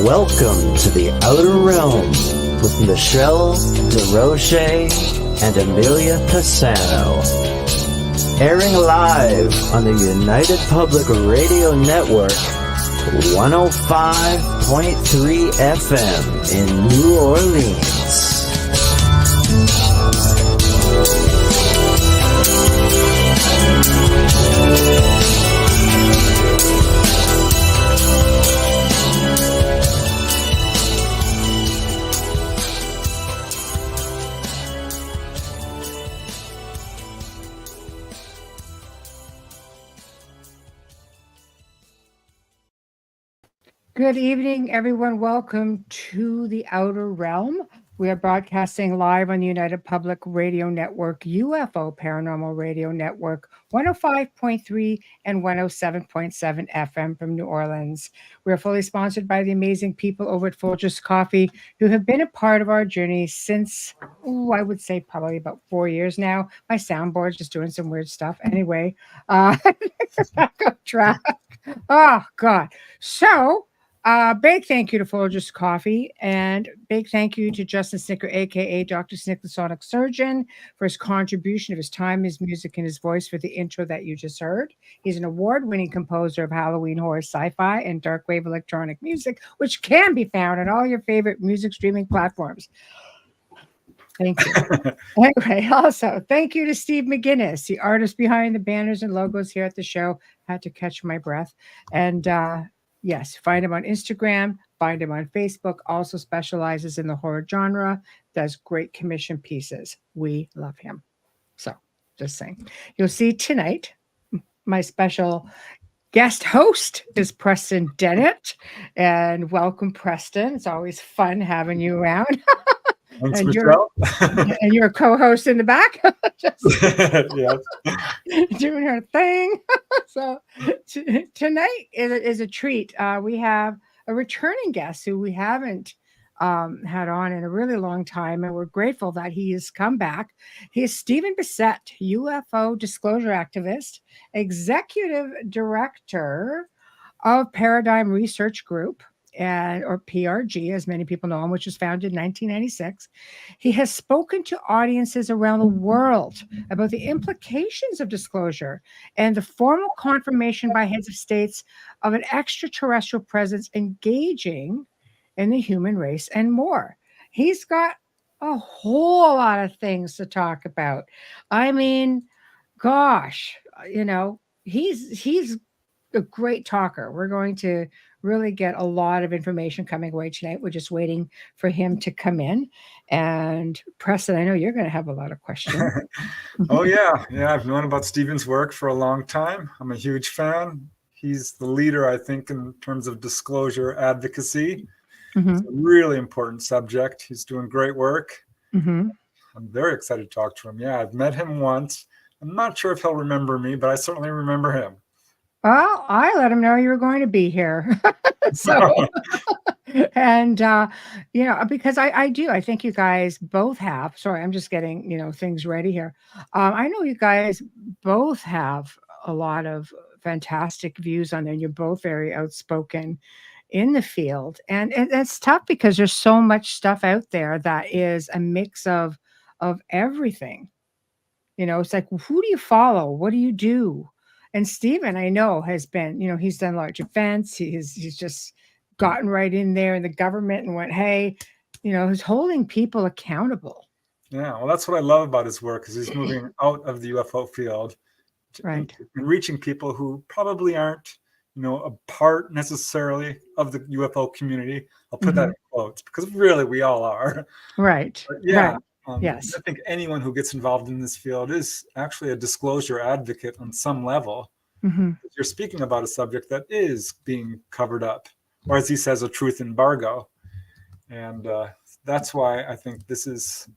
Welcome to the Outer Realm with Michelle Desrochers and Amelia Pisano. Airing live on the United Public Radio Network, 105.3 FM in New Orleans. Good evening, everyone. Welcome to the Outer Realm. We are broadcasting live on the United Public Radio Network, UFO Paranormal Radio Network, 105.3 and 107.7 FM from New Orleans. We are fully sponsored by the amazing people over at Folgers Coffee, who have been a part of our journey since, I would say probably about 4 years now. My soundboard's just doing some weird stuff. Anyway, back on track. Oh, God. So, big thank you to Folgers Coffee, and big thank you to Justin Snicker, aka Dr. Snick, the Sonic Surgeon, for his contribution of his time, his music, and his voice for the intro that you just heard. He's an award-winning composer of Halloween horror, sci-fi, and dark wave electronic music, which can be found on all your favorite music streaming platforms. Thank you. Anyway, also, thank you to Steve McGinnis, the artist behind the banners and logos here at the show. Had to catch my breath. And, yes, find him on Instagram, find him on Facebook, also specializes in the horror genre, does great commission pieces. We love him. So, just saying. You'll see tonight, my special guest host is Preston Dennett. And welcome, Preston. It's always fun having you around. Thanks, and Michelle. And you're a co-host in the back. Just Yeah. doing her thing. So tonight is a treat. We have a returning guest who we haven't had on in a really long time, and we're grateful that he has come back. He is Stephen Bassett, UFO disclosure activist, executive director of Paradigm Research Group, or PRG, as many people know him, which was founded in 1996. He has spoken to audiences around the world about the implications of disclosure and the formal confirmation by heads of states of an extraterrestrial presence engaging in the human race and more. He's got a whole lot of things to talk about. I mean, gosh, he's a great talker. We're going to really get a lot of information coming away tonight. We're just waiting for him to come in. And Preston, I know you're going to have a lot of questions. Oh, yeah. Yeah, I've known about Stephen's work for a long time. I'm a huge fan. He's the leader, I think, in terms of disclosure advocacy. Mm-hmm. It's a really important subject. He's doing great work. Mm-hmm. I'm very excited to talk to him. Yeah, I've met him once. I'm not sure if he'll remember me, but I certainly remember him. Well, I let him know you were going to be here. So, and, because I think you guys both have, sorry, I'm just getting, things ready here. I know you guys both have a lot of fantastic views on there, and you're both very outspoken in the field. And it's tough because there's so much stuff out there that is a mix of everything. It's like, who do you follow? What do you do? And Stephen, I know, has been, he's done large events. He's just gotten right in there in the government and went, hey, he's holding people accountable. Yeah, well, that's what I love about his work, is he's moving out of the UFO field, right, and reaching people who probably aren't, a part necessarily of the UFO community. I'll put that in quotes, because really we all are. Right. But yeah. Right. Yes. I think anyone who gets involved in this field is actually a disclosure advocate on some level. Mm-hmm. You're speaking about a subject that is being covered up, or as he says, a truth embargo. And that's why I think this is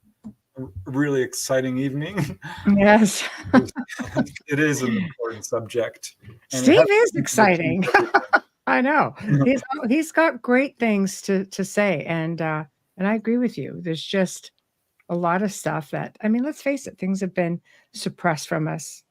a really exciting evening. Yes. It is an important subject. And Steve is exciting. I know. He's got great things to say. And I agree with you. There's just a lot of stuff that, let's face it, things have been suppressed from us,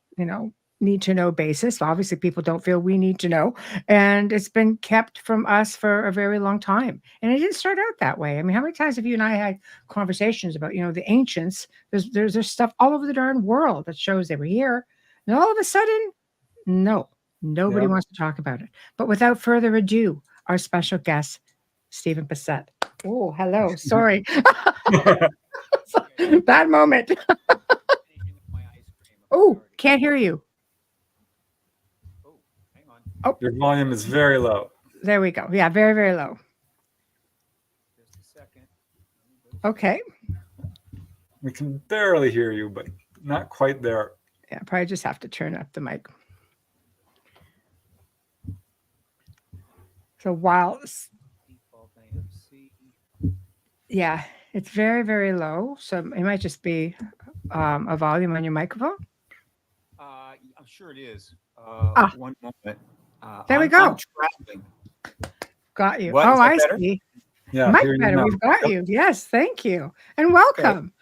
need to know basis. Obviously, people don't feel we need to know. And it's been kept from us for a very long time. And it didn't start out that way. I mean, how many times have you and I had conversations about, the ancients? There's stuff all over the darn world that shows they were here. And all of a sudden, no, nobody wants to talk about it. But without further ado, our special guest, Stephen Bassett. Oh, hello. Sorry. Bad moment. Oh, can't hear you. Oh, hang on. Oh, Your volume is very low. there we go. Yeah, very, very low. Just a second. Okay. We can barely hear you, but not quite there. Yeah, probably just have to turn up the mic. So while, Default AMC. yeah, it's very, very low. So it might just be a volume on your microphone. I'm sure it is. One moment. There we go. I'm traveling. Got you. What, Oh, is that I better? see. Yeah, Much hear you better. now. We've got Yep. you. Yes, thank you. And welcome.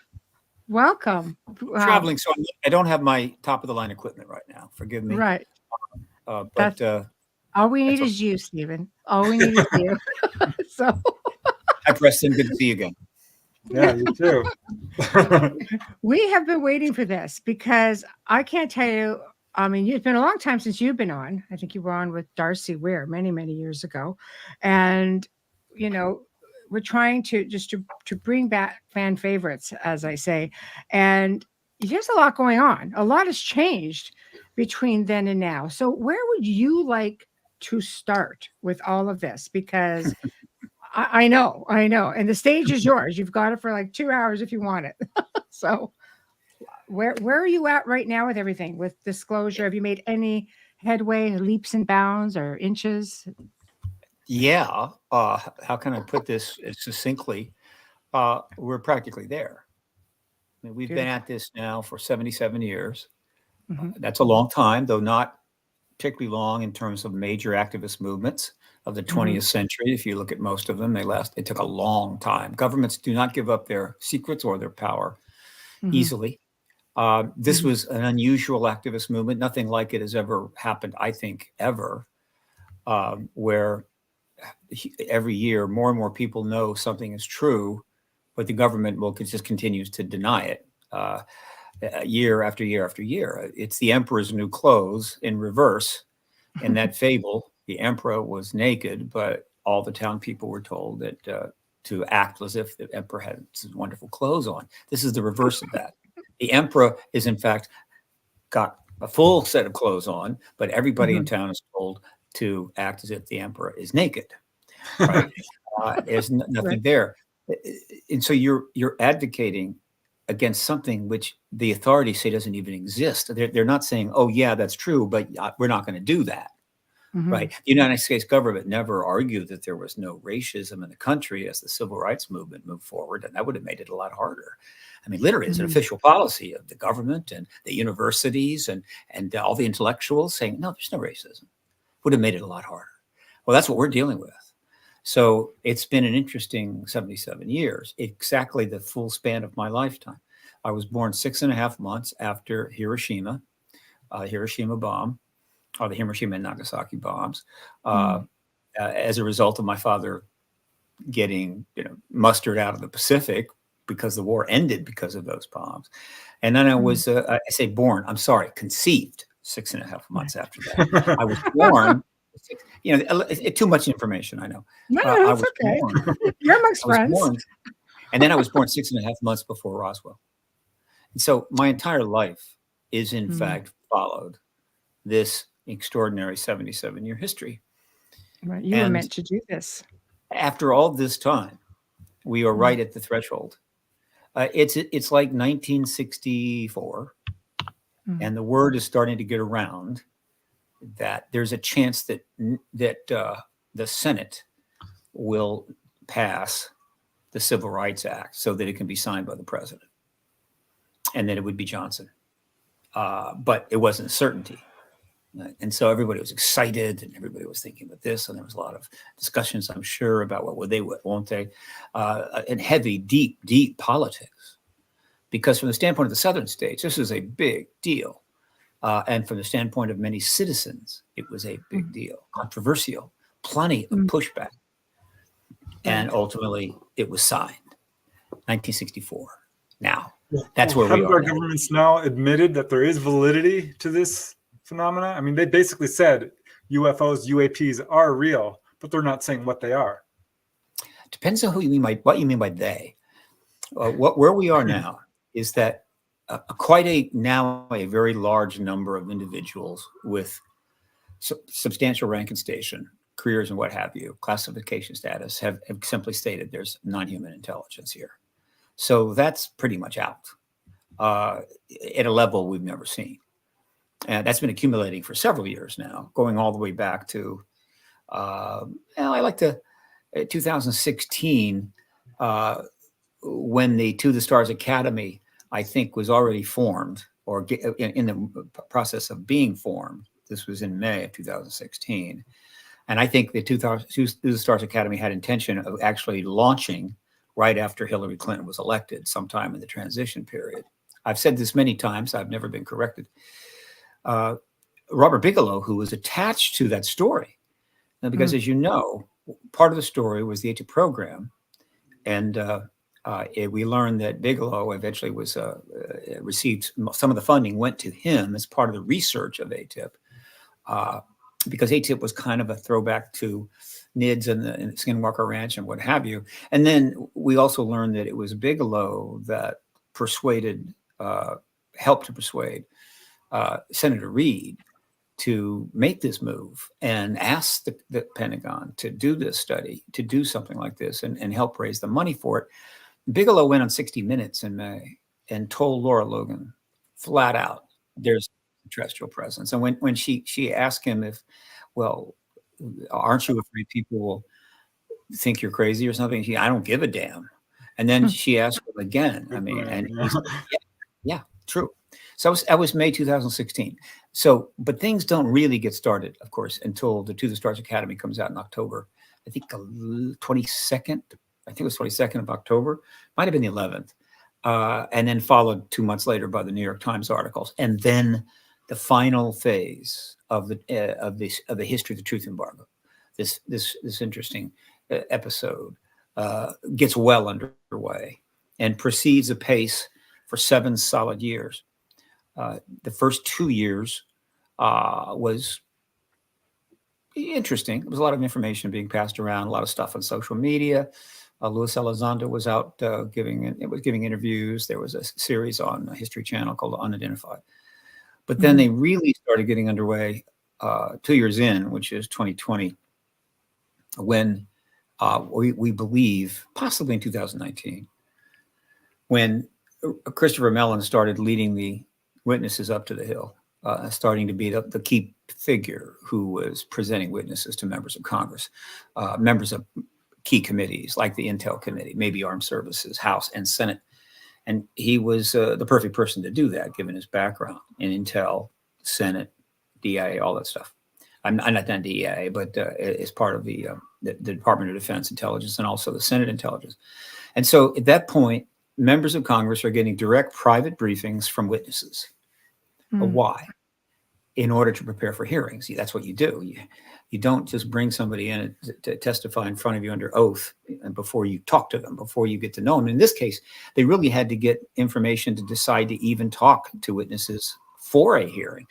Welcome. Traveling, so I don't have my top of the line equipment right now. Forgive me. Right. But All we need that's is you, Stephen. All we need is you. So hi, Preston. Good to see you again. Yeah, you too. we have been waiting for this because I can't tell you. I mean, it's been a long time since you've been on. I think you were on with Darcy Weir many, many years ago. And, we're trying to bring back fan favorites, as I say. And there's a lot going on. A lot has changed between then and now. So where would you like to start with all of this? Because I know. And the stage is yours. You've got it for like 2 hours if you want it. So where are you at right now with everything? With disclosure, have you made any headway, leaps and bounds or inches? Yeah. How can I put this succinctly? We're practically there. I mean, we've been at this now for 77 years. Mhm. That's a long time, though not particularly long in terms of major activist movements of the 20th century. If you look at most of them, they took a long time. Governments do not give up their secrets or their power easily. This was an unusual activist movement. Nothing like it has ever happened, I think, ever, where every year more and more people know something is true, but the government just continues to deny it year after year after year. It's the emperor's new clothes in reverse. In that fable, the emperor was naked, but all the town people were told that to act as if the emperor had some wonderful clothes on. This is the reverse of that. The emperor is, in fact, got a full set of clothes on, but everybody in town is told to act as if the emperor is naked. Right? There's nothing there, and so you're advocating against something which the authorities say doesn't even exist. They're not saying, "Oh, yeah, that's true," but we're not going to do that. Right? The United States government never argued that there was no racism in the country as the civil rights movement moved forward, and that would have made it a lot harder. I mean, literally, it's an official policy of the government and the universities and all the intellectuals saying, "No, there's no racism." Would have made it a lot harder. Well, that's what we're dealing with. So it's been an interesting 77 years, exactly the full span of my lifetime. I was born 6.5 months after Hiroshima, Hiroshima bomb, or the Hiroshima and Nagasaki bombs, as a result of my father getting mustered out of the Pacific because the war ended because of those bombs. And then I was, I say born, I'm sorry, conceived 6.5 months after that. I was born. Too much information, I know. No, I it's was okay. born. You're amongst friends. And then I was born 6.5 months before Roswell. And so my entire life is, in fact, followed this extraordinary 77-year history. Right. You were meant to do this. After all this time, we are right at the threshold. It's like 1964, and the word is starting to get around that there's a chance that the Senate will pass the Civil Rights Act so that it can be signed by the president, and that it would be Johnson. But it wasn't a certainty. And so everybody was excited and everybody was thinking about this. And there was a lot of discussions, I'm sure, about what would they, what won't they, and heavy, deep politics. Because from the standpoint of the southern states, this is a big deal. And from the standpoint of many citizens, it was a big deal, controversial, plenty of pushback. And ultimately, it was signed, 1964. Now, that's where we Haven't are our now. governments now admitted that there is validity to this phenomena? I mean, they basically said UFOs, UAPs are real, but they're not saying what they are. Depends on who you mean by what you mean by they. Where we are now is that quite a very large number of individuals with substantial rank and station, careers and what have you, classification status, have simply stated there's non-human intelligence here. So that's pretty much out at a level we've never seen. And that's been accumulating for several years now, going all the way back to, 2016, when the To the Stars Academy, I think, was already formed or in the process of being formed. This was in May of 2016. And I think the To the Stars Academy had intention of actually launching right after Hillary Clinton was elected, sometime in the transition period. I've said this many times. I've never been corrected. Robert Bigelow, who was attached to that story, because as you know, part of the story was the ATIP program. And we learned that Bigelow eventually was received some of the funding went to him as part of the research of ATIP, because ATIP was kind of a throwback to NIDS and the Skinwalker Ranch and what have you. And then we also learned that it was Bigelow that helped to persuade Senator Reid to make this move and ask the Pentagon to do this study, to do something like this and help raise the money for it. Bigelow went on 60 Minutes in May and told Laura Logan flat out, there's terrestrial presence. And when she asked him if, well, aren't you afraid people will think you're crazy or something? I don't give a damn. And then she asked him again. I mean, and he said, yeah, true. So that was May 2016. So, but things don't really get started, of course, until the To the Stars Academy comes out in October. I think 22nd. I think it was 22nd of October. Might have been the 11th. And then followed 2 months later by the New York Times articles. And then the final phase of the history of the truth embargo, this interesting episode, gets well underway and proceeds apace for 7 solid years. The first 2 years was interesting. There was a lot of information being passed around, a lot of stuff on social media. Luis Elizondo was out giving interviews. There was a series on the History Channel called Unidentified. But then they really started getting underway 2 years in, which is 2020, when we believe, possibly in 2019, when Christopher Mellon started leading the witnesses up to the Hill, starting to be the key figure who was presenting witnesses to members of Congress, members of key committees like the Intel Committee, maybe Armed Services, House, and Senate. And he was the perfect person to do that, given his background in Intel, Senate, DIA, all that stuff. I'm not done DIA, but as part of the Department of Defense Intelligence and also the Senate Intelligence. And so at that point, members of Congress are getting direct private briefings from witnesses. Why? In order to prepare for hearings. That's what you do. You don't just bring somebody in to testify in front of you under oath and before you talk to them, before you get to know them. In this case, they really had to get information to decide to even talk to witnesses for a hearing.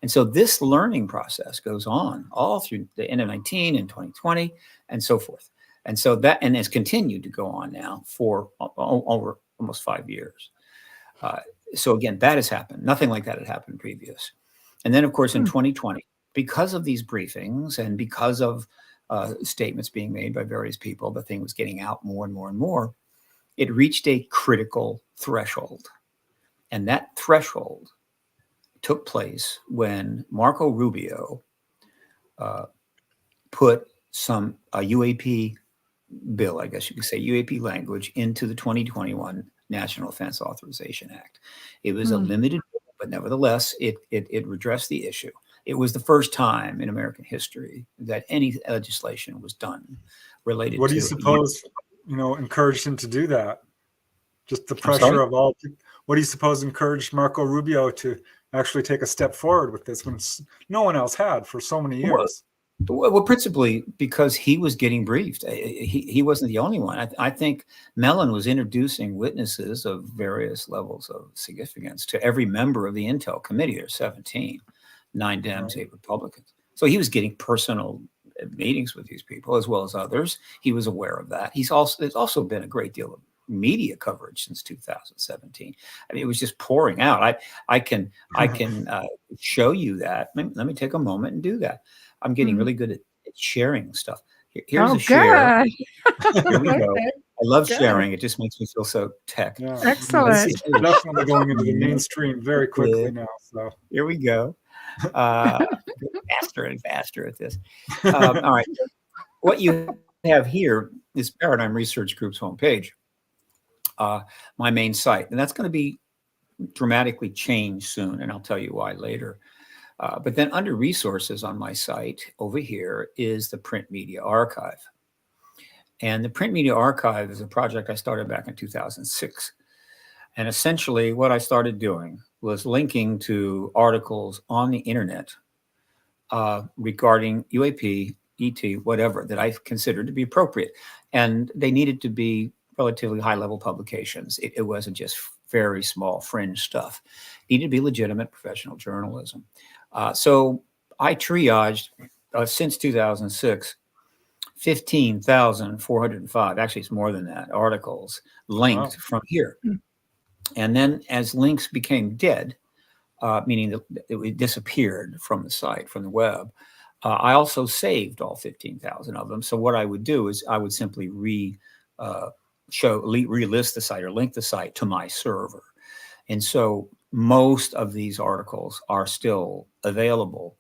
And so this learning process goes on all through the end of 19 and 2020 and so forth. And so that, and has continued to go on now for over almost 5 years. So again, that has happened. Nothing like that had happened previous. And then, of course, in 2020, because of these briefings and because of statements being made by various people, the thing was getting out more and more and more. It reached a critical threshold. And that threshold took place when Marco Rubio put some UAP bill, I guess you could say, UAP language into the 2021 National Defense Authorization Act. It was a limited bill, but nevertheless, it addressed the issue. It was the first time in American history that any legislation was done related to. What do you suppose, encouraged him to do that? Just the pressure of all. What do you suppose encouraged Marco Rubio to actually take a step forward with this when no one else had for so many years. Well, principally because he was getting briefed. He wasn't the only one. I think Mellon was introducing witnesses of various levels of significance to every member of the Intel committee. There's 17, 9 Dems, 8 Republicans. So he was getting personal meetings with these people as well as others. He was aware of that. There's also been a great deal of media coverage since 2017. I mean, it was just pouring out. I can show you that. Let me take a moment and do that. I'm getting really good at sharing stuff. Here's a share. Here we go. I love sharing. It just makes me feel so tech. Yeah. Excellent. It's definitely going into the mainstream very quickly now. So here we go. Faster and faster at this. All right. What you have here is Paradigm Research Group's homepage, my main site. And that's going to be dramatically changed soon. And I'll tell you why later. But then under resources on my site over here is the Print Media Archive. And the Print Media Archive is a project I started back in 2006. And essentially what I started doing was linking to articles on the internet regarding UAP, ET, whatever, that I considered to be appropriate. And they needed to be relatively high-level publications. It wasn't just very small fringe stuff. It needed to be legitimate professional journalism. So I triaged, since 2006, 15,405, actually it's more than that, articles linked from here. And then as links became dead, meaning that it disappeared from the site, from the web, I also saved all 15,000 of them. So what I would do is I would simply relist the site or link the site to my server. And so most of these articles are still available.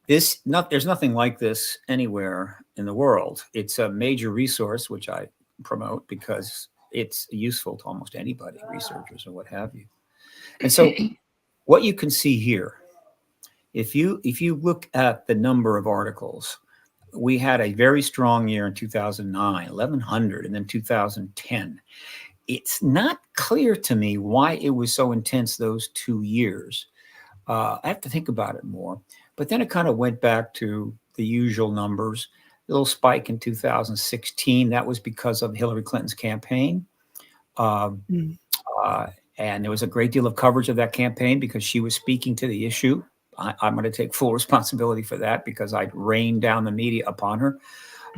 There's nothing like this anywhere in the world. It's a major resource, which I promote because it's useful to almost anybody, researchers or what have you. And so what you can see here, if you look at the number of articles, we had a very strong year in 2009, 1,100, and then 2010. It's not clear to me why it was so intense those 2 years. I have to think about it more. But then it kind of went back to the usual numbers. A little spike in 2016. That was because of Hillary Clinton's campaign. And there was a great deal of coverage of that campaign because she was speaking to the issue. I'm going to take full responsibility for that because I rained down the media upon her.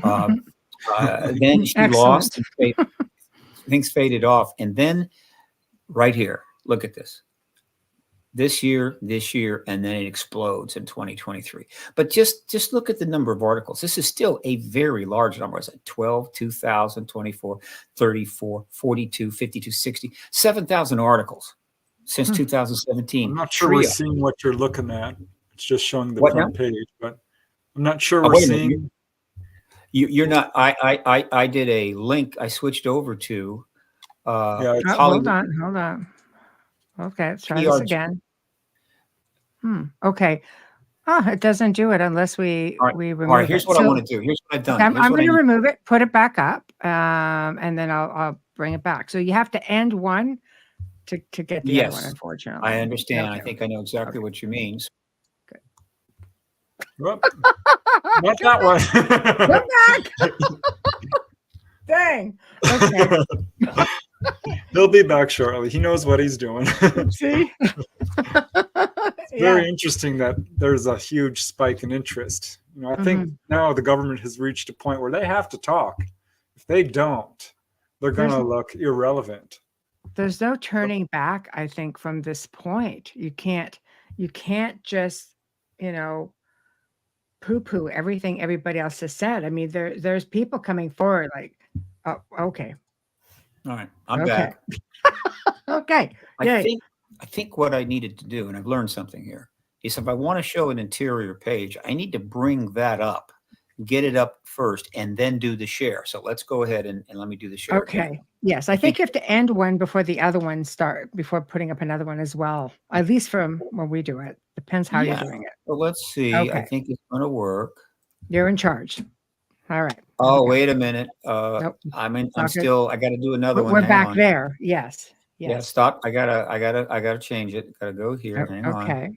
Then she lost. Things faded off. And then right here, look at this. This year, and then it explodes in 2023. But just look at the number of articles. This is still a very large number. Is it 12, 2,000, 24, 34, 42, 52, 60, 7,000 articles since 2017. I'm not sure we're seeing what you're looking at. It's just showing the front page, but I'm not sure we're seeing. You're not. I did a link. I switched over to. Hold on. Okay, let's try this again. Okay. It doesn't do it unless we remove it. All right, here's what I want to do. Here's what I've done. I'm going to remove it, put it back up, and then I'll bring it back. So you have to end one to get the other one, unfortunately. I understand. Okay. I think I know exactly what you mean. Good. Well, not that one. Come back. Dang. Okay. He'll be back shortly. He knows what he's doing. See? It's very interesting that there's a huge spike in interest. I think now the government has reached a point where they have to talk. If they don't, they're going to look irrelevant. There's no turning back, I think, from this point. You can't just, poo-poo everything everybody else has said. I mean, there's people coming forward like, oh, okay. All right, I'm back. Okay. I think what I needed to do, and I've learned something here, is if I want to show an interior page, I need to bring that up, get it up first, and then do the share. So let's go ahead and let me do the share. Okay. Again. Yes, I think you have to end one before the other one before putting up another one as well. At least from when we do it. Depends how you're doing it. Well, let's see. Okay. I think it's going to work. You're in charge. All right. Oh, wait a minute. Nope. I got to do another one. We're back there. Yes. Yeah, Yes. stop. I gotta change it. Gotta go here. Hang on. Okay.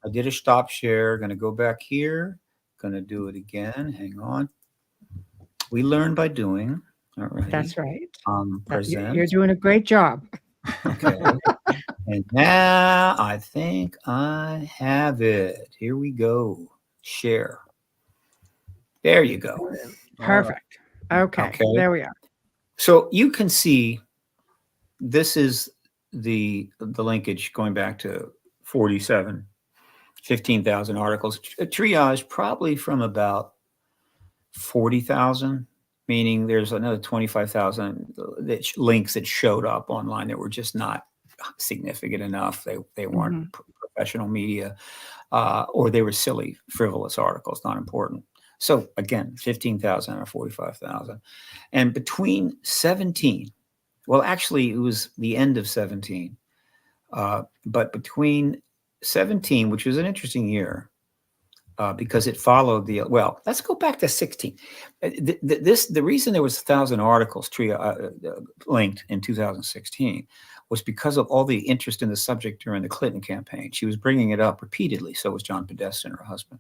I did a stop share. Gonna go back here. Gonna do it again. Hang on. We learn by doing. All righty. That's right. Present. You're doing a great job. Okay. And now I think I have it. Here we go. Share. There you go. Perfect. Okay. Okay. There we are. So you can see this is the linkage going back to 47, 15,000 articles. A triage probably from about 40,000, meaning there's another 25,000 links that showed up online that were just not significant enough. They weren't professional media, or they were silly, frivolous articles, not important. So again, 15,000 or 45,000. And between 17, well, actually, it was the end of 17, but between 17, which was an interesting year, because it followed well, let's go back to 16. The reason there was 1,000 articles linked in 2016 was because of all the interest in the subject during the Clinton campaign. She was bringing it up repeatedly. So was John Podesta and her husband.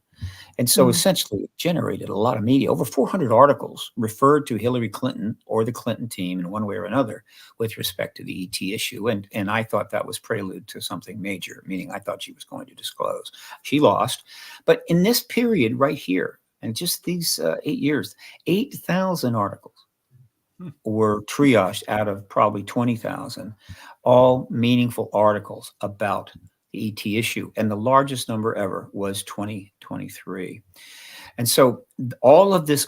And so essentially it generated a lot of media. Over 400 articles referred to Hillary Clinton or the Clinton team in one way or another with respect to the ET issue. And I thought that was prelude to something major, meaning I thought she was going to disclose. She lost. But in this period right here, and just these 8 years, 8,000 articles were triaged out of probably 20,000, all meaningful articles about the ET issue. And the largest number ever was 2023. And so all of this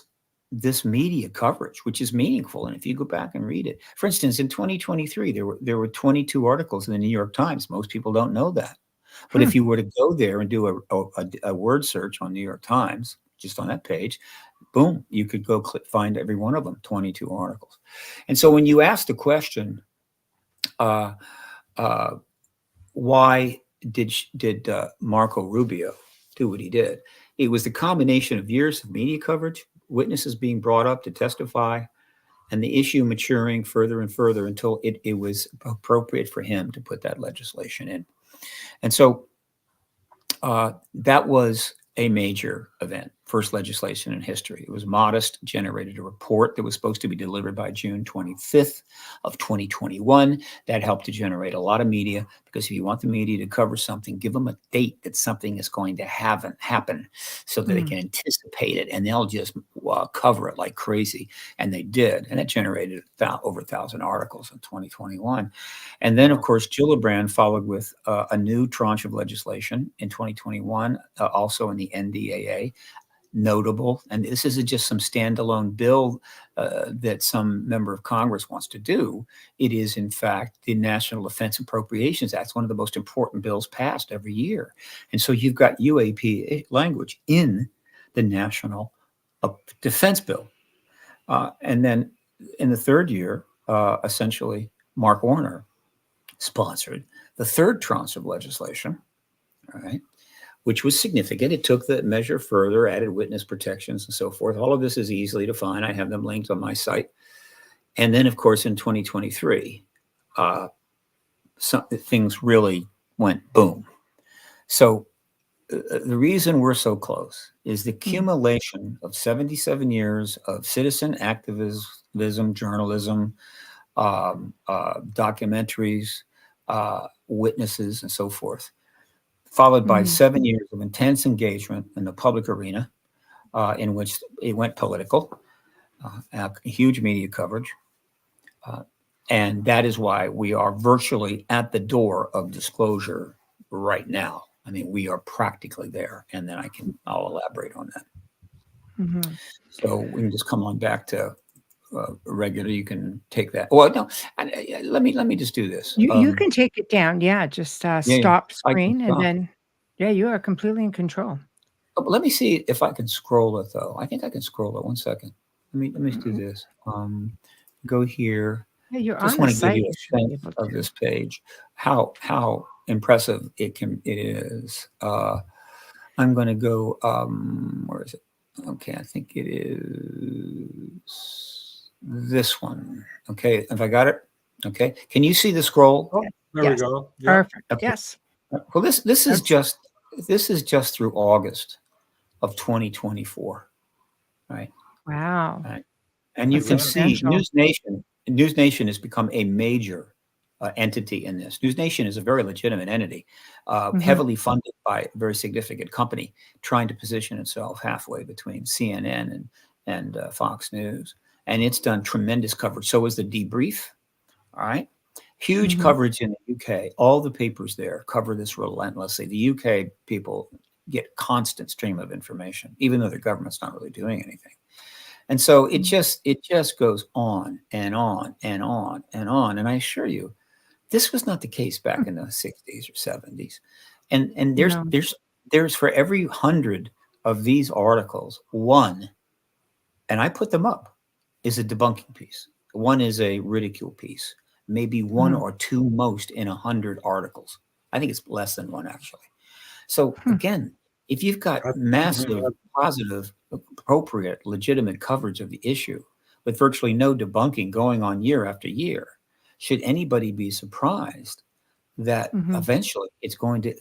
media coverage, which is meaningful, and if you go back and read it, for instance, in 2023, there were 22 articles in the New York Times. Most people don't know that. But if you were to go there and do a word search on New York Times, just on that page, boom, you could go find every one of them, 22 articles. And so when you ask the question, why did Marco Rubio do what he did? It was the combination of years of media coverage, witnesses being brought up to testify, and the issue maturing further and further until it was appropriate for him to put that legislation in. And so that was a major event, first legislation in history. It was modest, generated a report that was supposed to be delivered by June 25th of 2021. That helped to generate a lot of media, because if you want the media to cover something, give them a date that something is going to happen so that they can anticipate it, and they'll just cover it like crazy. And they did. And it generated over 1,000 articles in 2021. And then, of course, Gillibrand followed with a new tranche of legislation in 2021, also in the NDAA. Notable, and this isn't just some standalone bill that some member of Congress wants to do. It is, in fact, the National Defense Appropriations Act, one of the most important bills passed every year. And so you've got UAP language in the National Defense Bill. And then in the third year, essentially, Mark Warner sponsored the third tranche of legislation, all right, which was significant. It took the measure further, added witness protections and so forth. All of this is easily to find. I have them linked on my site. And then, of course, in 2023, things really went boom. So the reason we're so close is the accumulation of 77 years of citizen activism, journalism, documentaries, witnesses, and so forth, followed by 7 years of intense engagement in the public arena, in which it went political, huge media coverage. And that is why we are virtually at the door of disclosure right now. I mean, we are practically there. And then I'll elaborate on that. So we can just come on back to regular. You can take that. Well, no, let me just do this. You can take it down. Yeah, just stop screen, and then you are completely in control. But let me see if I can scroll it, though. I think I can scroll it. 1 second. Let me do this. Go here. Yeah, you're Just on want the to site. give you a sense of this page. How impressive it is. I'm going to go. Where is it? Okay, I think it is this one. Okay, have I got it? Okay. Can you see the scroll? Oh, there Yes. we go. Yeah. Perfect. Okay. Yes. Well, this is just through August of 2024, right? Wow. Right. And you can see Substantial. News Nation has become a major entity in this. News Nation is a very legitimate entity, heavily funded by a very significant company trying to position itself halfway between CNN and Fox News. And it's done tremendous coverage. So is the Debrief. All right. Huge coverage in the UK. All the papers there cover this relentlessly. The UK people get constant stream of information, even though their government's not really doing anything. And so it just goes on and on and on and on. And I assure you, this was not the case back in the 60s or 70s. And there's for every 100 of these articles, one, and I put them up, is a debunking piece. One is a ridicule piece. Maybe one or two most in 100 articles. I think it's less than one, actually. So again, if you've got massive, positive, appropriate, legitimate coverage of the issue with virtually no debunking going on year after year, should anybody be surprised that eventually it's going to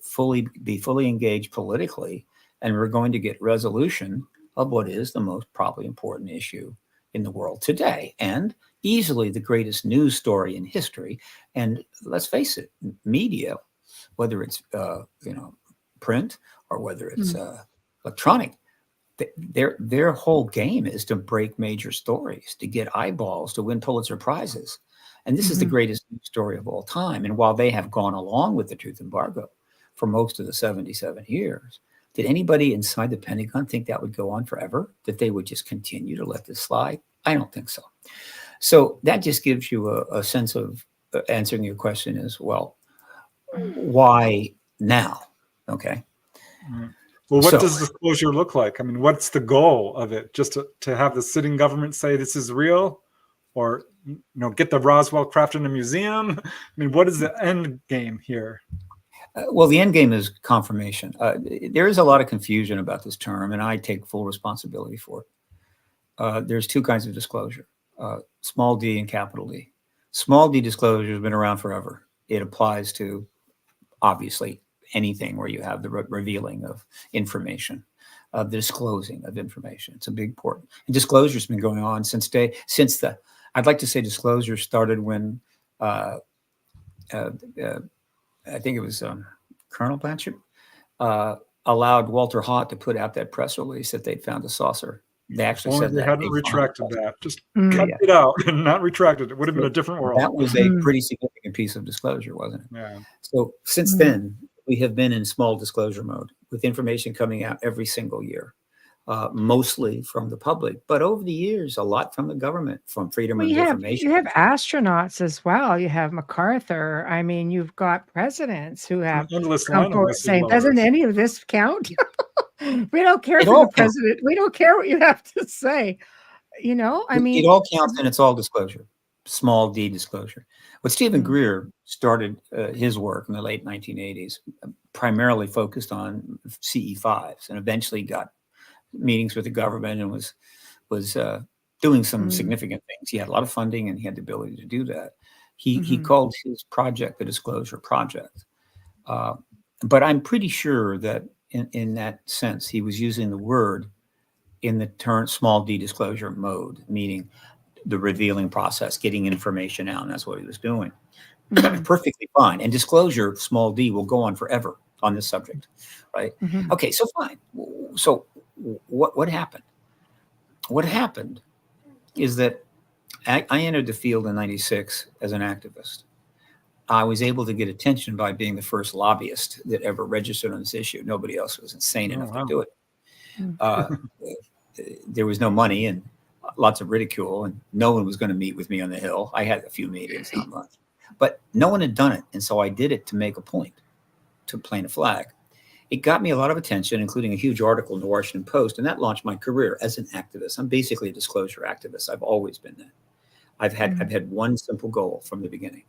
be fully engaged politically, and we're going to get resolution of what is the most probably important issue in the world today, and easily the greatest news story in history. And let's face it, media, whether it's print or whether it's electronic, their whole game is to break major stories, to get eyeballs, to win Pulitzer Prizes. And this is the greatest news story of all time. And while they have gone along with the truth embargo for most of the 77 years, did anybody inside the Pentagon think that would go on forever? That they would just continue to let this slide? I don't think so. So that just gives you a sense of answering your question as well. Why now? Okay. Well, what does disclosure look like? I mean, what's the goal of it? Just to have the sitting government say this is real, or get the Roswell craft in a museum? I mean, what is the end game here? Well, the end game is confirmation. There is a lot of confusion about this term, and I take full responsibility for it. There's two kinds of disclosure, small d and capital D. Small d disclosure has been around forever. It applies to, obviously, anything where you have the revealing of information, the disclosing of information. It's a big important. And disclosure has been going on I'd like to say disclosure started when I think it was Colonel Blanchard allowed Walter Haut to put out that press release that they'd found a saucer. They actually said they that hadn't retracted that. Just cut it out and not retracted. It would have been a different world. That was a pretty significant piece of disclosure, wasn't it? Yeah. So since then, we have been in small disclosure mode with information coming out every single year, mostly from the public, but over the years, a lot from the government, from freedom of information. You have astronauts as well. You have MacArthur. I mean, you've got presidents who have come forward saying, doesn't any of this count? We don't care for the president. We don't care what you have to say. I mean, it all counts and it's all disclosure, small d disclosure. What Stephen Greer started his work in the late 1980s, primarily focused on CE5s, and eventually got meetings with the government and was doing some significant things. He had a lot of funding and he had the ability to do that. He called his project the Disclosure Project. But I'm pretty sure that in that sense, he was using the word in the term small d disclosure mode, meaning the revealing process, getting information out, and that's what he was doing. Perfectly fine. And disclosure, small d, will go on forever on this subject, right? Okay, so fine. So what happened? What happened is that I entered the field in '96 as an activist. I was able to get attention by being the first lobbyist that ever registered on this issue. Nobody else was insane enough to do it. There was no money and lots of ridicule, and no one was going to meet with me on the Hill. I had a few meetings, not much, but no one had done it. And so I did it to make a point, to plant a flag. It got me a lot of attention, including a huge article in the Washington Post, and that launched my career as an activist. I'm basically a disclosure activist. I've always been that. I've had one simple goal from the beginning: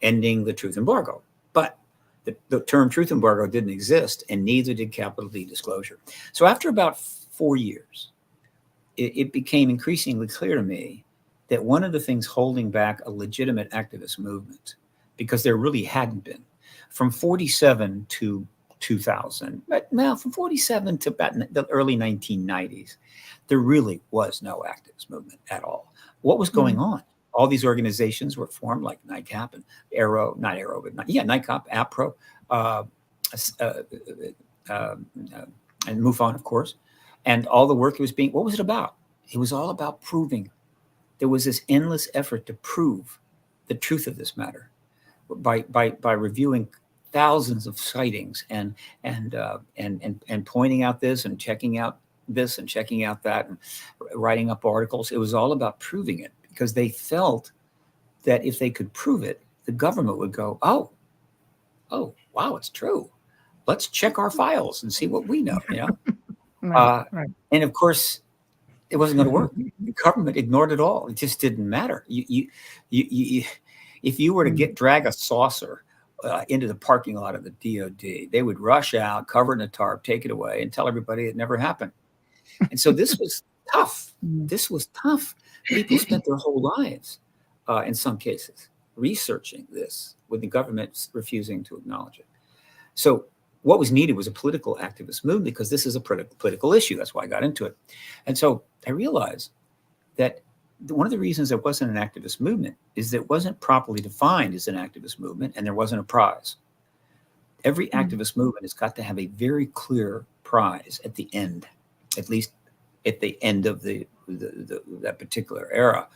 ending the truth embargo. But the term truth embargo didn't exist, and neither did capital D disclosure. So after about 4 years, it became increasingly clear to me that one of the things holding back a legitimate activist movement, because there really hadn't been, from 47 to 2000, but now from 47 to about the early 1990s, there really was no activist movement at all. What was going on? All these organizations were formed, like NICAP and NICAP, APRO, and MUFON, of course. And all the work was being, what was it about? It was all about proving. There was this endless effort to prove the truth of this matter by reviewing thousands of sightings and pointing out this and checking out this and checking out that and writing up articles. It was all about proving it, because they felt that if they could prove it, the government would go, oh, wow, it's true. Let's check our files and see what we know, you know? Right. And of course, it wasn't going to work. The government ignored it all. It just didn't matter. If you were to drag a saucer into the parking lot of the DOD, they would rush out, cover it in a tarp, take it away, and tell everybody it never happened. And so this was tough. This was tough. People spent their whole lives, in some cases, researching this, with the government refusing to acknowledge it. So what was needed was a political activist movement, because this is a political issue. That's why I got into it. And so I realized that one of the reasons there wasn't an activist movement is that it wasn't properly defined as an activist movement, and there wasn't a prize. Every activist movement has got to have a very clear prize at the end, at least at the end of that particular era.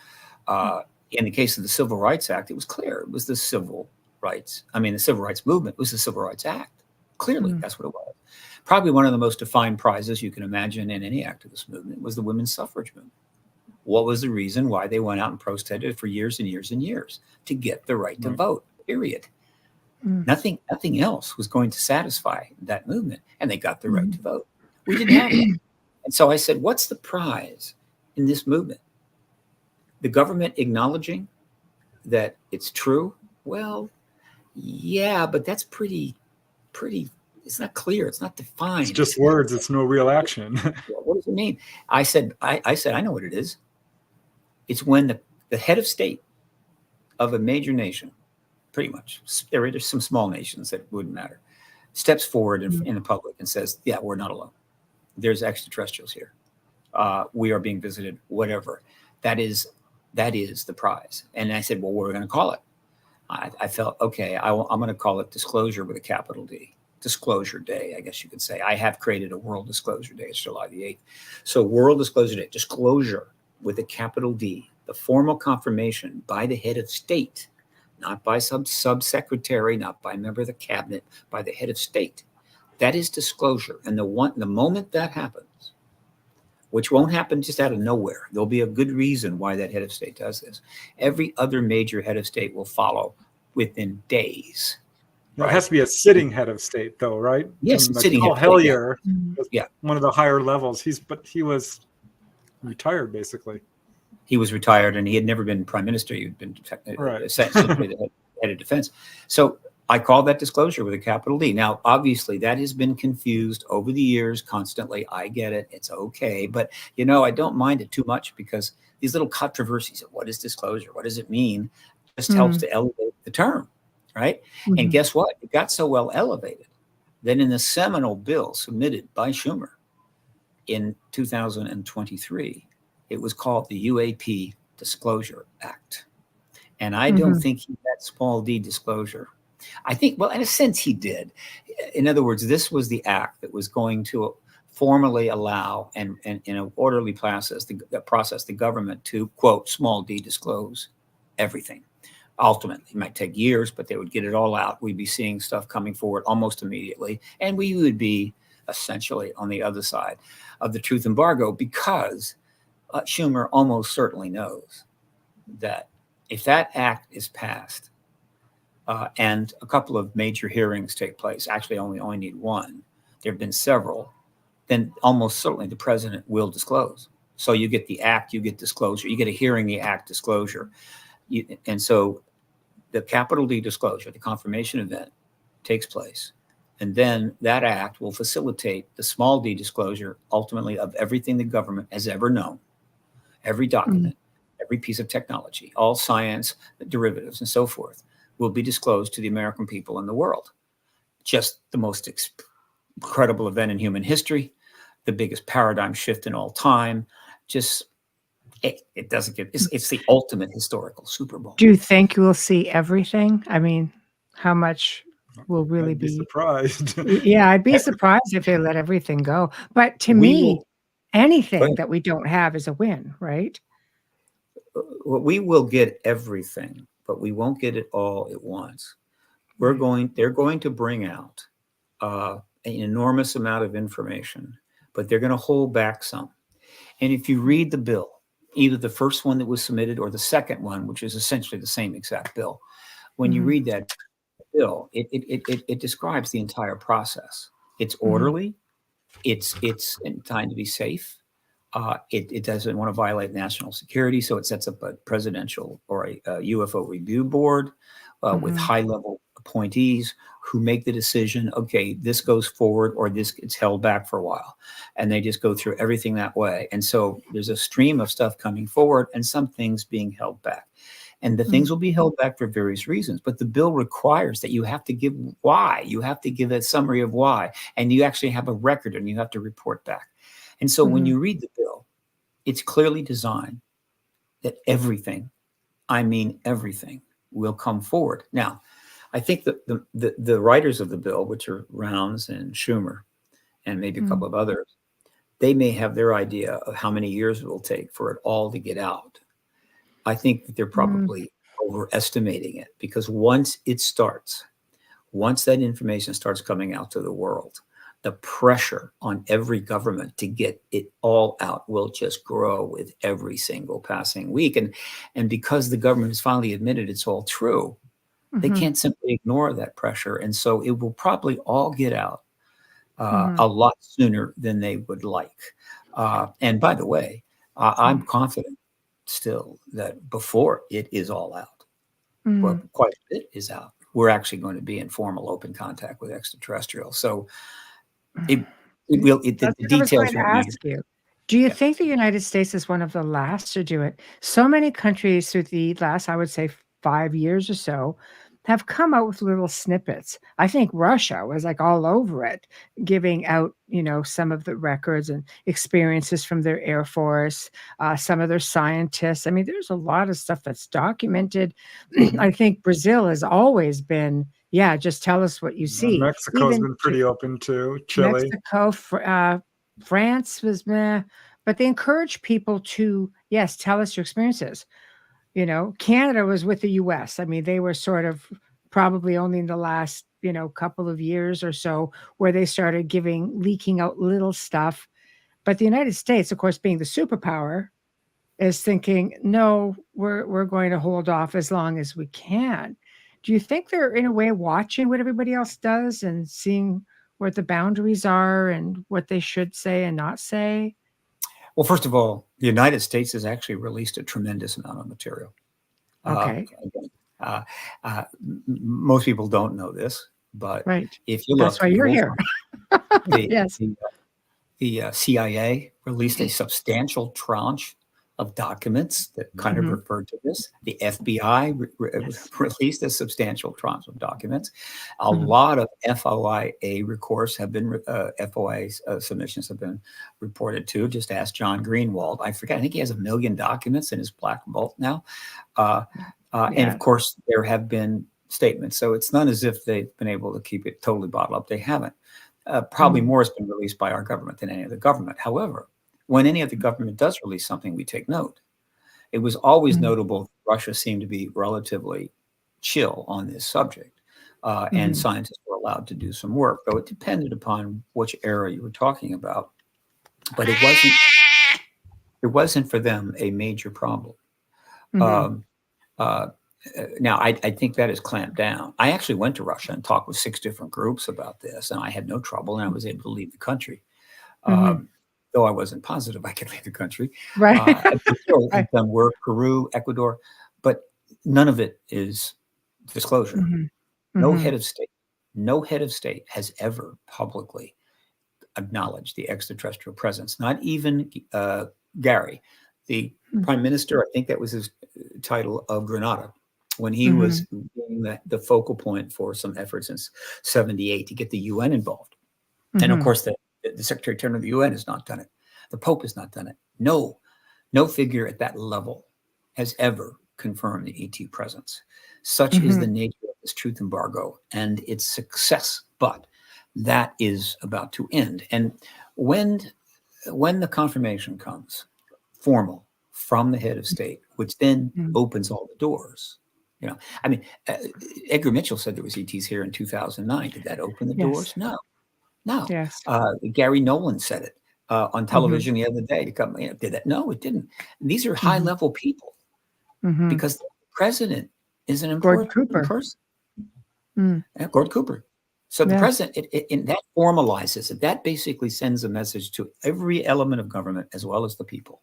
In the case of the Civil Rights Act, it was clear. It was the civil rights movement was the Civil Rights Act. Clearly, that's what it was. Probably one of the most defined prizes you can imagine in any activist movement was the women's suffrage movement. What was the reason why they went out and protested for years and years and years? To get the right to vote, period. Nothing else was going to satisfy that movement, and they got the right to vote. We didn't have it. And so I said, what's the prize in this movement? The government acknowledging that it's true? Well, yeah, but that's pretty, it's not clear. It's not defined. It's just words. It's no real action. What does it mean? I said, I know what it is. It's when the head of state of a major nation, pretty much, there are some small nations that wouldn't matter, steps forward in the public and says, yeah, we're not alone. There's extraterrestrials here. We are being visited, whatever. That is the prize. And I said, well, what are we going to call it? I felt, okay, I'm going to call it Disclosure with a capital D. Disclosure Day, I guess you could say. I have created a World Disclosure Day. It's July the 8th. So World Disclosure Day, disclosure with a capital D, the formal confirmation by the head of state, not by subsecretary, not by a member of the cabinet, by the head of state. That is disclosure. And the moment that happens, which won't happen just out of nowhere, there'll be a good reason why that head of state does this. Every other major head of state will follow within days. It has to be a sitting head of state, though, right? Yes, like sitting Paul head of state, Hellyer, one of the higher levels. He was retired, basically. He was retired, and he had never been prime minister. He'd been essentially the head of defense. So I call that disclosure with a capital D. Now, obviously, that has been confused over the years constantly. I get it. It's okay. But, I don't mind it too much, because these little controversies of what is disclosure, what does it mean, just helps to elevate the term, right? And guess what? It got so well elevated that in the seminal bill submitted by Schumer in 2023, it was called the UAP Disclosure Act. And I don't think he had small d disclosure. I think, well, in a sense, he did. In other words, this was the act that was going to formally allow and in an orderly process, the government to, quote, small d disclose everything. Ultimately, it might take years, but they would get it all out. We'd be seeing stuff coming forward almost immediately. And we would be essentially on the other side of the truth embargo, because Schumer almost certainly knows that if that act is passed, and a couple of major hearings take place, actually only need one, there have been several, then almost certainly the president will disclose. So you get the act, you get disclosure, you get a hearing, the act, disclosure. And so the capital D disclosure, the confirmation event, takes place. And then that act will facilitate the small d disclosure, ultimately, of everything the government has ever known, every document, every piece of technology, all science derivatives and so forth, will be disclosed to the American people and the world. Just the most incredible event in human history, the biggest paradigm shift in all time. Just it doesn't get. It's the ultimate historical Super Bowl. Do you think we'll see everything? I mean, how much will really I'd be be? surprised. Yeah, I'd be surprised if they let everything go. But to We me, will- anything that we don't have is a win, right? we will get everything, but we won't get it all at once. They're going to bring out an enormous amount of information, but they're going to hold back some. And if you read the bill, either the first one that was submitted or the second one, which is essentially the same exact bill, when you read that bill, it describes the entire process. It's orderly. It's designed to be safe. It doesn't want to violate national security, so it sets up a presidential or a UFO review board with high-level appointees who make the decision, okay, this goes forward or this gets held back for a while. And they just go through everything that way. And so there's a stream of stuff coming forward and some things being held back. And the things will be held back for various reasons. But the bill requires that you have to give why. You have to give a summary of why. And you actually have a record and you have to report back. And so when you read the bill, it's clearly designed that everything, I mean everything, will come forward. Now, I think that the writers of the bill, which are Rounds and Schumer, and maybe a couple of others, they may have their idea of how many years it will take for it all to get out. I think that they're probably overestimating it, because once that information starts coming out to the world, the pressure on every government to get it all out will just grow with every single passing week. And because the government has finally admitted it's all true, they can't simply ignore that pressure. And so it will probably all get out a lot sooner than they would like. And by the way, I'm confident still that before it is all out, well, quite a bit is out, we're actually going to be in formal open contact with extraterrestrials. So the That's what I was details going to won't be. ask you. Do you think the United States is one of the last to do it? So many countries through the last, I would say, 5 years or so, have come out with little snippets. I think Russia was like all over it, giving out, some of the records and experiences from their Air Force, some of their scientists. I mean, there's a lot of stuff that's documented. I think Brazil has always been, just tell us what you see. Mexico's been pretty open too. Chile. Mexico, France was meh, but they encourage people to, yes, tell us your experiences. Canada was with the US. I mean, they were sort of probably only in the last, couple of years or so where they started leaking out little stuff. But the United States, of course, being the superpower, is thinking, no, we're going to hold off as long as we can. Do you think they're in a way watching what everybody else does and seeing where the boundaries are and what they should say and not say? Well, first of all, the United States has actually released a tremendous amount of material. Okay. Most people don't know this, but if you look, that's why you're here. Yes. The CIA released a substantial tranche of documents that kind of referred to this. The FBI released a substantial tranche of documents. A lot of FOIA recourse have been FOIA submissions have been reported too. Just ask John Greenwald. I think he has 1 million documents in his black vault now. And of course, there have been statements. So it's not as if they've been able to keep it totally bottled up. They haven't. Probably more has been released by our government than any other government. However, when any other government does release something, we take note. It was always notable that Russia seemed to be relatively chill on this subject, and scientists were allowed to do some work, though it depended upon which era you were talking about. But it wasn't for them a major problem. Now, I think that is clamped down. I actually went to Russia and talked with 6 different groups about this, and I had no trouble, and I was able to leave the country. Though I wasn't positive I could leave the country. Right. I've done work, Peru, Ecuador, but none of it is disclosure. No head of state has ever publicly acknowledged the extraterrestrial presence. Not even Gary, the prime minister, I think that was his title, of Grenada, when he was being the focal point for some efforts in 78 to get the UN involved. And of course, the Secretary General of the UN has not done it. The Pope has not done it. No figure at that level has ever confirmed the ET presence. Such is the nature of this truth embargo and its success. But that is about to end. And when the confirmation comes, formal, from the head of state, which then opens all the doors. I mean, Edgar Mitchell said there was ETs here in 2009. Did that open the doors? No. Yes. Gary Nolan said it on television the other day. To come, did that? No, it didn't. And these are high-level people because the president is an important person. Yeah, Gord Cooper. So the president, that formalizes it. That basically sends a message to every element of government as well as the people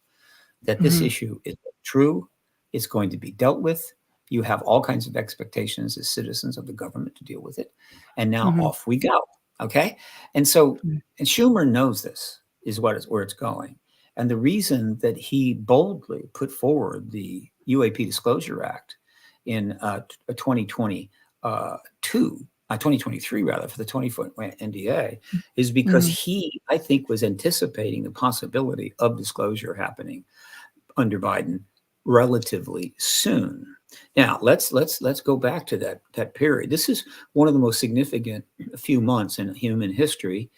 that this issue is true. It's going to be dealt with. You have all kinds of expectations as citizens of the government to deal with it. And now off we go. Okay. And so, and Schumer knows this is where it's going. And the reason that he boldly put forward the UAP Disclosure Act in 2023 rather, for the 20-foot NDA, is because he, I think, was anticipating the possibility of disclosure happening under Biden relatively soon. Now let's go back to that period. This is one of the most significant few months in human history.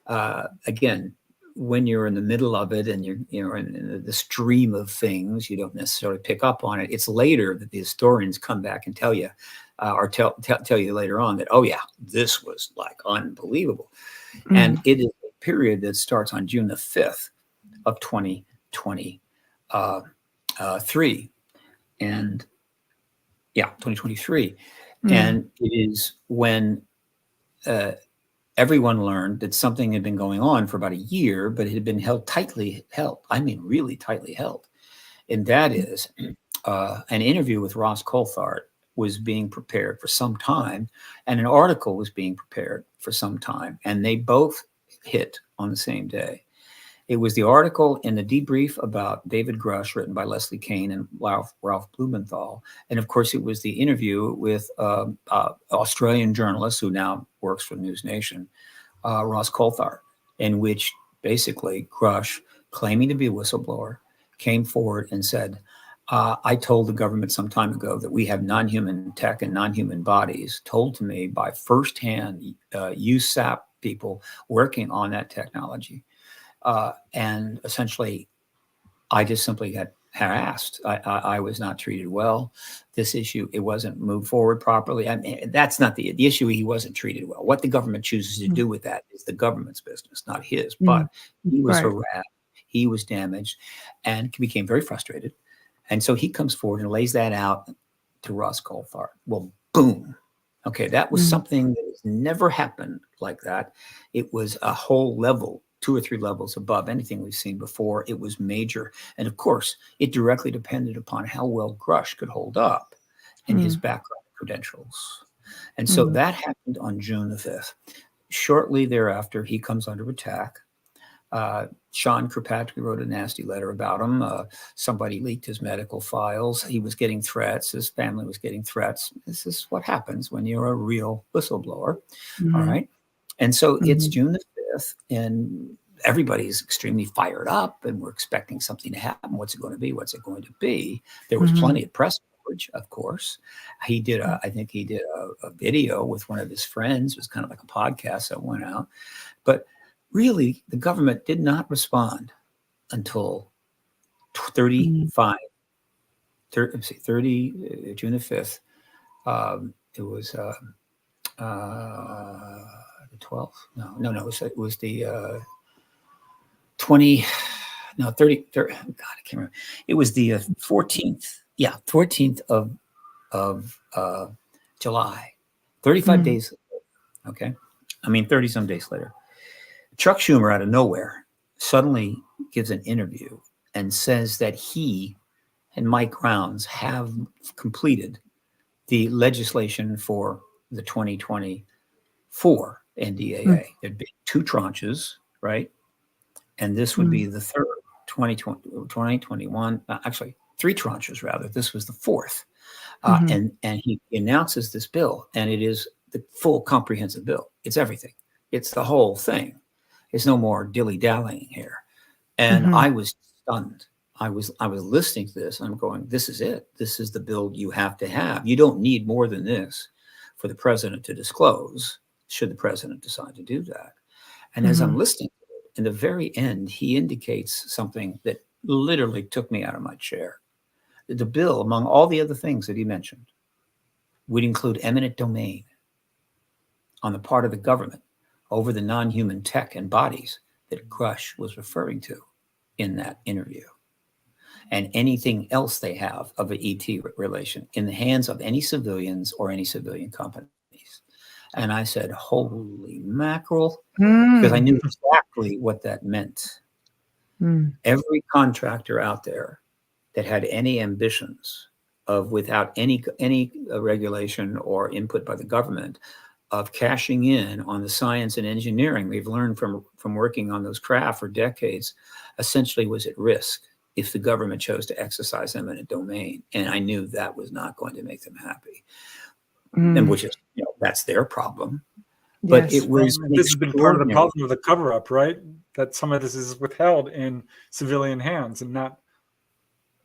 Again, when you're in the middle of it and you're in the stream of things, you don't necessarily pick up on it. It's later that the historians come back and tell you, or tell you later on that, oh yeah, this was like unbelievable. And it is a period that starts on June the 5th of 2023. And yeah, 2023. And it is when everyone learned that something had been going on for about a year, but it had been tightly held. I mean, really tightly held. And that is an interview with Ross Coulthart was being prepared for some time, and an article was being prepared for some time, and they both hit on the same day. It was the article in the debrief about David Grush, written by Leslie Kean and Ralph Blumenthal. And of course, it was the interview with Australian journalist who now works for News Nation, Ross Coulthart, in which basically Grush, claiming to be a whistleblower, came forward and said, I told the government some time ago that we have non-human tech and non-human bodies, told to me by firsthand USAP people working on that technology. And essentially, I just simply got harassed. I was not treated well. This issue, it wasn't moved forward properly. I mean, that's not the issue. He wasn't treated well. What the government chooses to do with that is the government's business, not his. But he was harassed. He was damaged and became very frustrated. And so he comes forward and lays that out to Ross Coulthart. Well, boom. Okay, that was something that has never happened like that. It was a whole level, 2 or 3 levels above anything we've seen before. It was major. And of course, it directly depended upon how well Grush could hold up and his background credentials. And so that happened on June the 5th. Shortly thereafter, he comes under attack. Sean Kirkpatrick wrote a nasty letter about him. Somebody leaked his medical files. He was getting threats. His family was getting threats. This is what happens when you're a real whistleblower. All right. And so it's June the 5th, and everybody's extremely fired up, and we're expecting something to happen. What's it going to be? What's it going to be? There was plenty of press coverage, of course. He did, I think he did a video with one of his friends. It was kind of like a podcast that went out. But really, the government did not respond until June the 5th. It was the 12th. No. It was the 30. God, I can't remember. It was the 14th. Yeah, 14th of July. 35 days. Okay, I mean 30 some days later. Chuck Schumer, out of nowhere, suddenly gives an interview and says that he and Mike Rounds have completed the legislation for the 2024 NDAA. There'd be 2 tranches, right? And this would be the third 2021, actually 3 tranches rather. This was the 4th. And he announces this bill, and it is the full comprehensive bill. It's everything. It's the whole thing. There's no more dilly-dallying here. And I was stunned. I was listening to this, and I'm going, this is it. This is the bill you have to have. You don't need more than this for the president to disclose, should the president decide to do that. And as I'm listening to it, in the very end, he indicates something that literally took me out of my chair. The bill, among all the other things that he mentioned, would include eminent domain on the part of the government over the non-human tech and bodies that Grush was referring to in that interview, and anything else they have of an ET relation in the hands of any civilians or any civilian companies. And I said, holy mackerel, because I knew exactly what that meant. Every contractor out there that had any ambitions of, without any regulation or input by the government, of cashing in on the science and engineering we've learned from working on those craft for decades, essentially was at risk if the government chose to exercise eminent domain. And I knew that was not going to make them happy. And which is, that's their problem. But Yes. it was This has been part of the problem of the cover-up, right? That some of this is withheld in civilian hands and not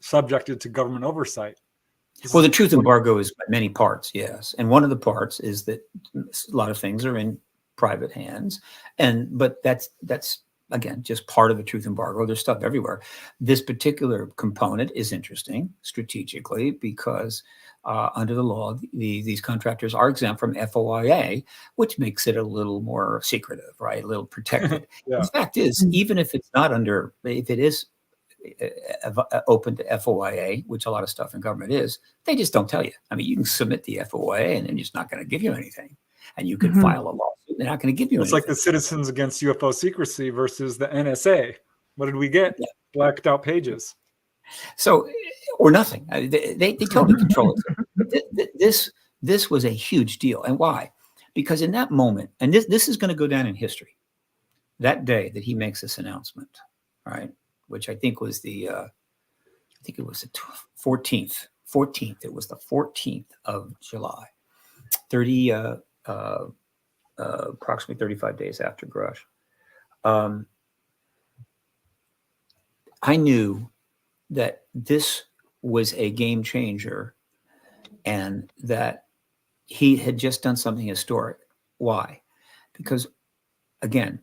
subjected to government oversight. Well, the truth embargo is many parts, yes. And one of the parts is that a lot of things are in private hands. But that's again, just part of the truth embargo. There's stuff everywhere. This particular component is interesting strategically because under the law, these contractors are exempt from FOIA, which makes it a little more secretive, right? A little protected. The fact is, even if it's not if it is open to FOIA, which a lot of stuff in government is, they just don't tell you. I mean, you can submit the FOIA and they're just not going to give you anything. And you can file a lawsuit. They're not going to give you anything. It's like the Citizens Against UFO Secrecy versus the NSA. What did we get? Blacked out pages. So, or nothing. They totally control it. This was a huge deal. And why? Because in that moment, and this is going to go down in history, that day that he makes this announcement, right? Which I think was it was the 14th. It was the 14th of July, approximately 35 days after Grush. I knew that this was a game changer and that he had just done something historic. Why? Because, again,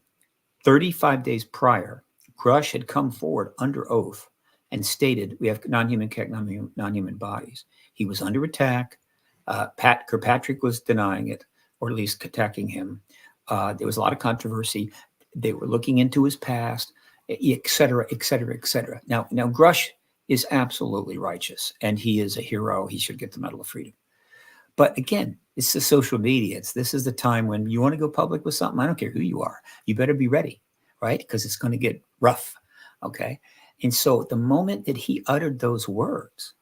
35 days prior, Grush had come forward under oath and stated we have non-human tech, non-human bodies. He was under attack. Kirkpatrick was denying it, or at least attacking him. There was a lot of controversy. They were looking into his past, et cetera, et cetera, et cetera. Now Grush is absolutely righteous, and he is a hero. He should get the Medal of Freedom. But again, it's the social media. This is the time when you want to go public with something. I don't care who you are. You better be ready, right? Because it's going to get rough, okay? And so the moment that he uttered those words,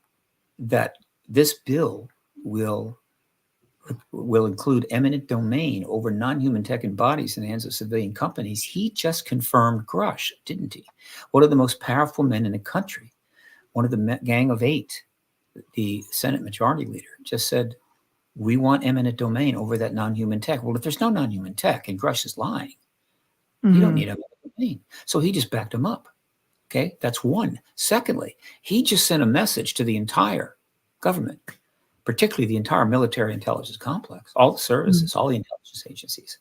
that this bill will include eminent domain over non-human tech and bodies in the hands of civilian companies, he just confirmed Grush, didn't he? One of the most powerful men in the country, one of the Gang of Eight, the Senate Majority Leader, just said, we want eminent domain over that non-human tech. Well, if there's no non-human tech and Grush is lying, you don't need eminent domain. So he just backed him up. Okay, that's one. Secondly, he just sent a message to the entire government, particularly the entire military intelligence complex, all the services, all the intelligence agencies,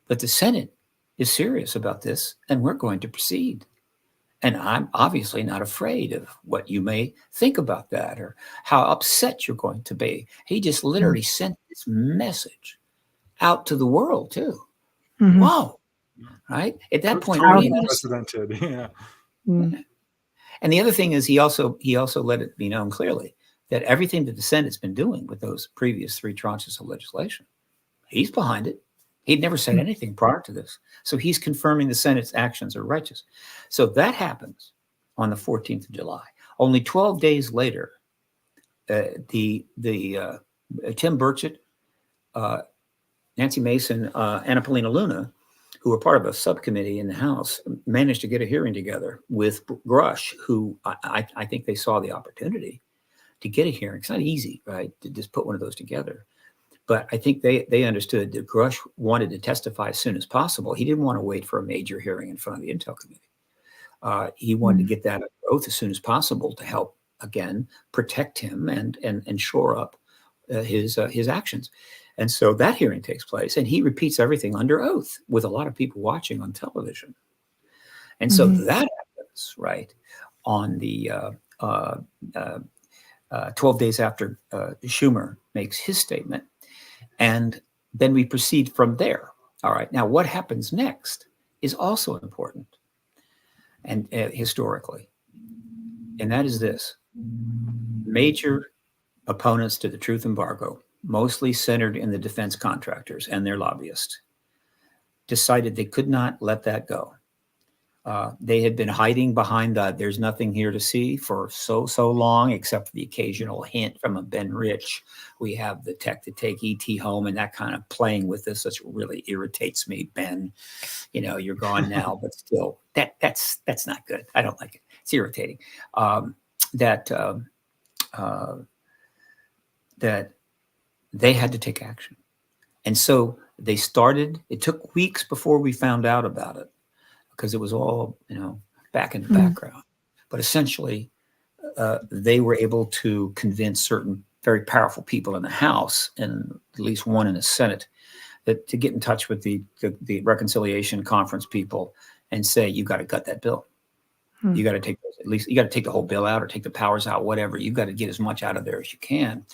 that the Senate is serious about this and we're going to proceed. And I'm obviously not afraid of what you may think about that or how upset you're going to be. He just literally sent this message out to the world too. Wow. Right? At that point, unprecedented. Yeah. And the other thing is he also let it be known clearly that everything that the Senate's been doing with those previous 3 tranches of legislation, he's behind it. He'd never said anything prior to this. So he's confirming the Senate's actions are righteous. So that happens on the 14th of July. Only 12 days later, Tim Burchett, Nancy Mason, Anna Paulina Luna who were part of a subcommittee in the House, managed to get a hearing together with Grush, who I think they saw the opportunity to get a hearing. It's not easy, right, to just put one of those together. But I think they understood that Grush wanted to testify as soon as possible. He didn't want to wait for a major hearing in front of the Intel Committee. He wanted to get that under oath as soon as possible to help, again, protect him and shore up his actions. And so that hearing takes place, and he repeats everything under oath with a lot of people watching on television. And so that happens, right, on the 12 days after Schumer makes his statement. And then we proceed from there. All right. Now, what happens next is also important and historically. And that is this: major opponents to the truth embargo, mostly centered in the defense contractors and their lobbyists, decided they could not let that go. They had been hiding behind there's nothing here to see for so long, except for the occasional hint from a Ben Rich. We have the tech to take ET home, and that kind of playing with this, which really irritates me. Ben, you're gone now, but still, that's not good. I don't like it. It's irritating. That they had to take action. And so they started, it took weeks before we found out about it, because it was all, back in the background. But essentially, they were able to convince certain very powerful people in the House, and at least one in the Senate, that to get in touch with the reconciliation conference people and say, you got to gut that bill. You got to take, at least you got to take the whole bill out or take the powers out, whatever. You got to get as much out of there as you can.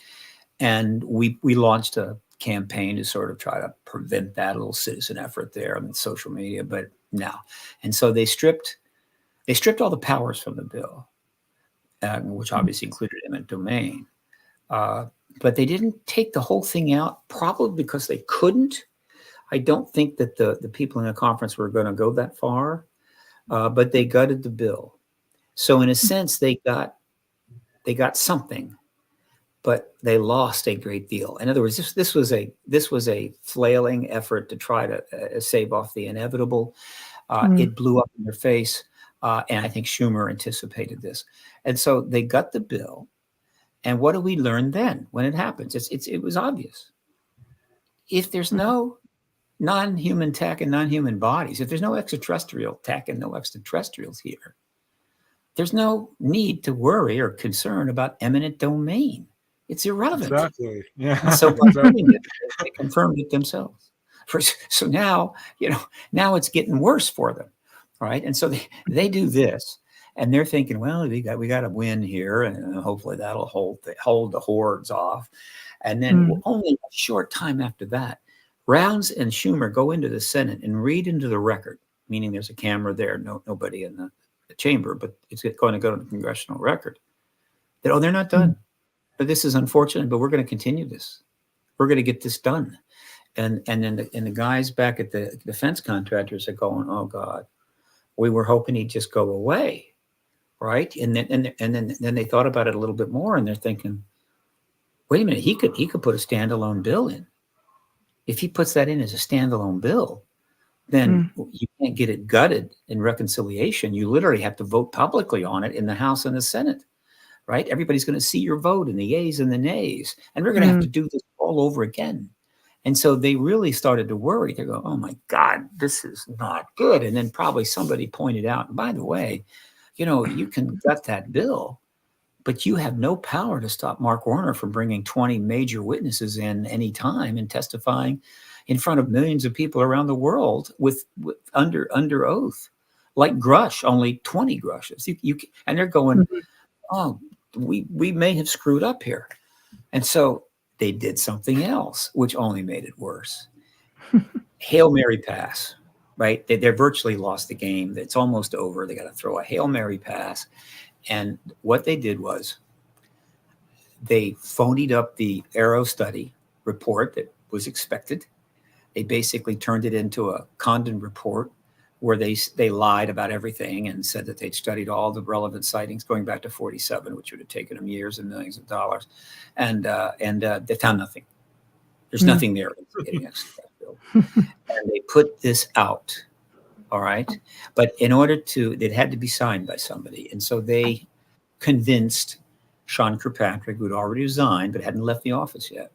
And we launched a campaign to sort of try to prevent that, a little citizen effort there on social media, but no. And so they stripped all the powers from the bill, which obviously included eminent domain. But they didn't take the whole thing out, probably because they couldn't. I don't think that the people in the conference were going to go that far, but they gutted the bill. So in a sense, they got something, but they lost a great deal. In other words, this was a flailing effort to try to save off the inevitable. It blew up in their face, and I think Schumer anticipated this. And so they gut the bill. And what do we learn then when it happens? It was obvious. If there's no non-human tech and non-human bodies, if there's no extraterrestrial tech and no extraterrestrials here, there's no need to worry or concern about eminent domain. It's irrelevant. Exactly. Yeah. And so by doing it, they confirmed it themselves. So now, now it's getting worse for them, right? And so they do this, and they're thinking, well, we got to win here, and hopefully that'll hold the hordes off. And then only a short time after that, Rounds and Schumer go into the Senate and read into the record, meaning there's a camera there, nobody in the chamber, but it's going to go to the congressional record, that, they're not done. But this is unfortunate, but we're going to continue this. We're going to get this done. And then the guys back at the defense contractors are going, oh God, we were hoping he'd just go away, right? And then they thought about it a little bit more, and they're thinking, wait a minute, he could put a standalone bill in. If he puts that in as a standalone bill, then you can't get it gutted in reconciliation. You literally have to vote publicly on it in the House and the Senate. Right? Everybody's going to see your vote and the yeas and the nays. And we're going to have to do this all over again. And so they really started to worry. They go, oh my God, this is not good. And then probably somebody pointed out, by the way, you can gut that bill, but you have no power to stop Mark Warner from bringing 20 major witnesses in any time and testifying in front of millions of people around the world with under oath, like Grush, only 20 Grushes. And they're going, oh, we may have screwed up here. And so they did something else, which only made it worse. Hail Mary pass, right? They're virtually lost the game. It's almost over. They got to throw a Hail Mary pass. And what they did was they phonied up the Arrow study report that was expected. They basically turned it into a Condon report, where they lied about everything and said that they'd studied all the relevant sightings going back to 47, which would have taken them years and millions of dollars. And they found nothing. There's nothing there. And they put this out. All right. But in order to, it had to be signed by somebody. And so they convinced Sean Kirkpatrick, who'd already resigned but hadn't left the office yet,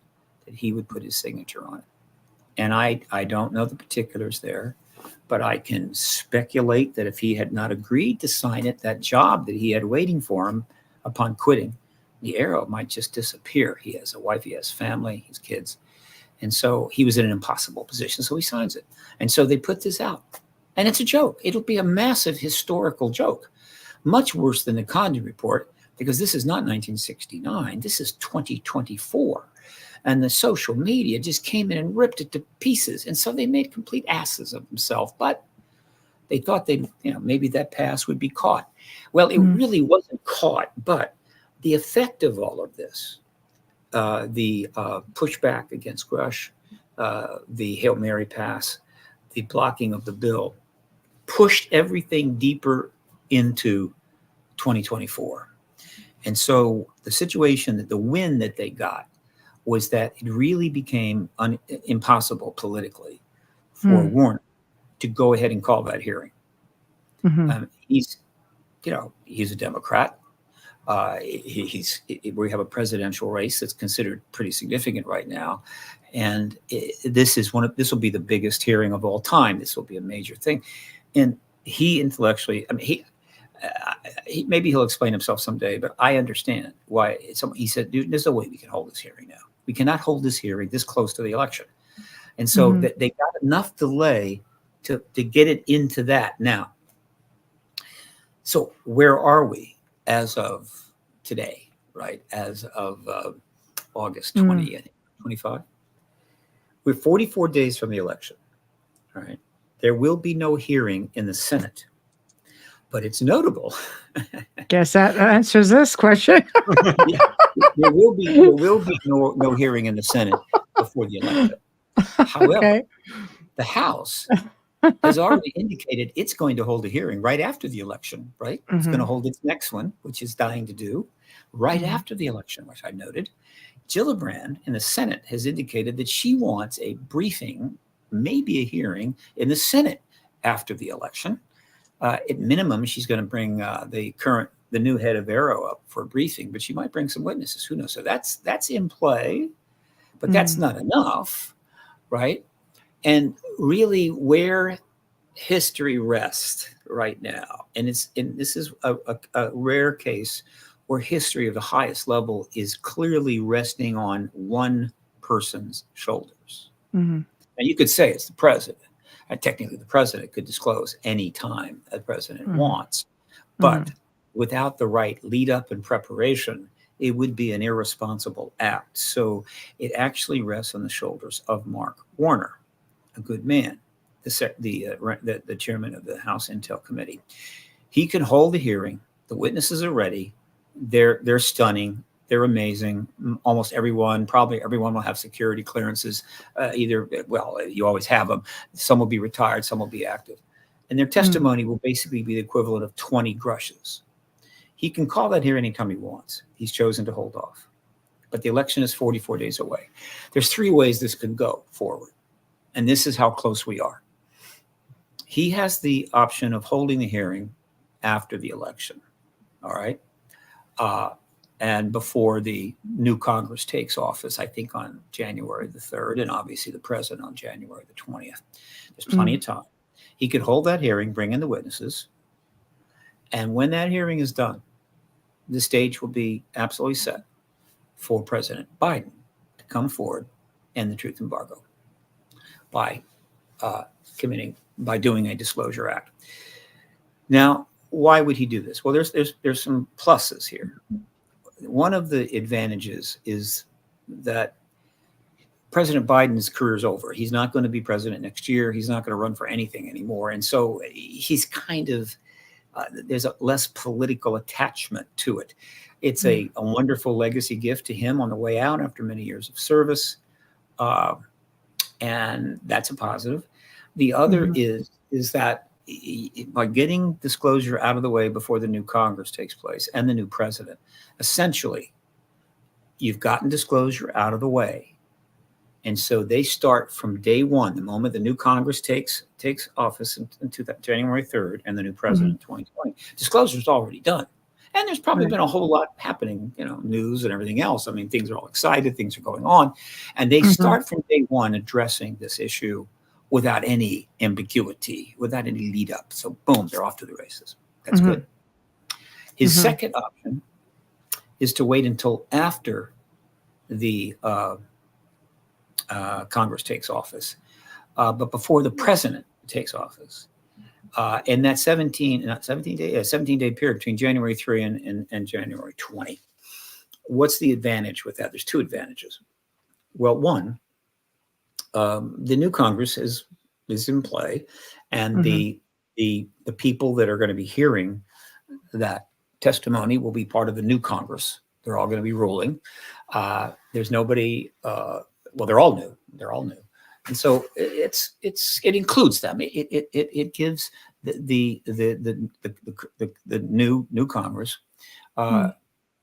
that he would put his signature on it. And I don't know the particulars there, but I can speculate that if he had not agreed to sign it, that job that he had waiting for him upon quitting the Arrow might just disappear. He has a wife, he has family, his kids. And so he was in an impossible position. So he signs it. And so they put this out. And it's a joke. It'll be a massive historical joke, much worse than the Condon Report, because this is not 1969. This is 2024. And the social media just came in and ripped it to pieces. And so they made complete asses of themselves. But they thought maybe that pass would be caught. Well, it really wasn't caught. But the effect of all of this, the pushback against Grush, the Hail Mary pass, the blocking of the bill, pushed everything deeper into 2024. And so the situation, that the win that they got, was that it really became impossible politically for Warner to go ahead and call that hearing. He's a Democrat. We have a presidential race that's considered pretty significant right now, and this will be the biggest hearing of all time. This will be a major thing, and he intellectually, maybe he'll explain himself someday, but I understand why. He said, "Dude, there's no way we can hold this hearing now. We cannot hold this hearing this close to the election," and so they got enough delay to get it into that now. So where are we as of today, right? As of August 25. We're 44 days from the election, all right? There will be no hearing in the Senate, but it's notable. Guess that answers this question. Yeah, there will be no hearing in the Senate before the election. However, the House has already indicated it's going to hold a hearing right after the election, right? It's going to hold its next one, which is dying to do, right after the election, which I noted. Gillibrand in the Senate has indicated that she wants a briefing, maybe a hearing in the Senate after the election. At minimum, she's going to bring the new head of Arrow up for a briefing, but she might bring some witnesses. Who knows? So that's in play, but that's not enough, right? And really, where history rests right now, and this is a rare case where history of the highest level is clearly resting on one person's shoulders. And you could say it's the president. And technically, the president could disclose any time the president wants, but without the right lead up and preparation, it would be an irresponsible act. So it actually rests on the shoulders of Mark Warner, a good man, the chairman of the House Intel Committee. He can hold the hearing. The witnesses are ready. They're stunning. They're amazing. Almost everyone, probably everyone, will have security clearances. You always have them. Some will be retired. Some will be active. And their testimony will basically be the equivalent of 20 Grushes. He can call that here anytime he wants. He's chosen to hold off. But the election is 44 days away. There's 3 ways this could go forward. And this is how close we are. He has the option of holding the hearing after the election. All right. And before the new Congress takes office, I think on January the 3rd, and obviously the president on January the 20th. There's plenty of time. He could hold that hearing, bring in the witnesses. And when that hearing is done, the stage will be absolutely set for President Biden to come forward and the truth embargo by doing a disclosure act. Now, why would he do this? Well, there's some pluses here. One of the advantages is that President Biden's career is over. He's not going to be president next year. He's not going to run for anything anymore. And so he's kind of, there's a less political attachment to it. It's a wonderful legacy gift to him on the way out after many years of service. And that's a positive. The other is that by getting disclosure out of the way before the new Congress takes place and the new president, essentially, you've gotten disclosure out of the way. And so they start from day one, the moment the new Congress takes office in January 3rd, and the new president in 2020. Disclosure is already done. And there's probably been a whole lot happening, news and everything else. I mean, things are all excited, things are going on. And they start from day one addressing this issue without any ambiguity, without any lead up. So boom, they're off to the races. That's good. His second option is to wait until after the Congress takes office, but before the president takes office. In that 17-day period between January 3 and January 20. What's the advantage with that? There's two advantages. Well, one, the new Congress is in play, and the people that are going to be hearing that testimony will be part of the new Congress. They're all going to be ruling. There's nobody. Well, they're all new. They're all new, and so it includes them. It gives the new Congress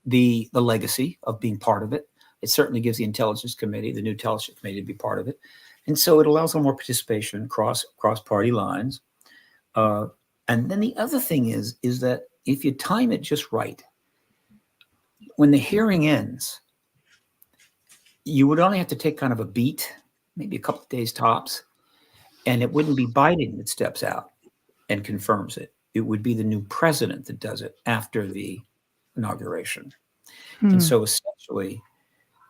the legacy of being part of it. It certainly gives the Intelligence Committee, the new Intelligence Committee, to be part of it, and so it allows a more participation across party lines. And then the other thing is that if you time it just right, when the hearing ends, you would only have to take kind of a beat, maybe a couple of days tops, and it wouldn't be Biden that steps out and confirms it. It would be the new president that does it after the inauguration. And so essentially,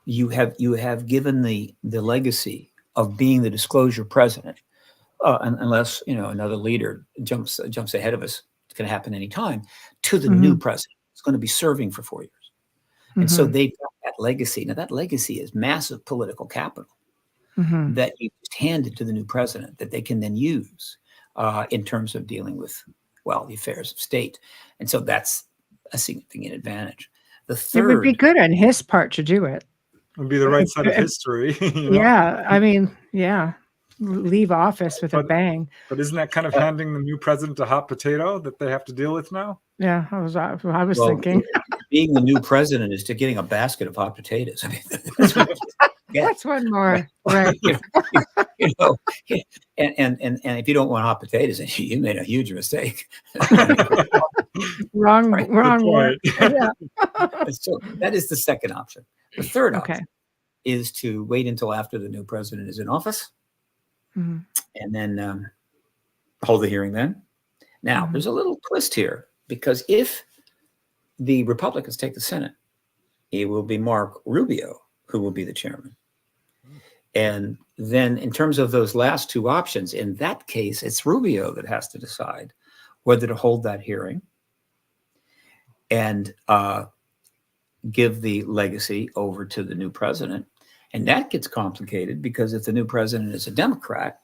you have given the legacy of being the disclosure president, unless another leader jumps ahead of us. It's going to happen anytime, to the new president. It's going to be serving for 4 years. And so they've got that legacy. Now, that legacy is massive political capital that you just handed to the new president that they can then use in terms of dealing with, the affairs of state. And so that's a significant advantage. The third, it would be good on his part to do it. It would be the right side of history. Yeah. I mean, leave office with a bang. But isn't that kind of handing the new president a hot potato that they have to deal with now? Yeah, I was thinking. Being the new president is to getting a basket of hot potatoes. I mean, that's what That's one more, right? And if you don't want hot potatoes, you made a huge mistake. wrong word. Yeah. So that is the second option. The third option is to wait until after the new president is in office, and then hold the hearing then. Now, there's a little twist here, because if the Republicans take the Senate, it will be Mark Rubio who will be the chairman. And then in terms of those last two options, in that case, it's Rubio that has to decide whether to hold that hearing and give the legacy over to the new president. And that gets complicated, because if the new president is a Democrat,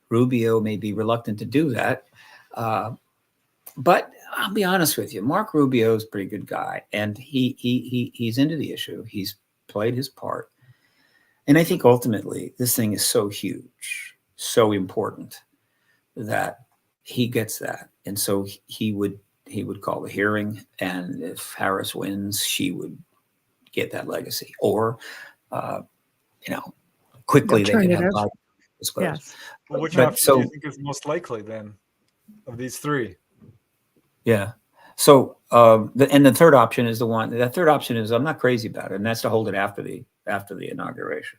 Rubio may be reluctant to do that. But I'll be honest with you, Mark Rubio is a pretty good guy, and he's into the issue. He's played his part. And I think ultimately this thing is so huge, so important, that he gets that. And so he would call the hearing, and if Harris wins, she would get that legacy. Or, quickly they can have Biden disclose. Yes. Well, which option do you think is most likely then of these three? Yeah. So, the third option is the one. That third option is, I'm not crazy about it, and that's to hold it after the inauguration.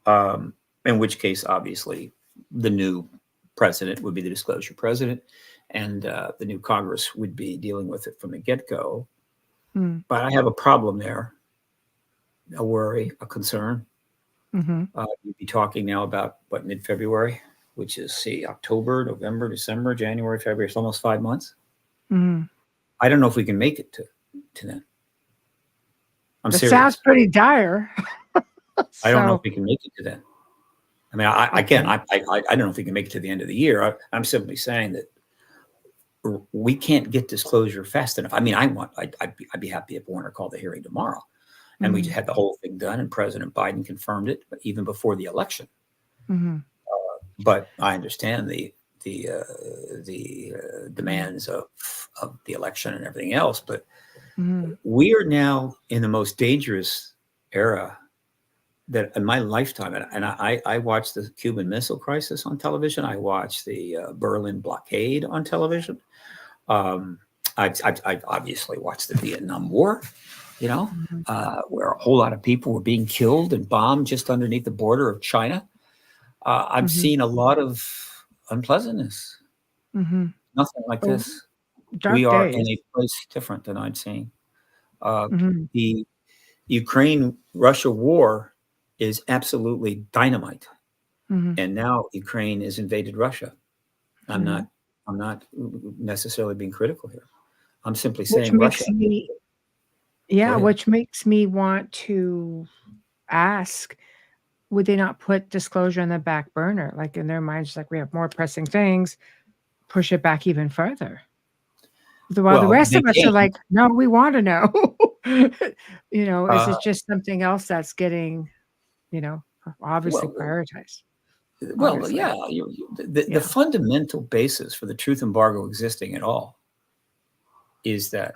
In which case, obviously, the new president would be the disclosure president, and the new Congress would be dealing with it from the get-go. But I have a problem there, a worry, a concern. You'd be talking now about mid-February, which is October, November, December, January, February. It's almost 5 months. I don't know if we can make it to then. I'm serious. Sounds pretty dire. I don't know if we can make it to then. I mean, I don't know if we can make it to the end of the year. I'm simply saying that we can't get disclosure fast enough. I mean, I'd be happy if Warner called the hearing tomorrow, and we had the whole thing done, and President Biden confirmed it, even before the election. But I understand the demands of the election and everything else. But we are now in the most dangerous era that in my lifetime, and I watched the Cuban Missile Crisis on television. I watched the Berlin blockade on television. I've obviously watched the Vietnam War, where a whole lot of people were being killed and bombed just underneath the border of China. I've seen a lot of unpleasantness. Nothing like this. Dark We are days. in a place different than I'd seen. The Ukraine-Russia war is absolutely dynamite, and now Ukraine has invaded Russia. I'm not necessarily being critical here. I'm simply saying Russia. Which makes me want to ask, would they not put disclosure on the back burner? Like in their minds, like we have more pressing things, push it back even further. While the rest of us are like, no, we want to know. Is it just something else that's getting, obviously prioritized? Well, the fundamental basis for the truth embargo existing at all is that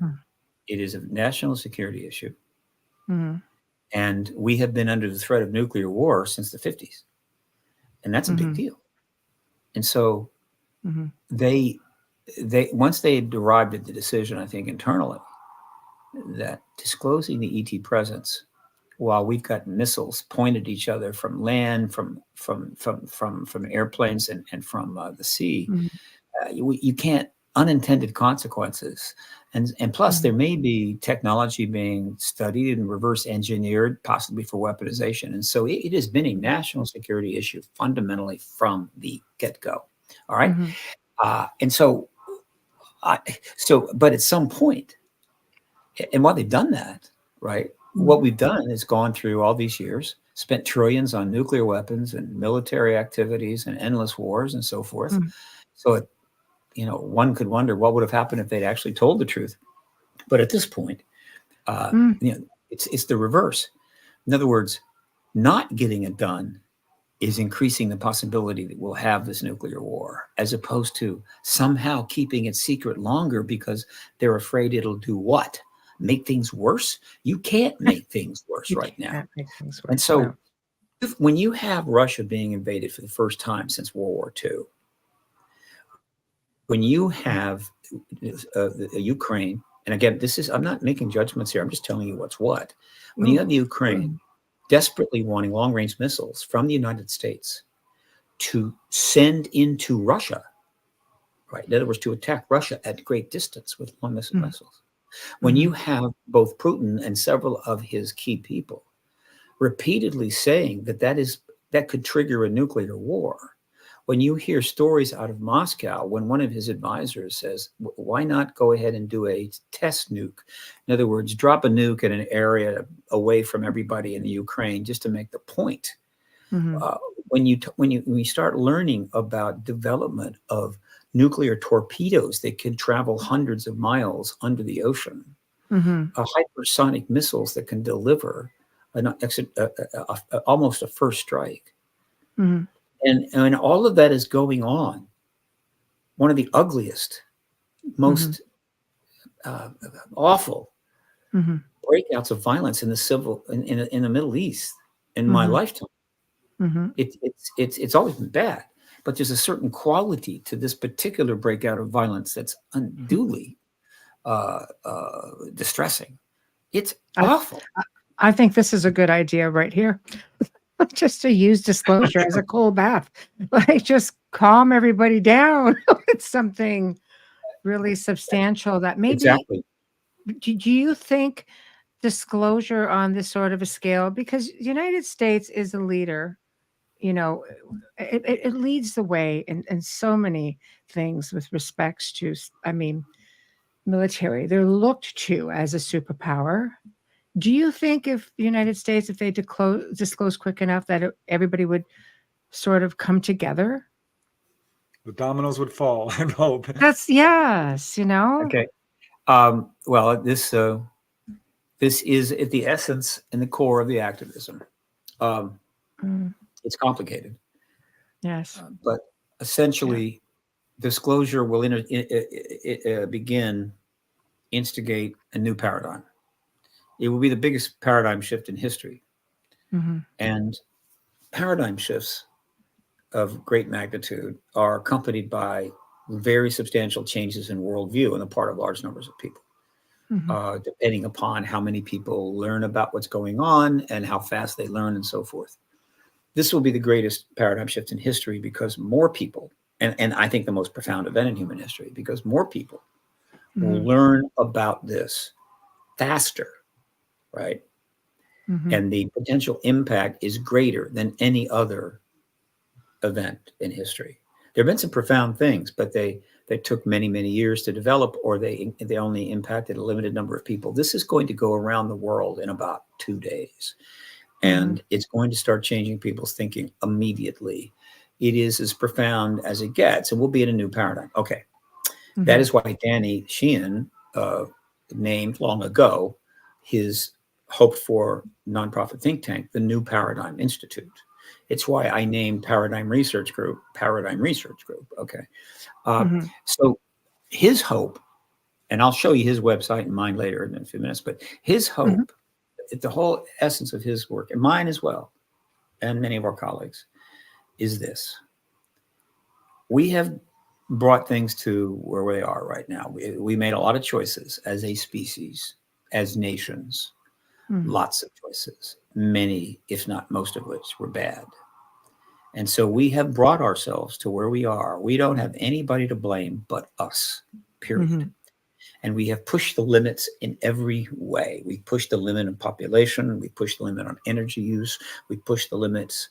it is a national security issue. And we have been under the threat of nuclear war since the 50s. And that's a big deal. And so they once they arrived at the decision, I think internally, that disclosing the ET presence while we've got missiles pointed at each other from land, from airplanes and from the sea, you can't, unintended consequences. And plus there may be technology being studied and reverse engineered, possibly for weaponization. And so it has been a national security issue fundamentally from the get-go. All right. But at some point, and while they've done that, right, what we've done is gone through all these years, spent trillions on nuclear weapons and military activities and endless wars and so forth. So, one could wonder what would have happened if they'd actually told the truth. But at this point, it's the reverse. In other words, not getting it done is increasing the possibility that we'll have this nuclear war, as opposed to somehow keeping it secret longer because they're afraid it'll do what? Make things worse? You can't make things worse right now. And so when you have Russia being invaded for the first time since World War II, when you have Ukraine, and again, I'm not making judgments here, I'm just telling you what's what. When you have the Ukraine desperately wanting long-range missiles from the United States to send into Russia, right? In other words, to attack Russia at great distance with long missiles. When you have both Putin and several of his key people repeatedly saying that could trigger a nuclear war, when you hear stories out of Moscow, when one of his advisors says, why not go ahead and do a test nuke? In other words, drop a nuke in an area away from everybody in the Ukraine just to make the point. When you start learning about development of nuclear torpedoes that can travel hundreds of miles under the ocean, hypersonic missiles that can deliver almost a first strike. And all of that is going on. One of the ugliest, most awful breakouts of violence in the Middle East in my lifetime. It's always been bad, but there's a certain quality to this particular breakout of violence that's unduly distressing. It's awful. I think this is a good idea right here. Just to use disclosure as a cold bath, like just calm everybody down with something really substantial that maybe. Exactly. Do you think disclosure on this sort of a scale, because the United States is a leader, it leads the way in so many things with respects to, military. They're looked to as a superpower. Do you think if the United States, if they disclose quick enough, that everybody would sort of come together? The dominoes would fall, I hope. That's yes, Okay. Well, this is at the essence and the core of the activism. It's complicated. Yes. But essentially, disclosure will instigate a new paradigm. It will be the biggest paradigm shift in history. Mhm. And paradigm shifts of great magnitude are accompanied by very substantial changes in worldview on the part of large numbers of people, Mhm. depending upon how many people learn about what's going on and how fast they learn and so forth. This will be the greatest paradigm shift in history because more people, and I think the most profound event in human history, because more people will Mhm. learn about this faster, right? Mhm. And the potential impact is greater than any other event in history. There have been some profound things, but they took many years to develop, or they only impacted a limited number of people. This is going to go around the world in about 2 days, and it's going to start changing people's thinking immediately. It is as profound as it gets, and we'll be in a new paradigm. Okay, that Mhm. is why Danny Sheehan named long ago his hoped for nonprofit think tank the New Paradigm Institute. It's why I named Paradigm Research Group. Okay. Mhm. So his hope, and I'll show you his website and mine later in a few minutes, but his Mhm. hope, the whole essence of his work, and mine as well, and many of our colleagues, is this. We have brought things to where they are right now. We made a lot of choices as a species, as nations, Mhm. lots of choices, many, if not most of which were bad. And so we have brought ourselves to where we are. We don't have anybody to blame but us, period. Mhm. And we have pushed the limits in every way. We pushed the limit on population. We pushed the limit on energy use. We pushed the limits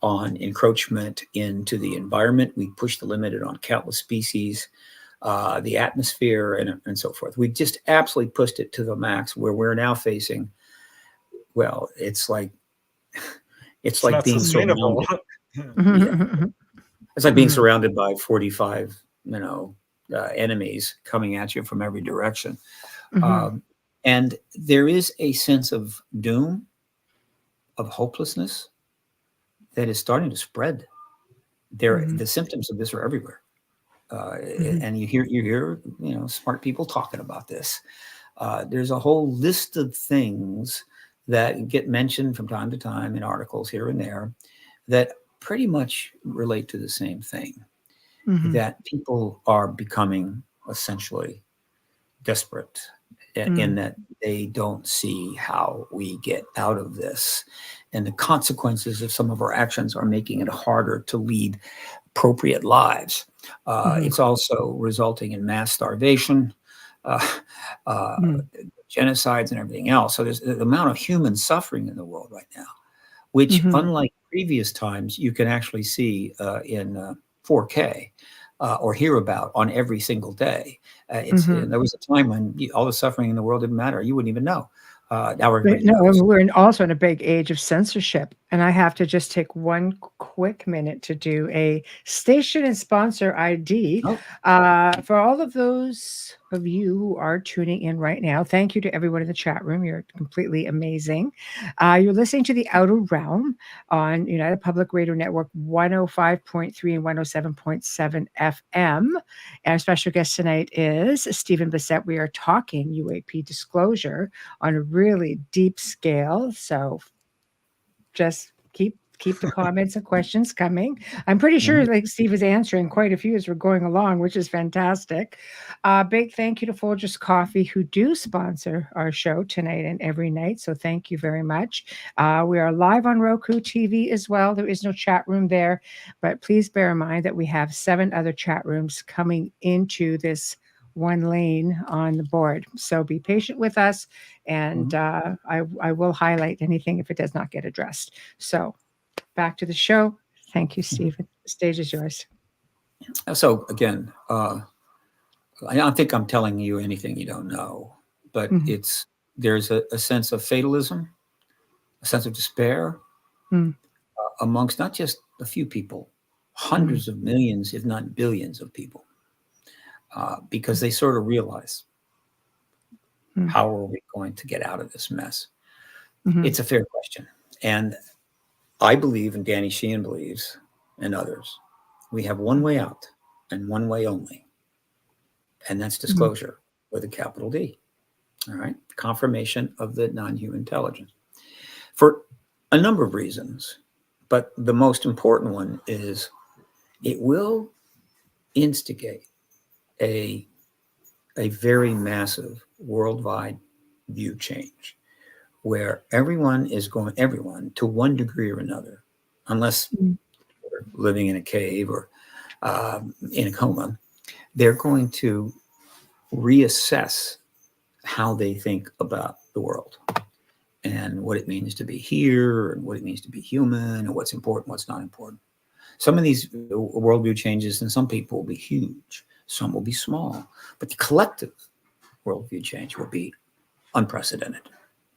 on encroachment into the environment. We pushed the limit on countless species, the atmosphere, and so forth. We just absolutely pushed it to the max, where we're now facing, well, it's like It's not being sustainable. surrounded. Yeah. Mhm. It's like being Mhm. surrounded by 45, enemies coming at you from every direction. Mhm. Um, and there is a sense of doom, of hopelessness that is starting to spread. Mhm. The symptoms of this are everywhere, Mhm. and you hear smart people talking about this. There's a whole list of things that get mentioned from time to time in articles here and there that pretty much relate to the same thing. Mhm. That people are becoming essentially desperate in Mhm. that they don't see how we get out of this. And the consequences of some of our actions are making it harder to lead appropriate lives. Mhm. It's also resulting in mass starvation, uh, uh, Mhm. genocides, and everything else. So there's the amount of human suffering in the world right now, which, Mhm. unlike previous times, you can actually see in 4K or hear about on every single day. Mhm. There was a time when all the suffering in the world didn't matter; you wouldn't even know. Now But everybody no, knows. also in a big age of censorship, and I have to just take one quick minute to do a station and sponsor ID. Oh, For all of those of you who are tuning in right now, thank you to everyone in the chat room. You're completely amazing. You're listening to The Outer Realm on United Public Radio Network 105.3 and 107.7 FM. Our special guest tonight is Stephen Bassett. We are talking UAP disclosure on a really deep scale. So just keep the comments and questions coming. I'm pretty sure like Steve is answering quite a few as we're going along, which is fantastic. Big thank you to Folgers Coffee, who do sponsor our show tonight and every night. So thank you very much. We are live on Roku TV as well. There is no chat room there, but please bear in mind that we have 7 other chat rooms coming into this one lane on the board. So be patient with us, and I will highlight anything if it does not get addressed. So back to the show. Thank you, Stephen. The stage is yours. So again, I don't think I'm telling you anything you don't know, but Mhm. there's a sense of fatalism, a sense of despair Mm. amongst not just a few people, Mhm. hundreds of millions, if not billions of people, because they sort of realize, Mm. how are we going to get out of this mess? Mhm. It's a fair question. And I believe, and Danny Sheehan believes, and others, we have one way out and one way only. And that's Mhm. disclosure with a capital D. All right. Confirmation of the non-human intelligence. For A number of reasons, but the most important one is it will instigate a very massive worldwide view change where everyone to one degree or another, unless they're living in a cave or in a coma, they're going to reassess how they think about the world and what it means to be here and what it means to be human and what's important, what's not important. Some of these worldview changes in some people will be huge, some will be small, but the collective worldview change will be unprecedented.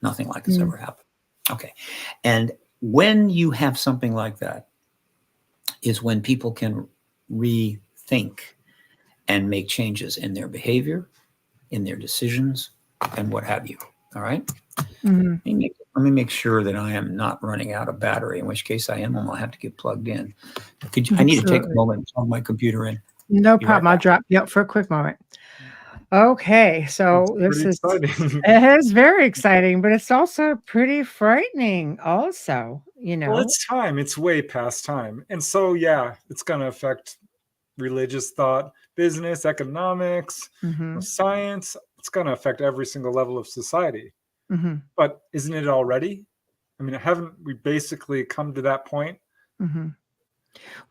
Nothing like this ever happened. Okay. And when you have something like that is when people can rethink and make changes in their behavior, in their decisions, and what have you. All right. Let me make sure that I am not running out of battery, in which case I am, and I'll have to get plugged in. I need to take a moment and plug my computer in. No problem. I'll drop you out for a quick moment. Okay, so this is exciting. It is very exciting, but it's also pretty frightening also, Well, it's time. It's way past time. And so, yeah, it's going to affect religious thought, business, economics, science. It's going to affect every single level of society. But isn't it already? I mean, haven't we basically come to that point?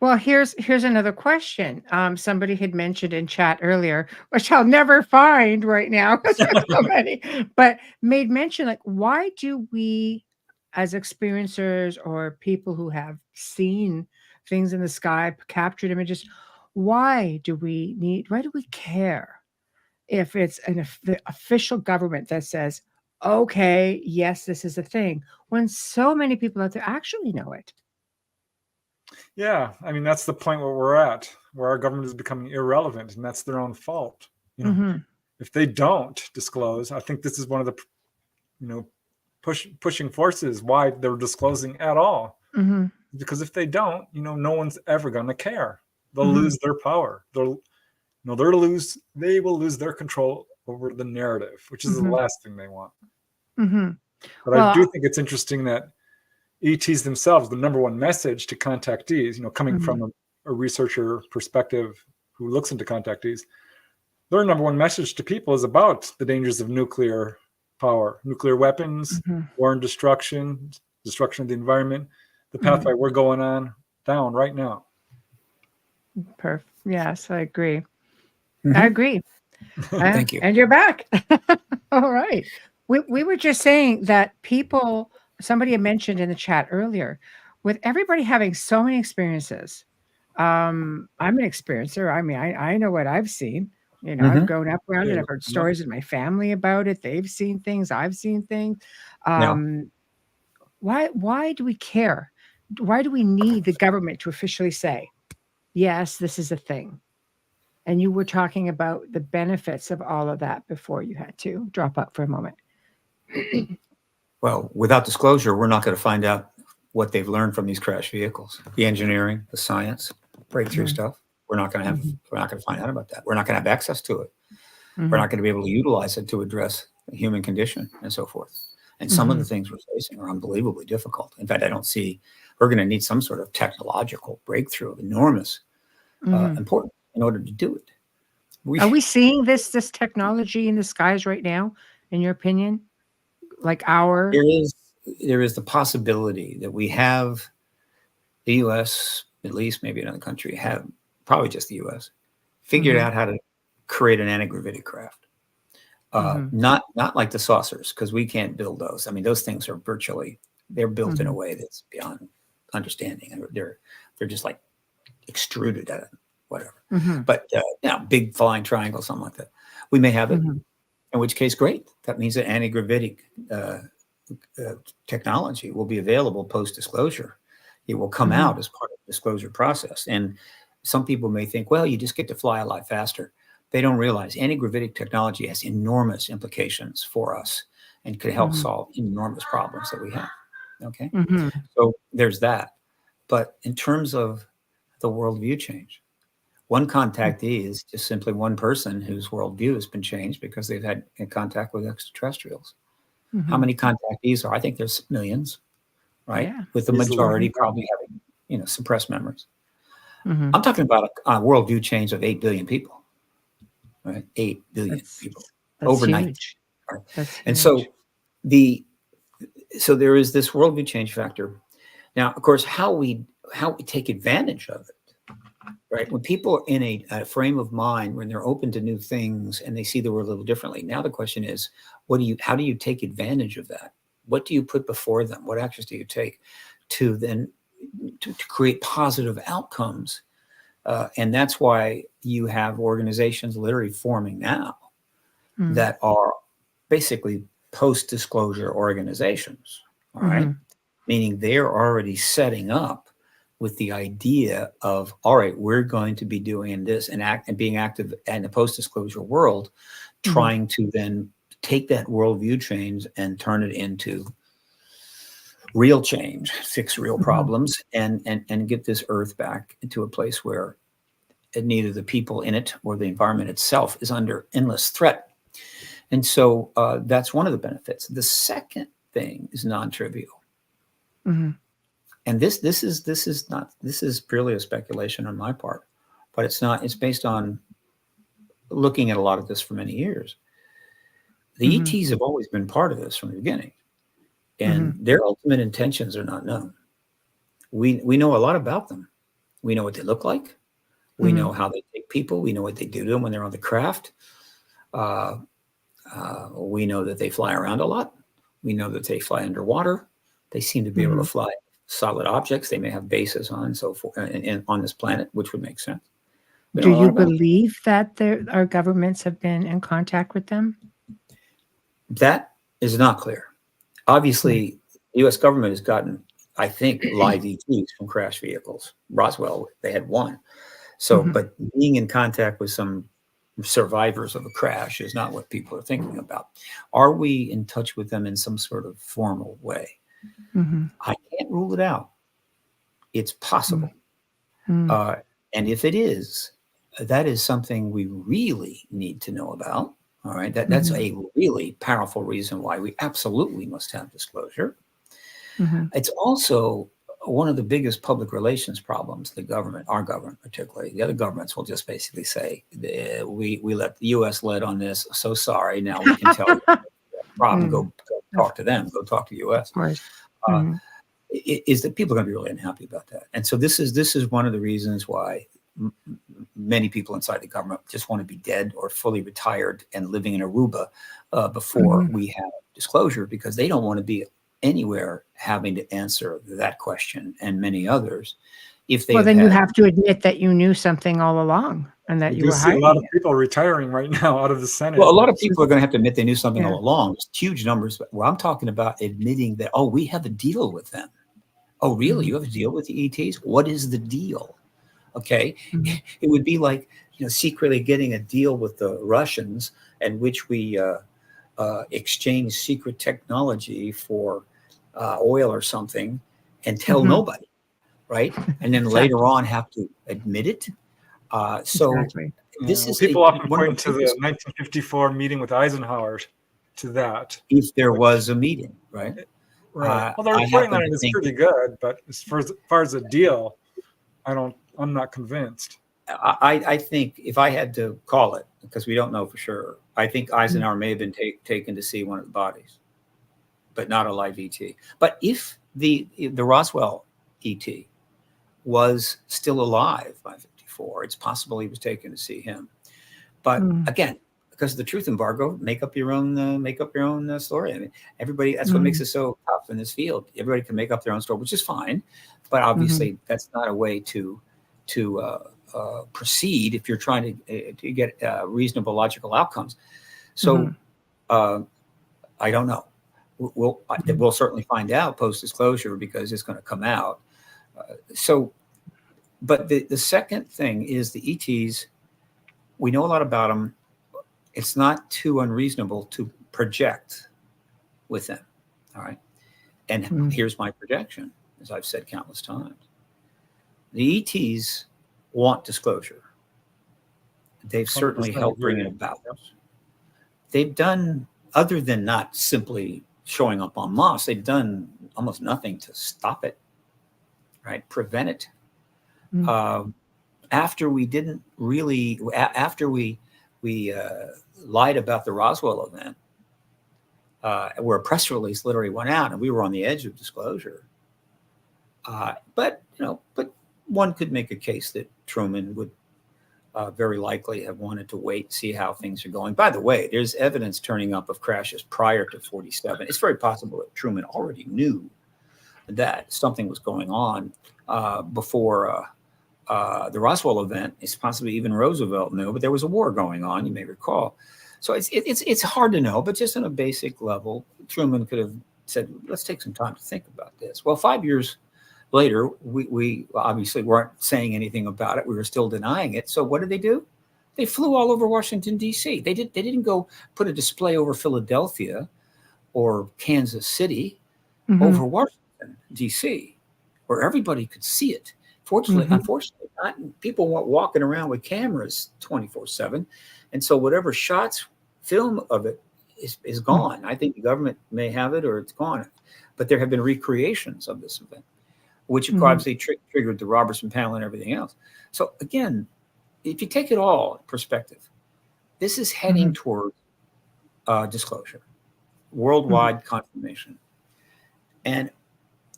Well, here's another question. Somebody had mentioned in chat earlier, which I'll never find right now because there's so many, but made mention like, why do we, as experiencers or people who have seen things in the sky, captured images, why do we care if it's the official government that says, okay, yes, this is a thing, when so many people out there actually know it? Yeah, I mean, that's the point where we're at, where our government is becoming irrelevant, and that's their own fault. If they don't disclose, I think this is one of the, pushing forces why they're disclosing at all. Because if they don't, no one's ever going to care. They'll lose their power. They will lose their control over the narrative, which is the last thing they want. But I do think it's interesting that ETs themselves, the number one message to contactees, coming from a researcher perspective who looks into contactees, their number one message to people is about the dangers of nuclear power, nuclear weapons, war and destruction of the environment, the pathway we're going on down right now. Perfect. Yes, I agree. I agree. Thank you. And you're back. All right. We were just saying that somebody had mentioned in the chat earlier, with everybody having so many experiences, I'm an experiencer. I mean, I know what I've seen. I've grown up around it. I've heard stories in my family about it. They've seen things. I've seen things. Why do we care? Why do we need the government to officially say, yes, this is a thing? And you were talking about the benefits of all of that before you had to drop out for a moment. Well, without disclosure, we're not going to find out what they've learned from these crash vehicles, the engineering, the science, breakthrough stuff. We're not going to find out about that. We're not going to have access to it. We're not going to be able to utilize it to address the human condition and so forth. And some of the things we're facing are unbelievably difficult. In fact, I don't see we're going to need some sort of technological breakthrough of enormous importance in order to do it. Are we seeing this technology in the skies right now, in your opinion? Like there is the possibility that we have the U.S., at least maybe another country, have probably just the U.S. figured out how to create an anti-gravitic craft. Not like the saucers, because we can't build those. I mean, those things are they're built in a way that's beyond understanding. They're just like extruded at it, whatever. But big flying triangle, something like that. We may have it. In which case, great. That means that anti-gravitic technology will be available post-disclosure. It will come out as part of the disclosure process. And some people may think, well, you just get to fly a lot faster. They don't realize anti-gravitic technology has enormous implications for us and could help solve enormous problems that we have. Okay? So there's that. But in terms of the worldview change, one contactee is just simply one person whose worldview has been changed because they've had contact with extraterrestrials. How many contactees are? I think there's millions. right? Yeah. With the Easily. majority probably having, suppressed memories. Mhm. I'm talking about a worldview change of 8 billion people, right? 8 billion people That's overnight. huge. Right? That's huge. And so so there is this worldview change factor. Now, of course, how we take advantage of it, right? When people are in a frame of mind, when they're open to new things and they see the world a little differently. Now the question is, how do you take advantage of that? What do you put before them? What actions do you take to then to create positive outcomes? And that's why you have organizations literally forming now Mm. that are basically post-disclosure organizations, all right? Meaning they're already setting up with the idea of, all right, we're going to be doing this and being active in the post-disclosure world, trying to then take that worldview change and turn it into real change, fix real problems, and get this earth back into a place where neither the people in it or the environment itself is under endless threat. And so that's one of the benefits. The second thing is non-trivial. And this is purely a speculation on my part, but it's not. It's based on looking at a lot of this for many years. The ETs have always been part of this from the beginning, and their ultimate intentions are not known. We know a lot about them. We know what they look like. We know how they take people. We know what they do to them when they're on the craft. We know that they fly around a lot. We know that they fly underwater. They seem to be able to fly solid objects. They may have bases on so forth and on this planet, which would make sense. Do you believe that our governments have been in contact with them? That is not clear. Obviously, the U.S. government has gotten, I think, live ETs from crash vehicles. Roswell, they had one. So, but being in contact with some survivors of a crash is not what people are thinking about. Are we in touch with them in some sort of formal way? I can't rule it out. It's possible. And if it is, that is something we really need to know about. All right. That's a really powerful reason why we absolutely must have disclosure. It's also one of the biggest public relations problems, the government, our government particularly. The other governments will just basically say, we let the U.S. led on this. So sorry. Now we can tell you problem. Go talk to them. Go talk to the U.S. Of course. Is that people are going to be really unhappy about that. And so this is one of the reasons why many people inside the government just want to be dead or fully retired and living in Aruba before we have disclosure, because they don't want to be anywhere having to answer that question and many others. If they then you have to admit that you knew something all along and that you were hiding. A lot of people retiring right now out of the Senate. Well, a lot of people are going to have to admit they knew something all along. There's huge numbers. But well, I'm talking about admitting that, oh, we have a deal with them. Oh, really? You have a deal with the ETs? What is the deal? Okay. It would be like, secretly getting a deal with the Russians in which we exchange secret technology for oil or something and tell nobody, right? And then later on have to admit it. This is people often point to the 1954 meeting with Eisenhower to that. If there was a meeting, right? Right. Well, the reporting on it is pretty good, but as far as a deal, I'm not convinced. I think if I had to call it, because we don't know for sure, I think Eisenhower may have been taken to see one of the bodies, but not a live ET. But if the Roswell ET was still alive by 54, it's possible he was taken to see him. But again, because of the truth embargo, make up your own story. I mean, everybody, that's what makes it so tough in this field. Everybody can make up their own story, which is fine. But obviously, that's not a way to proceed if you're trying to get reasonable, logical outcomes. So I don't know. We'll certainly find out post-disclosure because it's going to come out. But the second thing is the ETs, we know a lot about them. It's not too unreasonable to project with them. All right. And here's my projection, as I've said countless times. The ETs want disclosure. They've certainly helped bring it about. They've done, other than not simply showing up on Mars, they've done almost nothing to stop it, right? Prevent it. Mm. After we didn't really, after we lied about the Roswell event, where a press release literally went out, and we were on the edge of disclosure. But one could make a case that Truman would very likely have wanted to wait and see how things are going. By the way, there's evidence turning up of crashes prior to 47. It's very possible that Truman already knew that something was going on before the Roswell event. It's possibly even Roosevelt knew, but there was a war going on, you may recall. So it's hard to know, but just on a basic level, Truman could have said, let's take some time to think about this. Well, 5 years later, we obviously weren't saying anything about it. We were still denying it. So what did they do? They flew all over Washington, D.C. They didn't go put a display over Philadelphia or Kansas City, over Washington, D.C., where everybody could see it. Unfortunately, people weren't walking around with cameras 24/7. And so whatever shots, film of it is gone. I think the government may have it or it's gone. But there have been recreations of this event, which obviously triggered the Robertson panel and everything else. So again, if you take it all in perspective, this is heading toward disclosure, worldwide confirmation. And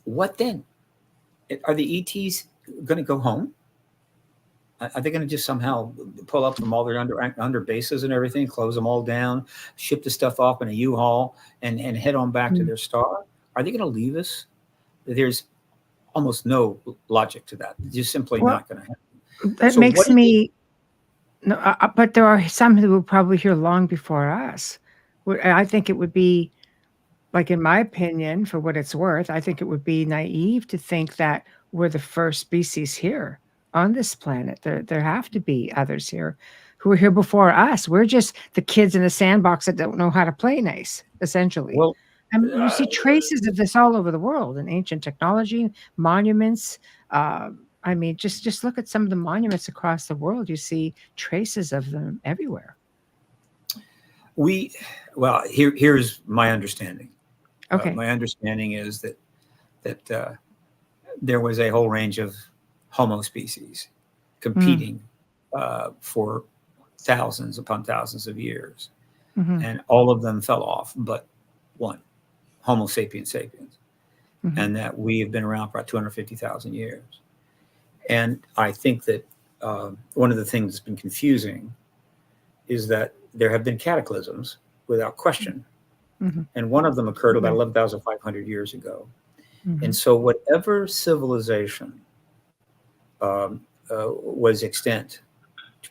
what then? Are the ETs going to go home? Are they going to just somehow pull up from all their under bases and everything, close them all down, ship the stuff off in a U-Haul, and head on back to their star? Are they going to leave us? There's almost no logic to that. It's just simply not going to happen. That makes me. No, but there are some who will probably hear long before us. I think it would be, like, in my opinion, for what it's worth, I think it would be naive to think that we're the first species here on this planet. There have to be others here who were here before us. We're just the kids in the sandbox that don't know how to play nice, essentially. Well, I mean, you see traces of this all over the world in ancient technology, monuments. I mean, just look at some of the monuments across the world. You see traces of them everywhere. Here's my understanding. Okay. My understanding is that there was a whole range of Homo species competing for thousands upon thousands of years, and all of them fell off, but one, Homo sapiens sapiens, and that we have been around for about 250,000 years. And I think that one of the things that's been confusing is that there have been cataclysms without question. And one of them occurred about 11,500 years ago. And so whatever civilization was extant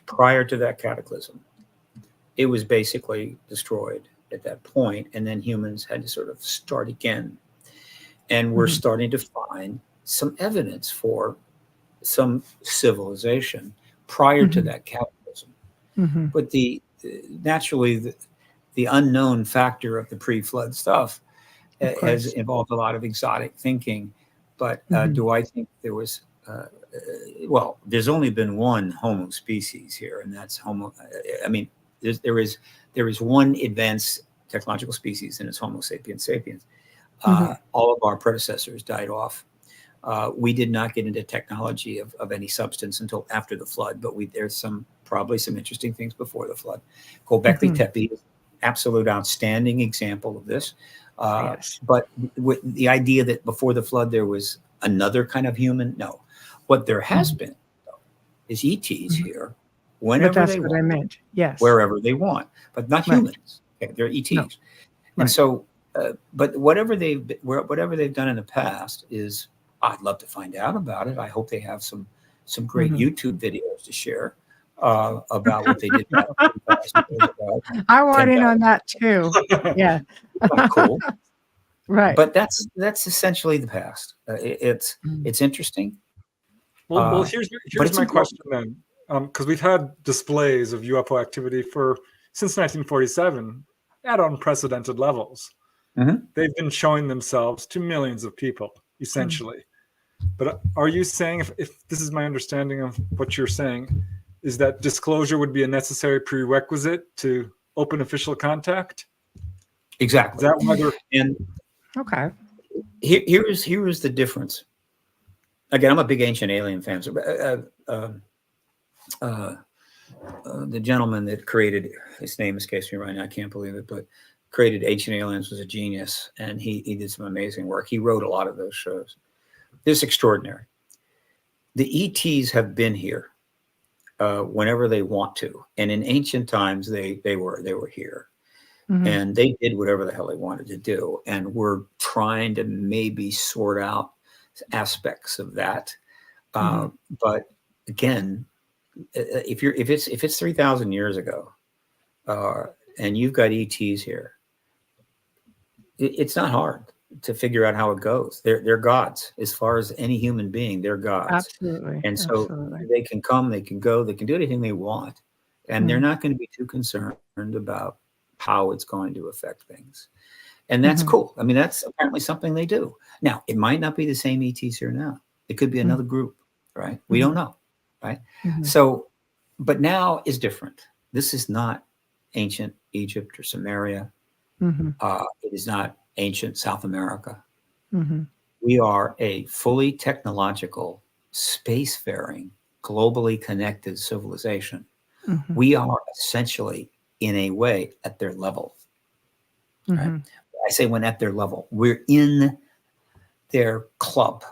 prior to that cataclysm, it was basically destroyed at that point. And then humans had to sort of start again. And we're starting to find some evidence for some civilization prior to that cataclysm. But naturally, the unknown factor of the pre-flood stuff has involved a lot of exotic thinking. But do I think there was, there's only been one Homo species here, and that's Homo. I mean, there is one advanced technological species, and it's Homo sapiens sapiens. All of our predecessors died off. We did not get into technology of any substance until after the flood, but there's probably some interesting things before the flood. Göbekli Tepe is absolute outstanding example of this. But with the idea that before the flood there was another kind of human, no. What there has been, though, is ETs here whenever they want. That's what I meant. Yes. Wherever they want, but not humans. Okay, they're ETs. No. And so, but whatever they've done in the past is, I'd love to find out about it. I hope they have some great YouTube videos to share about what they did. I want in on that too. Yeah. Cool. Right. But that's essentially the past. It's interesting. Well, here's my question then, because we've had displays of UFO activity since 1947 at unprecedented levels. They've been showing themselves to millions of people, essentially. But are you saying, if this is my understanding of what you're saying, is that disclosure would be a necessary prerequisite to open official contact? Exactly. Is that whether? And okay. Here's the difference. Again, I'm a big Ancient Alien fan. So, the gentleman that created, his name escapes me right now, I can't believe it, but created Ancient Aliens was a genius, and he did some amazing work. He wrote a lot of those shows. It's extraordinary. The ETs have been here whenever they want to, and in ancient times they were here, and they did whatever the hell they wanted to do, and we're trying to maybe sort out aspects of that. But again, if it's 3,000 years ago, and you've got ETs here, it's not hard to figure out how it goes. They're gods. As far as any human being, they're gods. Absolutely. And so they can come, they can go, they can do anything they want. And they're not going to be too concerned about how it's going to affect things. And that's cool. I mean, that's apparently something they do. Now, it might not be the same ETs here now. It could be another group, right? We don't know, right? So, but now is different. This is not ancient Egypt or Samaria. It is not ancient South America. We are a fully technological, spacefaring, globally connected civilization. We are essentially, in a way, at their level. Right? I say when at their level, we're in their club,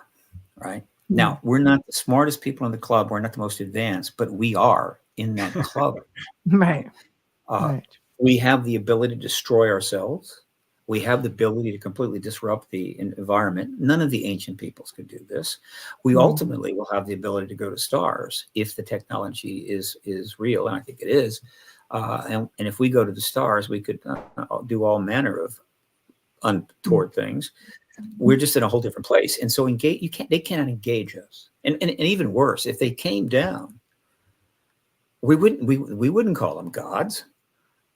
right? Now, we're not the smartest people in the club. We're not the most advanced, but we are in that club. Right. We have the ability to destroy ourselves. We have the ability to completely disrupt the environment. None of the ancient peoples could do this. We ultimately will have the ability to go to stars if the technology is real, and I think it is. And if we go to the stars, we could do all manner of untoward things. We're just in a whole different place, and so they cannot engage us. And even worse, if they came down, we wouldn't call them gods.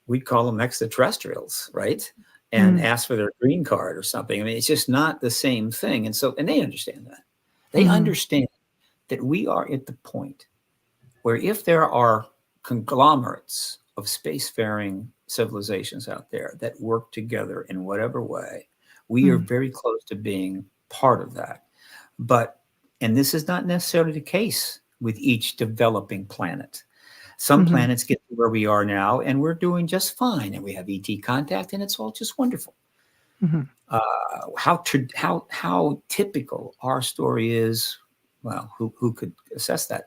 We'd call them extraterrestrials, right? And ask for their green card or something. I mean, it's just not the same thing. And they understand that. They understand that we are at the point where if there are conglomerates of spacefaring civilizations out there that work together in whatever way, we are very close to being part of that. And this is not necessarily the case with each developing planet. Some planets get to where we are now, and we're doing just fine, and we have ET contact, and it's all just wonderful. How typical our story is, well, who could assess that?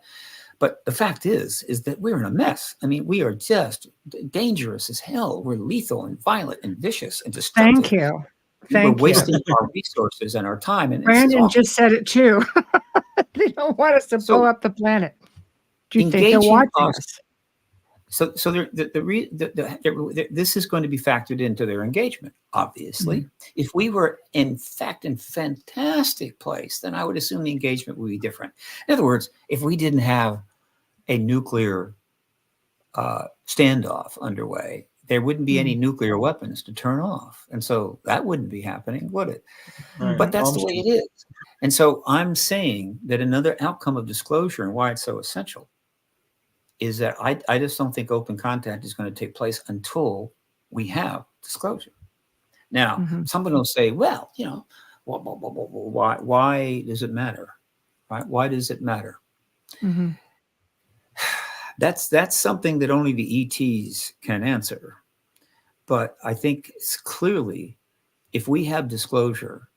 But the fact is that we're in a mess. I mean, we are just dangerous as hell. We're lethal and violent and vicious and destructive. Thank you. We're wasting our resources and our time. And Brandon just said it too. They don't want us to blow up the planet. Do you think they're watching us? So this is going to be factored into their engagement, obviously. If we were, in fact, in fantastic place, then I would assume the engagement would be different. In other words, if we didn't have a nuclear standoff underway, there wouldn't be any nuclear weapons to turn off. And so that wouldn't be happening, would it? Right. But that's the way it is. And so I'm saying that another outcome of disclosure and why it's so essential is that I just don't think open contact is going to take place until we have disclosure. Now, someone will say, well, you know, why does it matter? Right? Why does it matter? That's something that only the ETs can answer. But I think it's clearly, if we have disclosure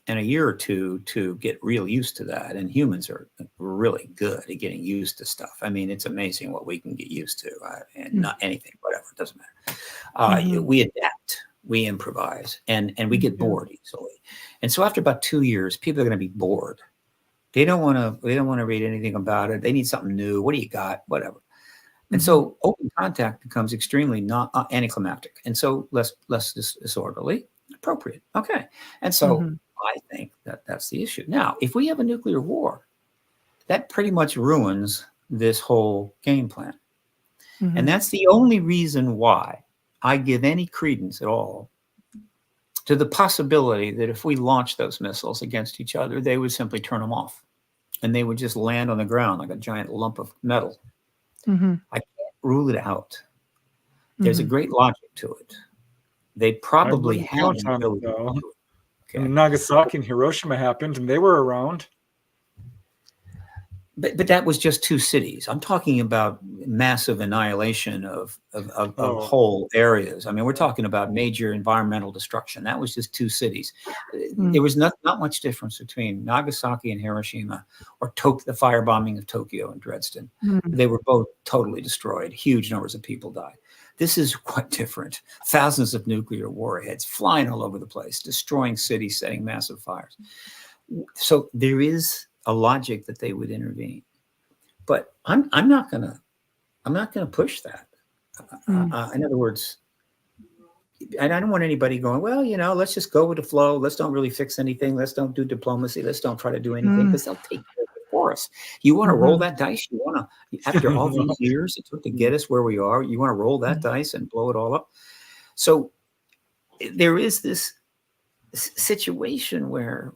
and a year or two to get real used to that, and humans are really good at getting used to stuff. I mean, it's amazing what we can get used to, and not anything, whatever, it doesn't matter. We adapt, we improvise, and we get bored easily. And so after about 2 years, people are going to be bored. They don't want to read anything about it. They need something new. What do you got? Whatever. And so open contact becomes extremely not anticlimactic, and so less disorderly, appropriate. Okay. And so I think that that's the issue. Now, if we have a nuclear war, that pretty much ruins this whole game plan. And that's the only reason why I give any credence at all to the possibility that if we launch those missiles against each other, they would simply turn them off and they would just land on the ground like a giant lump of metal. I can't rule it out. There's a great logic to it. They probably have the ability to do it. I mean, Nagasaki and Hiroshima happened, and they were around. But that was just two cities. I'm talking about massive annihilation of whole areas. I mean, we're talking about major environmental destruction. That was just two cities. There was not much difference between Nagasaki and Hiroshima, or the firebombing of Tokyo and Dresden. They were both totally destroyed. Huge numbers of people died. This is quite different. Thousands of nuclear warheads flying all over the place, destroying cities, setting massive fires. So there is a logic that they would intervene, but I'm not gonna push that. In other words, and I don't want anybody going, well, let's just go with the flow. Let's don't really fix anything. Let's don't do diplomacy. Let's don't try to do anything, because they'll take care of it for us. You want to roll that dice? You want to, after all these years it took to get us where we are, you want to roll that dice and blow it all up? So there is this situation where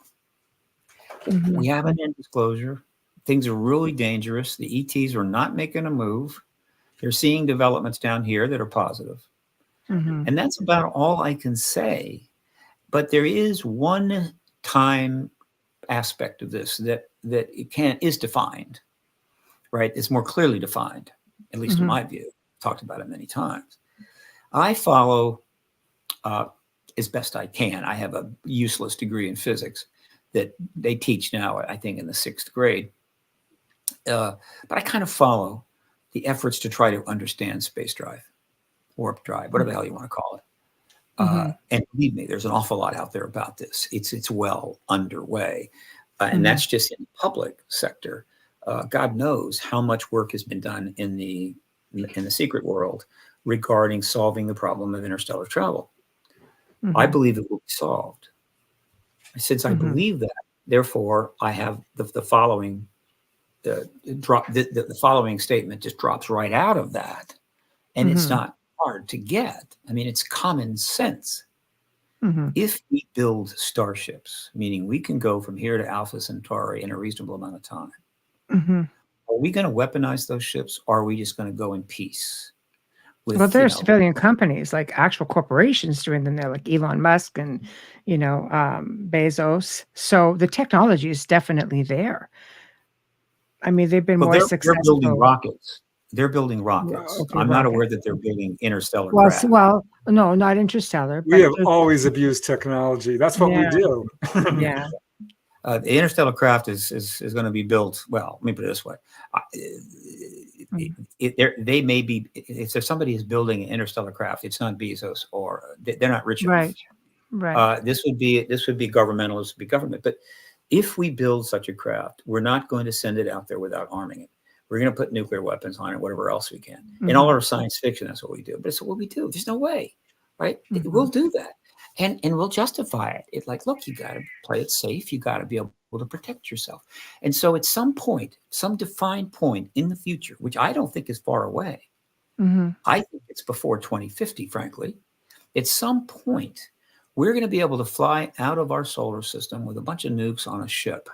we have an end disclosure. Things are really dangerous. The ETs are not making a move. They're seeing developments down here that are positive. And that's about all I can say. But there is one time aspect of this that is defined, right? It's more clearly defined, at least in my view. Talked about it many times. I follow as best I can. I have a useless degree in physics that they teach now, I think, in the 6th grade. But I kind of follow the efforts to try to understand space drive, warp drive, whatever the hell you want to call it. And believe me, there's an awful lot out there about this. It's well underway. And that's just in the public sector. God knows how much work has been done in the secret world regarding solving the problem of interstellar travel. I believe it will be solved. Since I believe that, therefore, I have the following the following statement just drops right out of that, and it's not hard to get. I mean, it's common sense. If we build starships, meaning we can go from here to Alpha Centauri in a reasonable amount of time, are we going to weaponize those ships, or are we just going to go in peace? Well, there are civilian companies, like actual corporations doing them there, like Elon Musk and, Bezos. So the technology is definitely there. I mean, they've been more successful. They're building rockets. They're building rockets. Okay, I'm not aware that they're building interstellar craft. Well, no, not interstellar. We have always abused technology. That's what we do. Yeah. The interstellar craft is going to be built. Well, let me put it this way: they may be. If somebody is building an interstellar craft, it's not Bezos, or they're not rich enough. Right. This would be governmental. This would be government. But if we build such a craft, we're not going to send it out there without arming it. We're going to put nuclear weapons on it, whatever else we can. In all our science fiction, that's what we do. But it's what we do. There's no way, right? We'll do that. And we'll justify it. It's like, look, you got to play it safe. You got to be able to protect yourself. And so at some point, some defined point in the future, which I don't think is far away, I think it's before 2050, frankly, at some point, we're going to be able to fly out of our solar system with a bunch of nukes on a ship,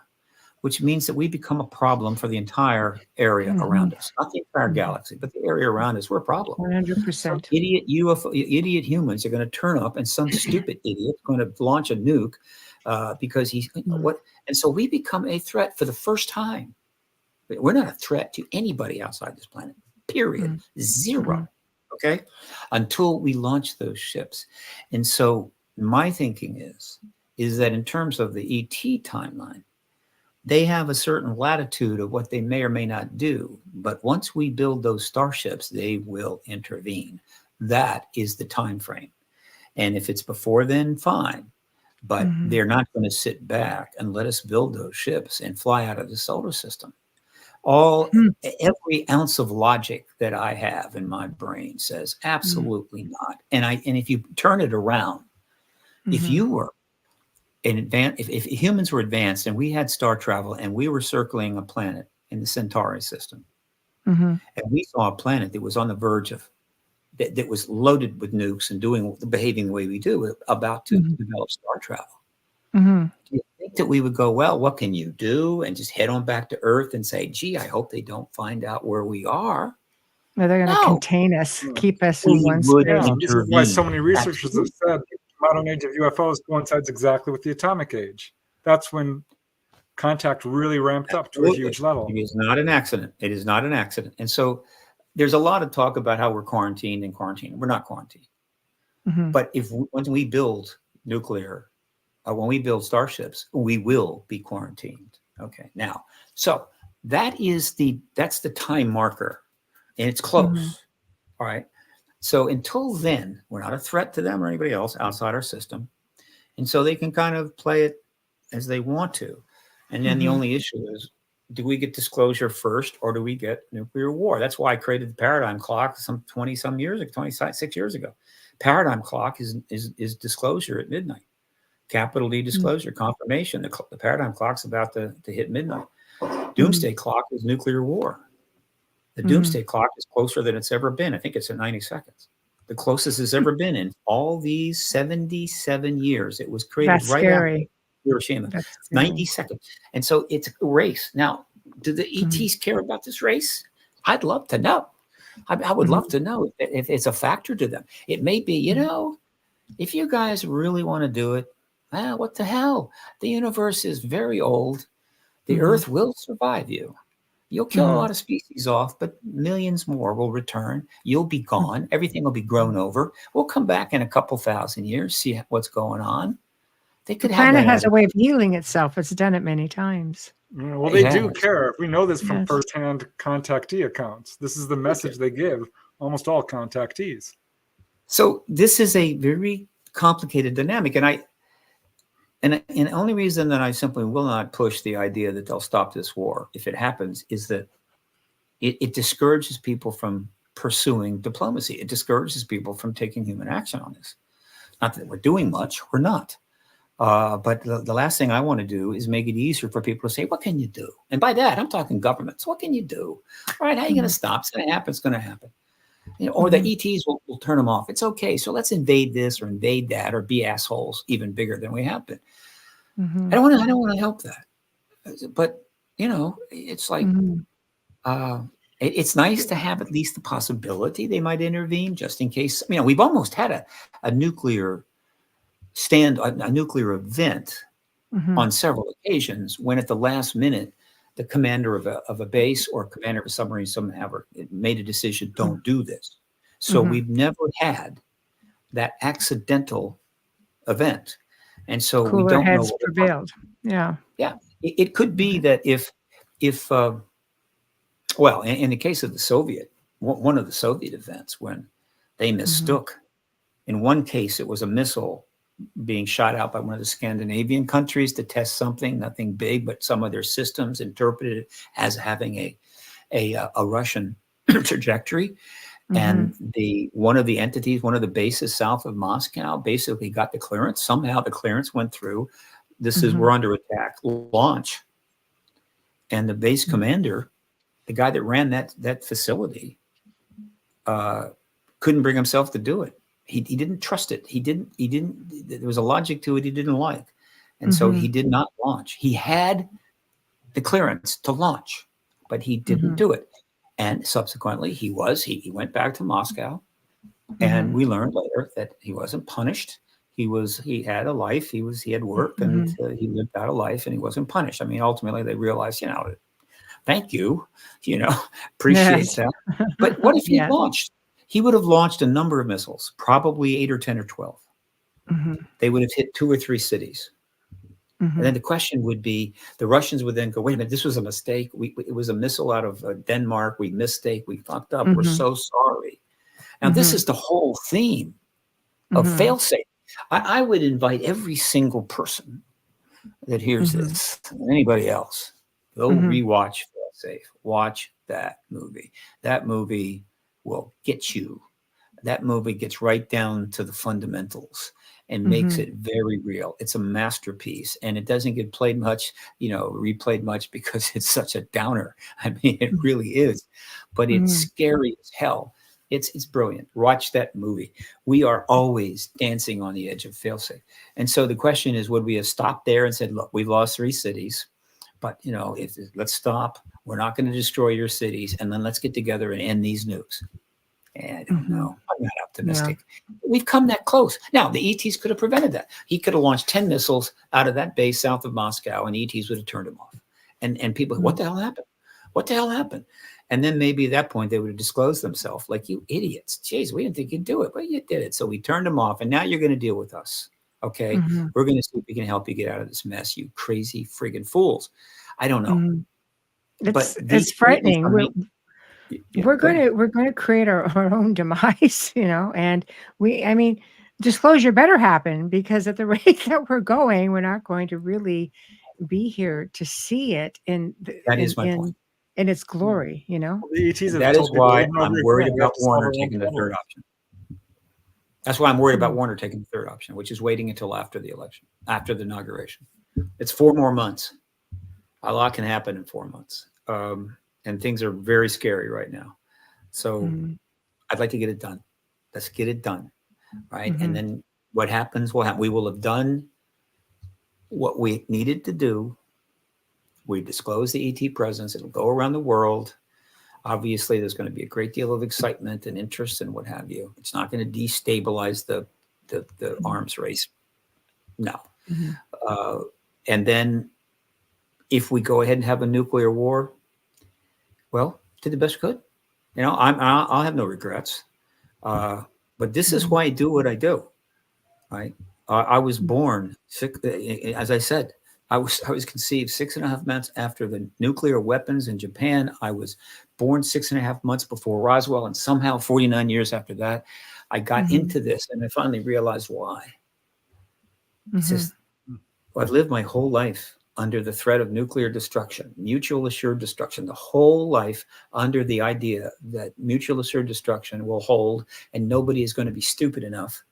which means that we become a problem for the entire area around us. Not the entire galaxy, but the area around us. We're a problem. 100%. Some idiot humans are going to turn up, and some stupid idiot going to launch a nuke because he's what? And so we become a threat for the first time. We're not a threat to anybody outside this planet. Period. Zero. Okay, until we launch those ships. And so my thinking is that in terms of the ET timeline, they have a certain latitude of what they may or may not do. But once we build those starships, they will intervene. That is the time frame. And if it's before then, fine. But they're not going to sit back and let us build those ships and fly out of the solar system. Every ounce of logic that I have in my brain says absolutely not. And if you turn it around, if you were if humans were advanced and we had star travel and we were circling a planet in the Centauri system, and we saw a planet that was on the verge of that was loaded with nukes and behaving the way we do, about to develop star travel, do you think that we would go, well, what can you do, and just head on back to Earth and say, gee, I hope they don't find out where we are? No, they're going to contain us, keep us in one space. This is why so many researchers have said modern age of UFOs coincides exactly with the atomic age. That's when contact really ramped up to a huge level. It is not an accident. It is not an accident. And so there's a lot of talk about how we're quarantined and quarantined. We're not quarantined. But when we build nuclear, when we build starships, we will be quarantined. Okay. Now, so that's the time marker, and it's close. All right. So until then, we're not a threat to them or anybody else outside our system. And so they can kind of play it as they want to. And then the only issue is, do we get disclosure first or do we get nuclear war? That's why I created the paradigm clock some 26 years ago. Paradigm clock is disclosure at midnight. Capital D disclosure, confirmation. The paradigm clock's about to hit midnight. Doomsday clock is nuclear war. The doomsday clock is closer than it's ever been. I think it's at 90 seconds. The closest it's ever been in all these 77 years. It was created after Hiroshima. 90 seconds. And so it's a race. Now, do the ETs care about this race? I'd love to know. I would love to know if it's a factor to them. It may be, if you guys really want to do it, what the hell? The universe is very old. The Earth will survive you. You'll kill a lot of species off, but millions more will return. You'll be gone. Everything will be grown over. We'll come back in a couple thousand years, see what's going on. The planet has a way of healing itself. It's done it many times. Well, they do care. We know this from firsthand contactee accounts. This is the message they give almost all contactees. So this is a very complicated dynamic. And the only reason that I simply will not push the idea that they'll stop this war, if it happens, is that it discourages people from pursuing diplomacy. It discourages people from taking human action on this. Not that we're doing much, we're not. But the last thing I want to do is make it easier for people to say, what can you do? And by that, I'm talking governments. What can you do? All right, how are you going to stop? It's going to happen. It's going to happen. Or the ETs will turn them off. It's okay. So let's invade this or invade that or be assholes even bigger than we have been. I don't want to help that. But, it's like, it's nice to have at least the possibility they might intervene just in case. We've almost had a nuclear a nuclear event on several occasions when at the last minute, the commander of a base or commander of a submarine somehow made a decision, don't do this. So we've never had that accidental event. And so we don't know what prevailed. Yeah. Yeah. It could be that if in the case of one of the Soviet events, when they mistook, in one case, it was a missile being shot out by one of the Scandinavian countries to test something, nothing big, but some of their systems interpreted it as having a Russian trajectory. And one of the bases south of Moscow basically got the clearance. Somehow the clearance went through. We're under attack. Launch. And the base commander, the guy that ran that facility, couldn't bring himself to do it. He didn't trust it. He didn't, there was a logic to it he didn't like. And so he did not launch. He had the clearance to launch, but he didn't do it. And subsequently he went back to Moscow, and we learned later that he wasn't punished. He had a life. He had work, and he lived out a life, and he wasn't punished. Ultimately they realized, thank you, appreciate that. But what if he launched? He would have launched a number of missiles, probably 8 or 10 or 12. They would have hit 2 or 3 cities. And then the question would be, the Russians would then go, wait a minute, this was a mistake. It was a missile out of Denmark. We fucked up. We're so sorry. Now, this is the whole theme of failsafe. I would invite every single person that hears this, anybody else, go rewatch Failsafe. Watch that movie. That movie will get you. That movie gets right down to the fundamentals and makes it very real. It's a masterpiece, and it doesn't get played much, replayed much, because it's such a downer. It really is, but it's scary as hell. It's brilliant. Watch that movie. We are always dancing on the edge of failsafe. And so the question is, would we have stopped there and said, look, we've lost 3 cities, but let's stop. We're not going to destroy your cities, and then let's get together and end these nukes. And I don't know. I'm not optimistic. We've come that close. Now, the ETs could have prevented that. He could have launched 10 missiles out of that base south of Moscow, and ETs would have turned him off. And people, what the hell happened? What the hell happened? And then maybe at that point they would have disclosed themselves, like, you idiots. Jeez, we didn't think you'd do it, but you did it. So we turned them off, and now you're going to deal with us. Okay? We're going to see if we can help you get out of this mess, you crazy friggin' fools. I don't know. It's frightening. We're going to create our own demise, and disclosure better happen, because at the rate that we're going, we're not going to really be here to see it in its glory, The ETs that is why I'm worried about Warner taking the third option. That's why I'm worried about Warner taking the third option, which is waiting until after the election, after the inauguration. It's 4 more months. A lot can happen in 4 months. And things are very scary right now. So I'd like to get it done. Let's get it done. Right. And then what happens will happen. We will have done what we needed to do. We disclose the ET presence. It'll go around the world. Obviously, there's going to be a great deal of excitement and interest and what have you. It's not going to destabilize the arms race. No. And then if we go ahead and have a nuclear war, well, did the best we could. I'll have no regrets. But this is why I do what I do. Right. I was born, as I said, I was conceived 6.5 months after the nuclear weapons in Japan. I was born 6.5 months before Roswell, and somehow 49 years after that, I got into this, and I finally realized why. It's just, I've lived my whole life under the threat of nuclear destruction, mutual assured destruction, the whole life under the idea that mutual assured destruction will hold, and nobody is going to be stupid enough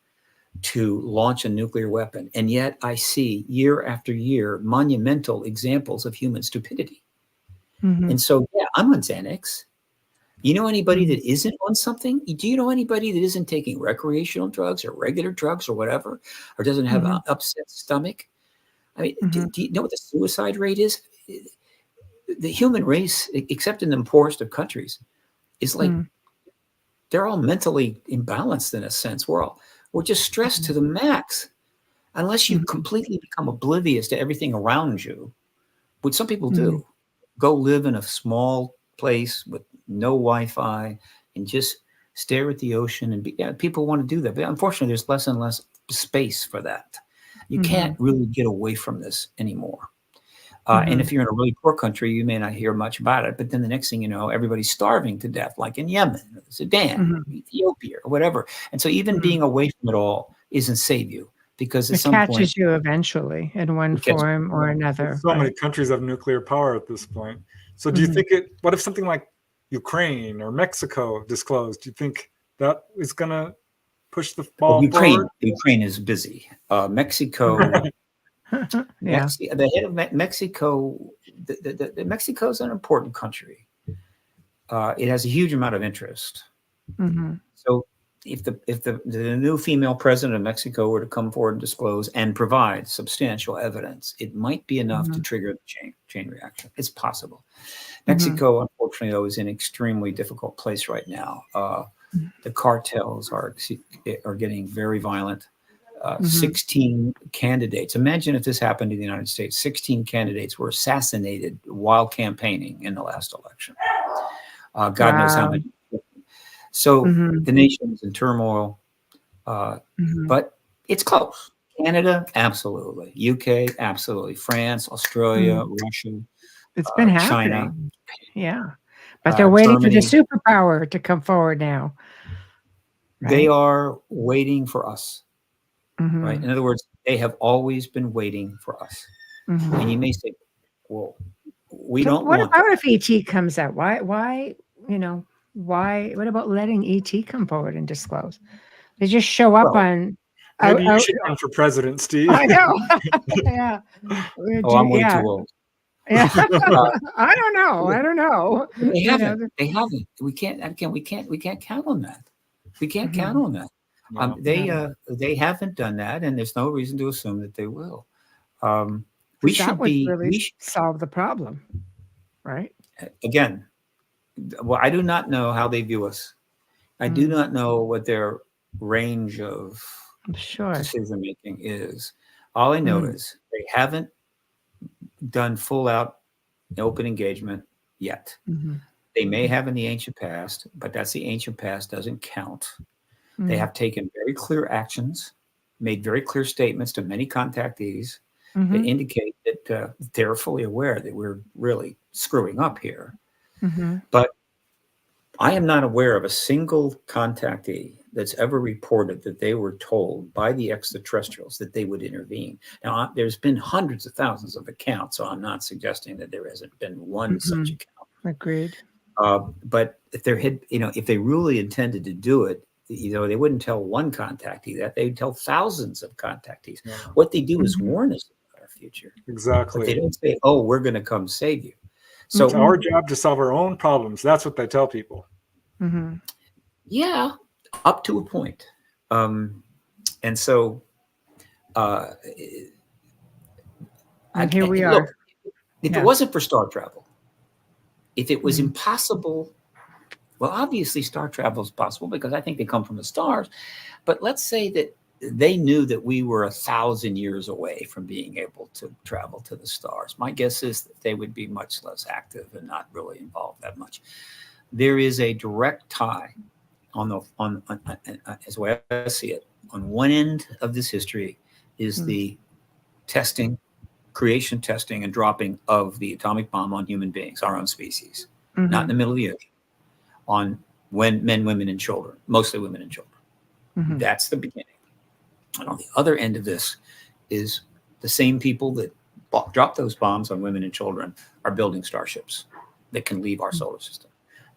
to launch a nuclear weapon. And yet I see year after year monumental examples of human stupidity. And so, yeah, I'm on Xanax. You know anybody that isn't on something? Do you know anybody that isn't taking recreational drugs or regular drugs or whatever, or doesn't have an upset stomach? I mean, do you know what the suicide rate is? The human race, except in the poorest of countries, is like, they're all mentally imbalanced in a sense. We're just stressed to the max. Unless you completely become oblivious to everything around you, which some people do, go live in a small place with no Wi-Fi and just stare at the ocean. And people want to do that. But unfortunately, there's less and less space for that. You can't really get away from this anymore. And if you're in a really poor country, you may not hear much about it. But then the next thing you know, everybody's starving to death, like in Yemen, or Sudan, Ethiopia, or whatever. And so even being away from it all isn't save you, because at some point, it catches you eventually in one form or another. So many countries have nuclear power at this point. So do you think what if something like Ukraine or Mexico disclosed? Do you think that is going to push the ball forward? Ukraine is busy. Mexico... the head of Mexico, Mexico's an important country. It has a huge amount of interest. So if the new female president of Mexico were to come forward and disclose and provide substantial evidence, it might be enough to trigger the chain reaction. It's possible. Mexico, unfortunately, though, is in an extremely difficult place right now. The cartels are getting very violent. 16 candidates. Imagine if this happened in the United States. 16 candidates were assassinated while campaigning in the last election. God knows how many. So the nation is in turmoil, but it's close. Canada, absolutely. UK, absolutely. France, Australia, Russia. It's been happening. China. Yeah. But they're waiting Germany. for the superpower to come forward now. Right? They are waiting for us. Right. In other words, they have always been waiting for us. And you may say, well, we don't what want about that. if ET comes out? Why, what about letting ET come forward and disclose? They just show up on. Maybe you should run for president, Steve. I know. Yeah. I'm way too old. Yeah. I don't know. They haven't. We can't count on that. We can't count on that. They haven't done that, and there's no reason to assume that they will. We should solve the problem, right? Again, well, I do not know how they view us. I do not know what their range of Sure. decision making is. All I know is they haven't done full out open engagement yet. They may have in the ancient past, but that's the ancient past, doesn't count. They have taken very clear actions, made very clear statements to many contactees that indicate that they're fully aware that we're really screwing up here. But I am not aware of a single contactee that's ever reported that they were told by the extraterrestrials that they would intervene. Now, there's been hundreds of thousands of accounts, so I'm not suggesting that there hasn't been one such account. Agreed. But if there had, if they really intended to do it, they wouldn't tell one contactee that. They'd tell thousands of contactees. Yeah. What they do is warn us about our future. Exactly. But they don't say, "Oh, we're going to come save you." So it's our job to solve our own problems. That's what they tell people. Yeah, up to a point. And so, and here we are. Look, if it wasn't for star travel, if it was impossible, well, obviously star travel is possible because I think they come from the stars. But let's say that they knew that we were 1,000 years away from being able to travel to the stars. My guess is that they would be much less active and not really involved that much. There is a direct tie as the way I see it, on one end of this history is the creation, testing, and dropping of the atomic bomb on human beings, our own species, not in the middle of the ocean, on men, women, and children, mostly women and children. That's the beginning. And on the other end of this is the same people that dropped those bombs on women and children are building starships that can leave our solar system.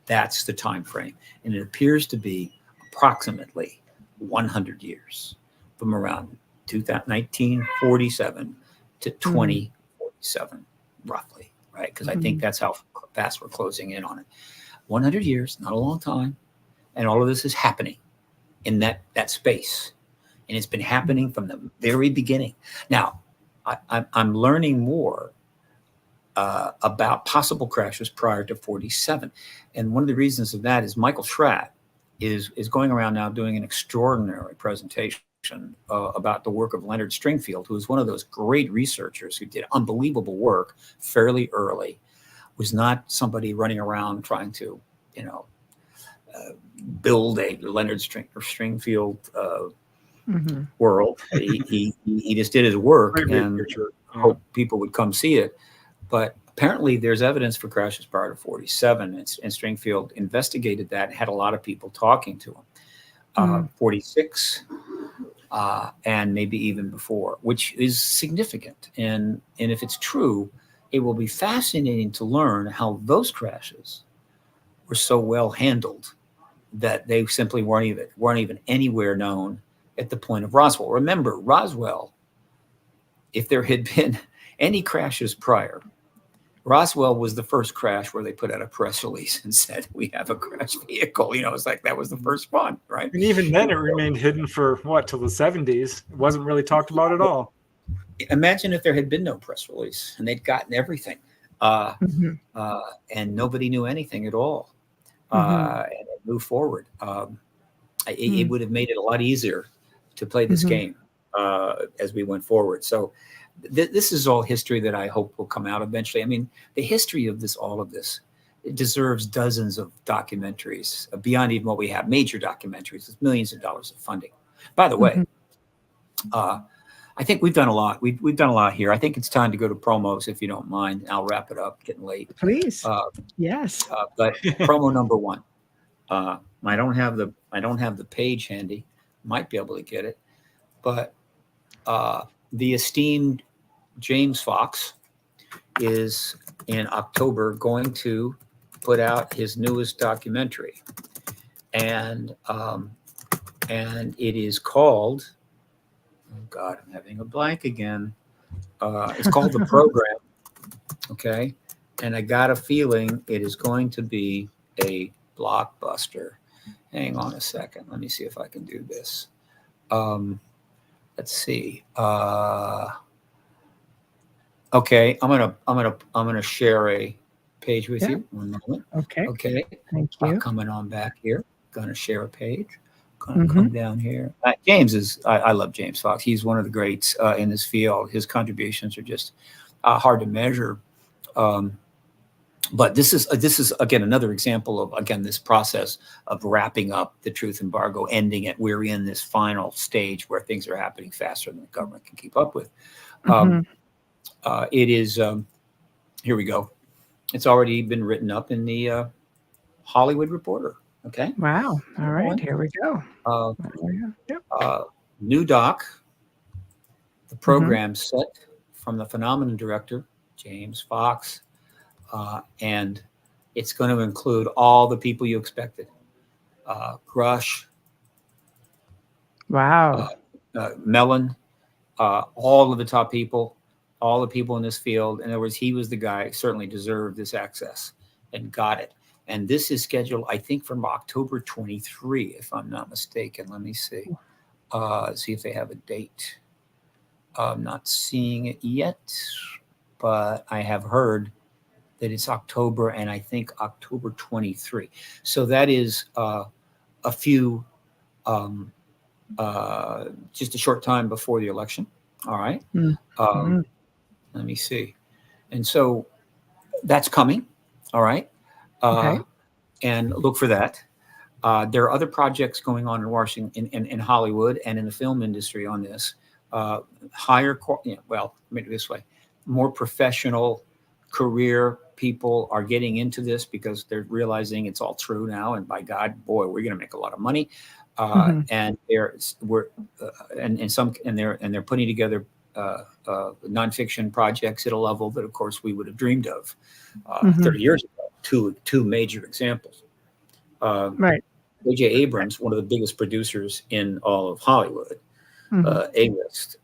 That's the time frame. And it appears to be approximately 100 years from around 1947 to 2047, roughly, right? Because I think that's how fast we're closing in on it. 100 years, not a long time. And all of this is happening in that space. And it's been happening from the very beginning. Now, I'm learning more about possible crashes prior to 47. And one of the reasons of that is Michael Schratt is going around now doing an extraordinary presentation about the work of Leonard Stringfield, who is one of those great researchers who did unbelievable work fairly early, was not somebody running around trying to, build a Leonard Stringfield world. He just did his work and hope people would come see it. But apparently there's evidence for crashes prior to 47, and Stringfield investigated that and had a lot of people talking to him. 46 and maybe even before, which is significant. And if it's true, it will be fascinating to learn how those crashes were so well handled that they simply weren't even anywhere known at the point of Roswell. Remember, Roswell, if there had been any crashes prior, Roswell was the first crash where they put out a press release and said, "We have a crash vehicle." It's like that was the first one, right? And even then it remained hidden for till the 70s. It wasn't really talked about at all. Imagine if there had been no press release and they'd gotten everything and nobody knew anything at all. And it moved forward. It would have made it a lot easier to play this game as we went forward. So this is all history that I hope will come out eventually. I mean, the history of all of this, it deserves dozens of documentaries beyond even what we have, major documentaries with millions of dollars of funding. By the way, I think we've done a lot. We've done a lot here. I think it's time to go to promos, if you don't mind. I'll wrap it up. Getting late. Please. Yes. But promo number one. I don't have the page handy. Might be able to get it, but the esteemed James Fox is in October going to put out his newest documentary, and it is called. Oh God, I'm having a blank again. It's called The Program. Okay, and I got a feeling it is going to be a blockbuster. Hang on a second. Let me see if I can do this. Let's see. Okay, I'm gonna share a page with you. 1 moment. Okay. Okay. Thank you. Coming on back here. going to share a page. Going to come down here. James is, I love James Fox. He's one of the greats in this field. His contributions are just hard to measure. But this is again another example of this process of wrapping up the truth embargo, ending it. We're in this final stage where things are happening faster than the government can keep up with. It is here we go. It's already been written up in the Hollywood Reporter. Okay. Wow. All right. Here we go. New doc. The program set from the Phenomenon director, James Fox. And it's going to include all the people you expected. Grush. Wow. Mellon. All of the top people. All the people in this field. In other words, he was the guy who certainly deserved this access and got it. And this is scheduled, I think, from October 23, if I'm not mistaken. Let me see. See if they have a date. I'm not seeing it yet, but I have heard that it's October, and I think October 23. So that is a few, just a short time before the election. All right. Let me see. And so that's coming. All right. And look for that. There are other projects going on in Washington, in Hollywood, and in the film industry on this. Higher, well, let me do it this way: more professional career people are getting into this because they're realizing it's all true now. And by God, boy, we're going to make a lot of money. And they're putting together nonfiction projects at a level that, of course, we would have dreamed of 30 years ago. Two major examples. J.J. Abrams, one of the biggest producers in all of Hollywood, A-list,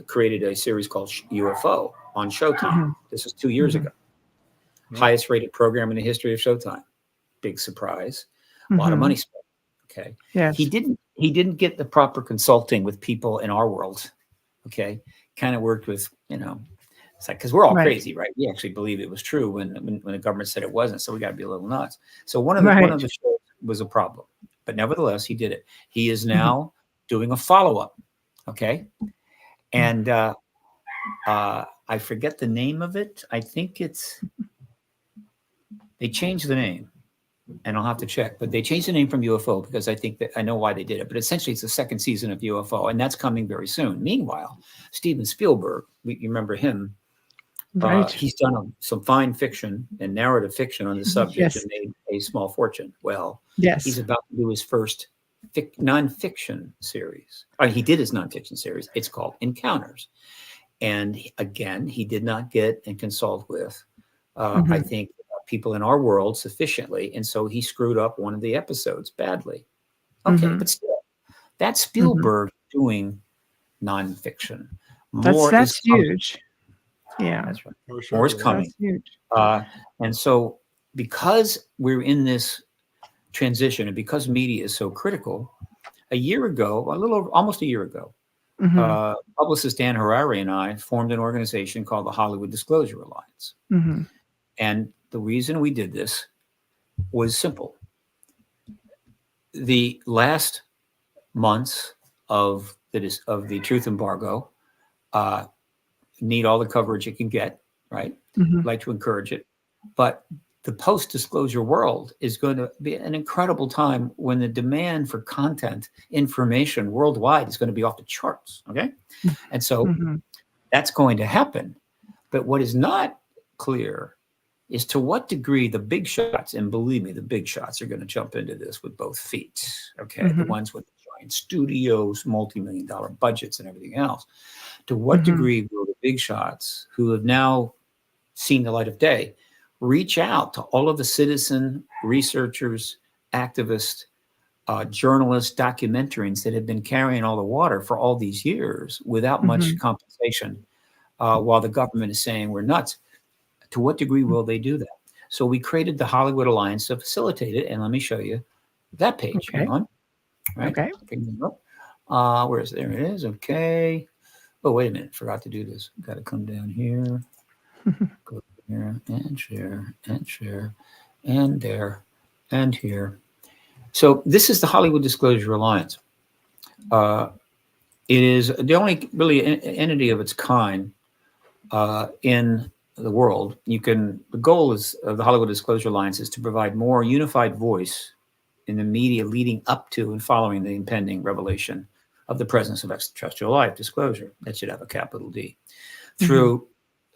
created a series called UFO on Showtime. This was 2 years ago. Highest rated program in the history of Showtime. Big surprise. A lot of money spent. Okay. Yes. He didn't get the proper consulting with people in our world. Okay. Kind of worked with, it's like, because we're all crazy, right? We actually believe it was true when the government said it wasn't. So we got to be a little nuts. So one of the shows was a problem, but nevertheless, he did it. He is now doing a follow-up. Okay. And I forget the name of it. I think they changed the name, and I'll have to check, but they changed the name from UFO because I think that I know why they did it, but essentially it's the second season of UFO, and that's coming very soon. Meanwhile, Steven Spielberg, you remember him. He's done some fine fiction and narrative fiction on the subject and made a small fortune. Well, he's about to do his first nonfiction series. He did his nonfiction series. It's called Encounters. And again, he did not get and consult with, I think, people in our world sufficiently. And so he screwed up one of the episodes badly. Okay, but still, that's Spielberg doing nonfiction. That's huge. Yeah, that's right. More is coming. And so because we're in this transition and because media is so critical, a year ago, almost a year ago, publicist Dan Harari and I formed an organization called the Hollywood Disclosure Alliance. And the reason we did this was simple. The last months of the truth embargo need all the coverage it can get, right? I'd like to encourage it. But the post-disclosure world is going to be an incredible time when the demand for content, information worldwide is going to be off the charts, okay? And so that's going to happen. But what is not clear is to what degree the big shots, and believe me, the big shots are going to jump into this with both feet, okay? The ones with giant studios, multi-million-dollar budgets and everything else. To what degree will the big shots who have now seen the light of day reach out to all of the citizen researchers, activists, journalists, documentarians that have been carrying all the water for all these years without much compensation, while the government is saying we're nuts? To what degree will they do that? So we created the Hollywood Alliance to facilitate it. And let me show you that page. Hang on. Right? Okay. Where is it? There it is. Okay. Oh, wait a minute. Forgot to do this. Got to come down here. Go here and share and share and there and here. So this is the Hollywood Disclosure Alliance. It is the only really entity of its kind in the world. The goal is of the Hollywood Disclosure Alliance is to provide more unified voice in the media leading up to and following the impending revelation of the presence of extraterrestrial life. Disclosure, that should have a capital D. Through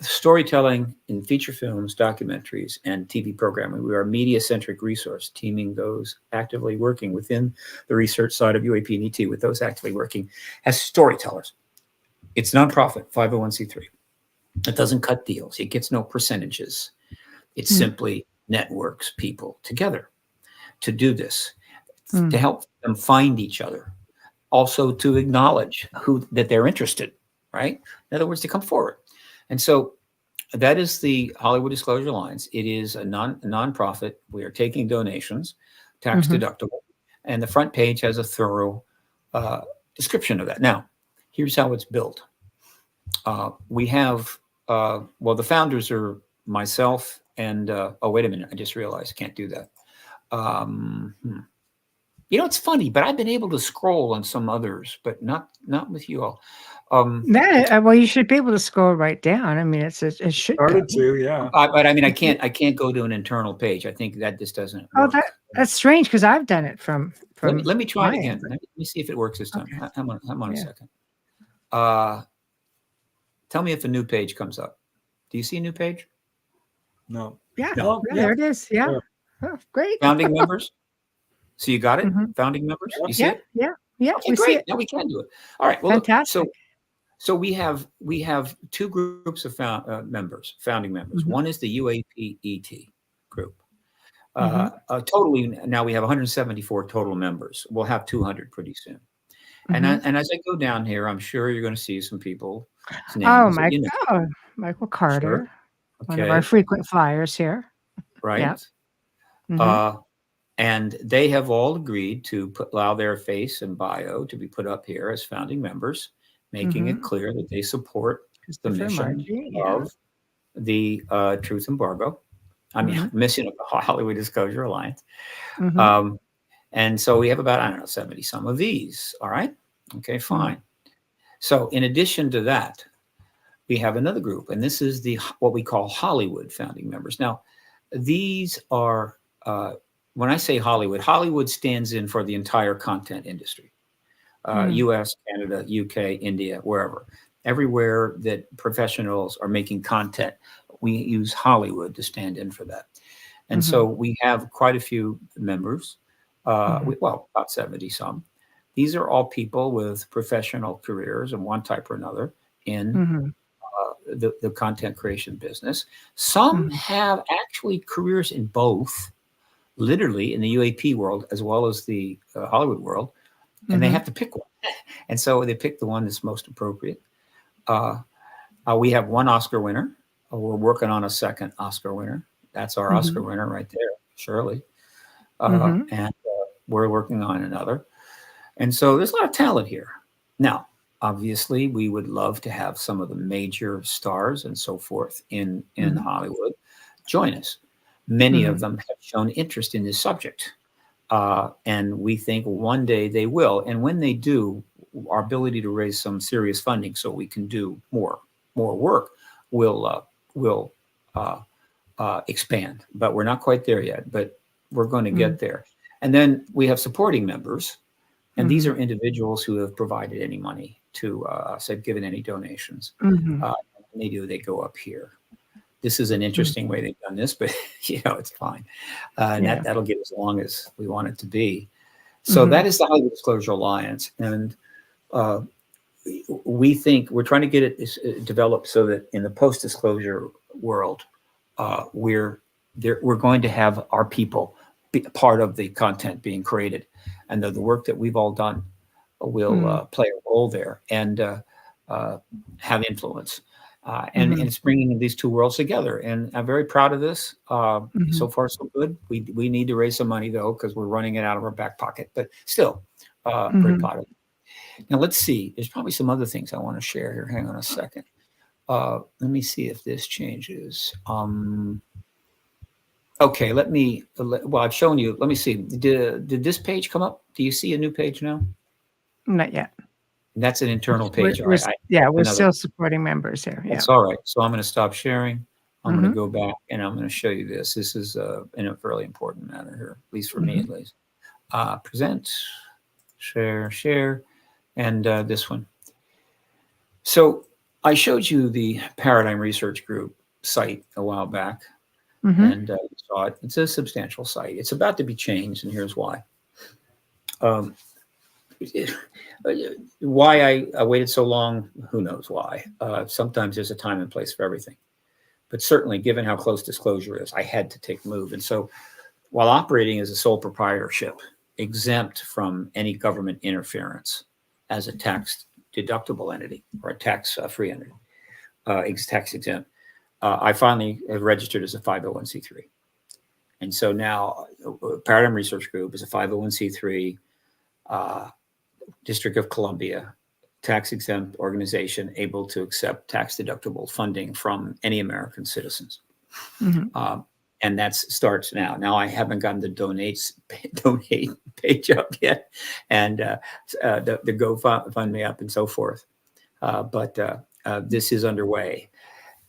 storytelling in feature films, documentaries, and TV programming, we are a media-centric resource, teaming those actively working within the research side of UAP and ET with those actively working as storytellers. It's nonprofit, 501c3. It doesn't cut deals. It gets no percentages. It simply networks people together to do this, to help them find each other, also to acknowledge that they're interested, right? In other words, to come forward. And so that is the Hollywood Disclosure Alliance. It is a nonprofit. We are taking donations, tax deductible, and the front page has a thorough description of that. Now, here's how it's built. We have, the founders are myself and, oh, wait a minute. I just realized I can't do that. It's funny, but I've been able to scroll on some others, but not with you all. You should be able to scroll right down. I mean, it should Started to, yeah. But I mean, I can't go to an internal page. I think that just doesn't work. That's strange because I've done it from let me try it again. Let me see if it works this time. Okay. Hang on a second. Tell me if a new page comes up. Do you see a new page? No. Yeah, No. there it is. Yeah. Sure. Oh, great. Founding members. So you got it? Founding members? You see it? Yeah. Okay, we great. see it. Now we can do it. All right. Well, Fantastic. look, so we have two groups of founding members. One is the UAP ET group. Totally, now we have 174 total members. We'll have 200 pretty soon. And as I go down here, I'm sure you're going to see some people. Oh, Michael Carter, one of our frequent flyers here. Right. Yeah. And they have all agreed to allow their face and bio to be put up here as founding members, making it clear that they support the mission of the truth embargo. I mean, mission of the Hollywood Disclosure Alliance. And so we have about, 70 some of these. All right. Okay, fine. So in addition to that, we have another group, and this is what we call Hollywood founding members. Now, these are, when I say Hollywood stands in for the entire content industry. US, Canada, UK, India, wherever. Everywhere that professionals are making content, we use Hollywood to stand in for that. And so we have quite a few members, about 70 some. These are all people with professional careers of one type or another in the content creation business. Some have actually careers in both, literally in the UAP world as well as the Hollywood world, and they have to pick one. And so they pick the one that's most appropriate. We have one Oscar winner. We're working on a second Oscar winner. That's our Oscar winner right there, Shirley. And we're working on another. And so there's a lot of talent here. Now, obviously, we would love to have some of the major stars and so forth in Hollywood join us. Many of them have shown interest in this subject. And we think one day they will. And when they do, our ability to raise some serious funding so we can do more work will expand. But we're not quite there yet, but we're going to get there. And then we have supporting members. And these are individuals who have provided any money to us, have given any donations. When they do, they go up here. This is an interesting way they've done this, but it's fine. And that'll get as long as we want it to be. So that is the Hollywood Disclosure Alliance. And we think we're trying to get it developed so that in the post-disclosure world, we're going to have our people be part of the content being created. And the work that we've all done will play a role there and have influence. And it's bringing these two worlds together. And I'm very proud of this. So far, so good. We need to raise some money, though, because we're running it out of our back pocket. But still, very proud of it. Now, let's see. There's probably some other things I want to share here. Hang on a second. Let me see if this changes. Okay, well, I've shown you. Let me see. Did this page come up? Do you see a new page now? Not yet. That's an internal page. All right. We're still supporting members here. Yeah. That's all right. So I'm going to stop sharing. I'm going Mhm. to go back and I'm going to show you this. This is in a fairly important matter here, at least for me, at least. Present, share, and this one. So I showed you the Paradigm Research Group site a while back, and you saw it. It's a substantial site. It's about to be changed, and here's why. Why I waited so long, who knows why. Sometimes there's a time and place for everything. But certainly, given how close disclosure is, I had to take a move. And so while operating as a sole proprietorship, exempt from any government interference as a tax deductible entity or a tax free entity, tax exempt, I finally have registered as a 501c3. And so now Paradigm Research Group is a 501c3 District of Columbia tax exempt organization able to accept tax deductible funding from any American citizens. And that starts now. Now I haven't gotten the donate page up yet, and the GoFundMe up and so forth. But this is underway,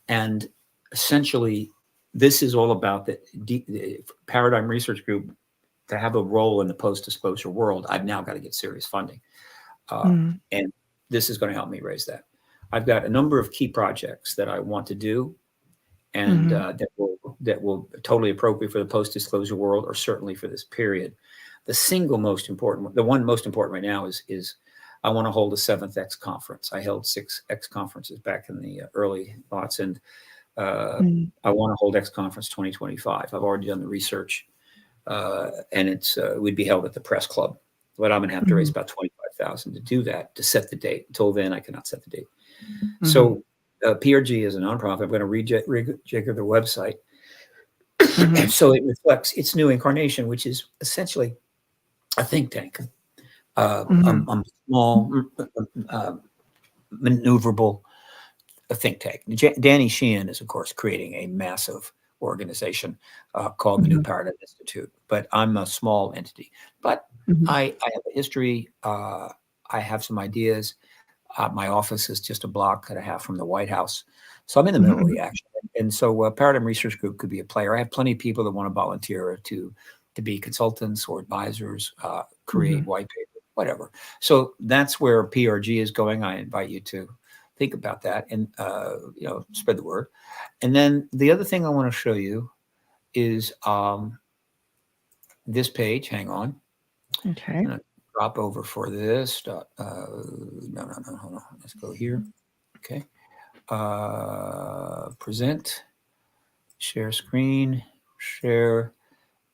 and essentially, this is all about the Paradigm Research Group to have a role in the post-disclosure world. I've now got to get serious funding, and this is going to help me raise that. I've got a number of key projects that I want to do, and that will totally appropriate for the post-disclosure world, or certainly for this period. The single most important, the one most important right now is I want to hold a 7th X conference. I held 6 X conferences back in the early aughts, and I want to hold X conference 2025. I've already done the research, and it's we'd be held at the Press Club, but I'm going to have to raise about $25,000 to do that, to set the date. Until then, I cannot set the date. So PRG is a nonprofit. I'm going to rejigger the website so it reflects its new incarnation, which is essentially a think tank. I'm small, maneuverable, a think tank. Danny Sheehan is, of course, creating a massive organization called the New Paradigm Institute, but I'm a small entity. But I have a history. I have some ideas. My office is just a block and a half from the White House. So I'm in the middle of the action. And so Paradigm Research Group could be a player. I have plenty of people that want to volunteer to be consultants or advisors, create white paper, whatever. So that's where PRG is going. I invite you to think about that and, spread the word. And then the other thing I want to show you is this page. Hang on. Okay. I'm going to drop over for this. No, hold on. Let's go here. Okay. Present, share screen, share,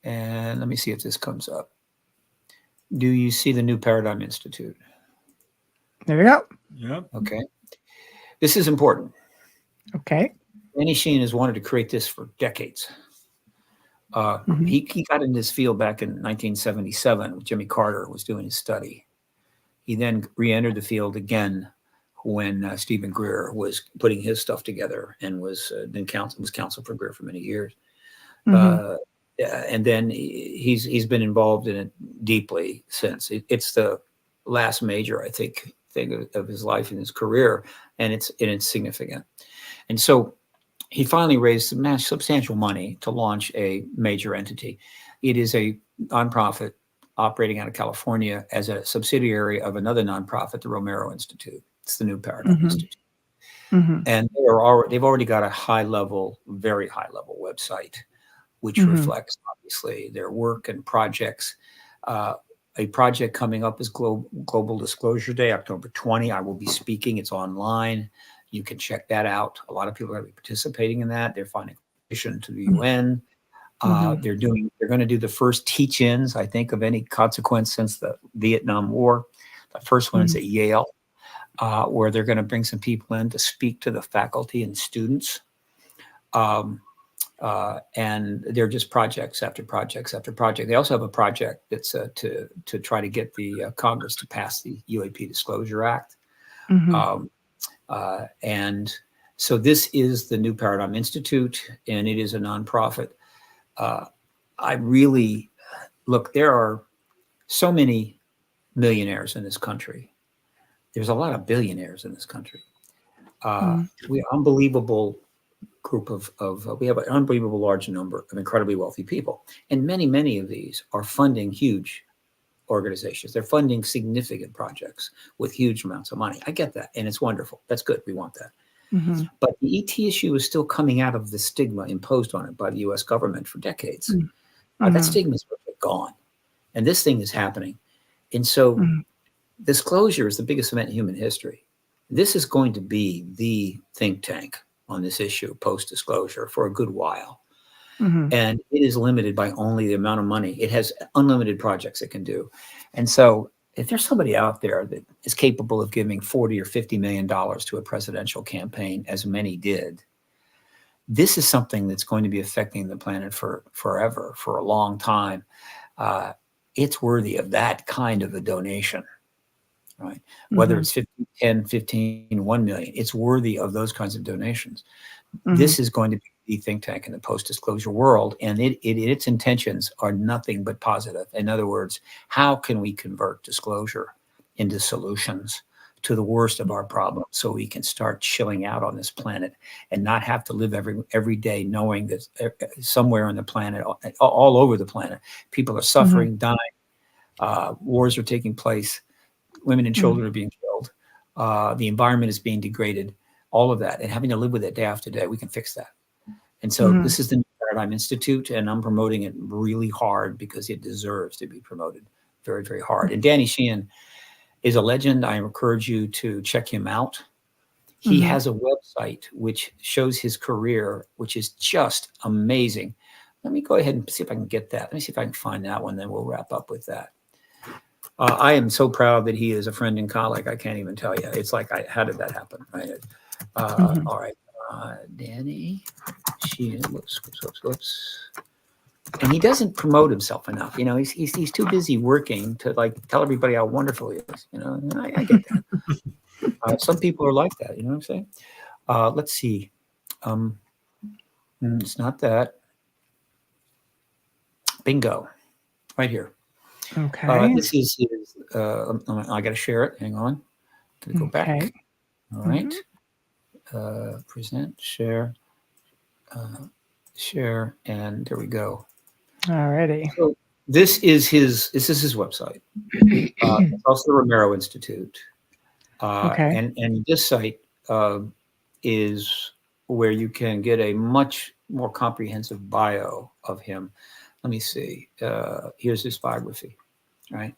and let me see if this comes up. Do you see the New Paradigm Institute? There we go. Yep. Okay. This is important. Okay. Danny Sheehan has wanted to create this for decades. He got in this field back in 1977 when Jimmy Carter was doing his study. He then re-entered the field again when Stephen Greer was putting his stuff together and was counsel for Greer for many years. And then he's been involved in it deeply since. It's the last major, I think, thing of his life and his career, and it's significant. And so he finally raised some substantial money to launch a major entity. It is a nonprofit operating out of California as a subsidiary of another nonprofit, the Romero Institute. It's the New Paradigm Institute. And they've already got a very high level website, which reflects obviously their work and projects. A project coming up is Global Disclosure Day, October 20. I will be speaking. It's online. You can check that out. A lot of people are going to be participating in that. They're finding addition to the UN. They're going to do the first teach-ins, I think, of any consequence since the Vietnam War. The first one is at Yale, where they're going to bring some people in to speak to the faculty and students. And they're just projects after projects after project. They also have a project that's to try to get the Congress to pass the UAP Disclosure Act. And so this is the New Paradigm Institute, and it is a nonprofit. I really look, there are so many millionaires in this country. There's a lot of billionaires in this country. We have unbelievable group we have an unbelievable large number of incredibly wealthy people. And many of these are funding huge organizations. They're funding significant projects with huge amounts of money. I get that. And it's wonderful. That's good. We want that. Mm-hmm. But the ET issue is still coming out of the stigma imposed on it by the US government for decades. Mm-hmm. That stigma is gone. And this thing is happening. And so disclosure is the biggest event in human history. This is going to be the think tank on this issue, post-disclosure, for a good while. And it is limited by only the amount of money. It has unlimited projects it can do. And so if there's somebody out there that is capable of giving $40 or $50 million to a presidential campaign, as many did, this is something that's going to be affecting the planet for forever, for a long time. It's worthy of that kind of a donation, right? Whether it's 50, 10, 15, 1 million, it's worthy of those kinds of donations. This is going to be the think tank in the post-disclosure world, and its intentions are nothing but positive. In other words, how can we convert disclosure into solutions to the worst of our problems so we can start chilling out on this planet and not have to live every day knowing that somewhere on the planet, all over the planet, people are suffering, dying, wars are taking place, women and children are being killed, the environment is being degraded, all of that, and having to live with it day after day. We can fix that. And so this is the New Paradigm Institute, and I'm promoting it really hard because it deserves to be promoted very, very hard. And Danny Sheehan is a legend. I encourage you to check him out. He has a website which shows his career, which is just amazing. Let me go ahead and see if I can get that. Let me see if I can find that one, then we'll wrap up with that. I am so proud that he is a friend and colleague. I can't even tell you. It's like, how did that happen? Right? All right. Danny Sheehan, whoops. And he doesn't promote himself enough. You know, he's too busy working to like tell everybody how wonderful he is. You know, and I get that. Some people are like that. You know what I'm saying? Let's see. It's not that. Bingo, right here. Okay. This is his. I got to share it. Hang on. Gonna go back. All right. Present, share, and there we go. Alrighty. So this is his website. It's also the Romero Institute. And this site is where you can get a much more comprehensive bio of him. Let me see. Here's his biography, right?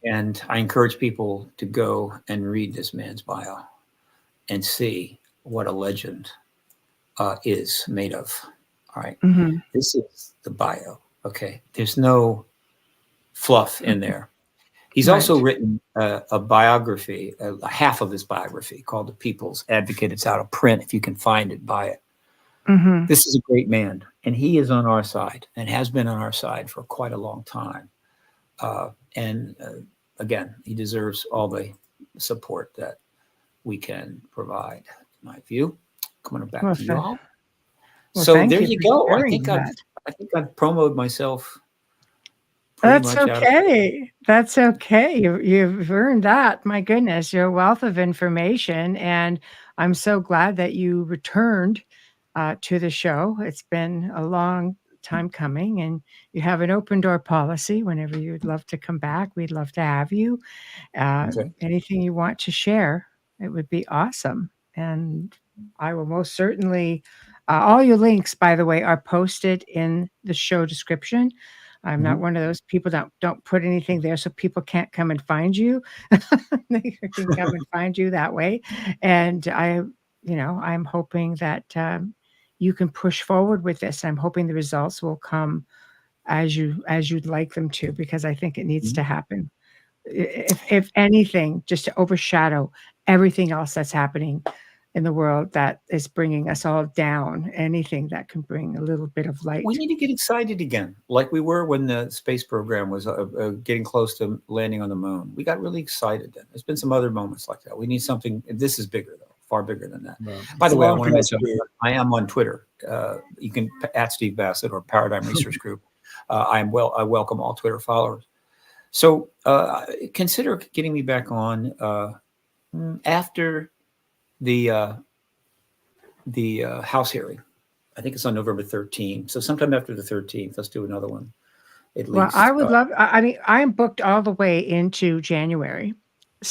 And I encourage people to go and read this man's bio and see what a legend is made of. All right. This is the bio. Okay. There's no fluff in there. He's also written a biography, half of his biography called The People's Advocate. It's out of print. If you can find it, buy it. This is a great man, and he is on our side and has been on our side for quite a long time. Again, he deserves all the support that we can provide, in my view. Coming back to you all. So there you go. I think I've promoted myself. That's okay. That's okay. You've earned that. My goodness, you're a wealth of information, and I'm so glad that you returned to the show. It's been a long time coming, and you have an open door policy. Whenever you'd love to come back, we'd love to have you. Anything you want to share, it would be awesome. And I will most certainly, all your links, by the way, are posted in the show description. I'm not one of those people that don't put anything there so people can't come and find you. They can come and find you that way. And I'm hoping that you can push forward with this. I'm hoping the results will come as you'd like them to, because I think it needs to happen. If anything, just to overshadow everything else that's happening in the world that is bringing us all down, anything that can bring a little bit of light. We need to get excited again, like we were when the space program was getting close to landing on the moon. We got really excited then. There's been some other moments like that. We need something. This is bigger, though, far bigger than that. No, By it's the a way, I long want to thing to mention do. I am on Twitter. You can at Steve Bassett or Paradigm Research Group. I welcome all Twitter followers. So consider getting me back on after the House hearing. I think it's on November 13th. So sometime after the 13th, let's do another one at Well, least. I would love, I mean, I'm booked all the way into January.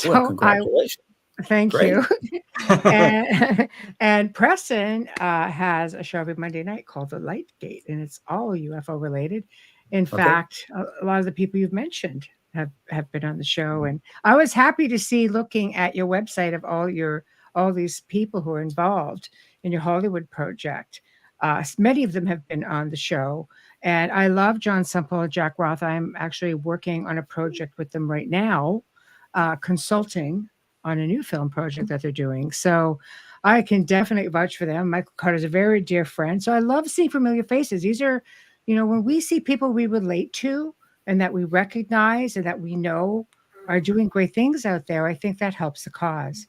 Well, So congratulations. thank Great. you. And Preston has a show every Monday night called The Light Gate, and it's all UFO related. In fact, a lot of the people you've mentioned have been on the show, and I was happy to see, looking at your website, of all these people who are involved in your Hollywood project. Many of them have been on the show, and I love John Semple and Jack Roth. I'm actually working on a project with them right now, consulting on a new film project that they're doing. So I can definitely vouch for them. Michael Carter's a very dear friend. So I love seeing familiar faces. These are, when we see people we relate to and that we recognize and that we know are doing great things out there, I think that helps the cause.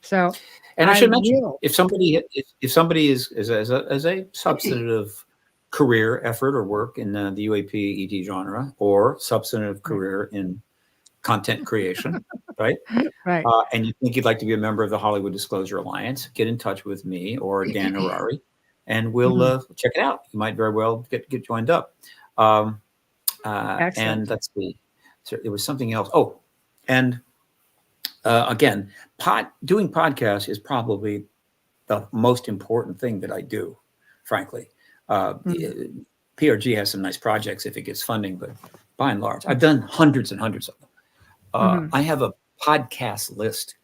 So, and I should mention, if somebody is as a substantive career effort or work in the UAP ET genre, or substantive career in content creation, right? Right. And you think you'd like to be a member of the Hollywood Disclosure Alliance, get in touch with me or Dan Harari, and we'll check it out. You might very well get joined up. And let's see, so there was something else. Oh, and again, doing podcasts is probably the most important thing that I do, frankly. PRG has some nice projects if it gets funding, but by and large, I've done hundreds and hundreds of them. I have a podcast list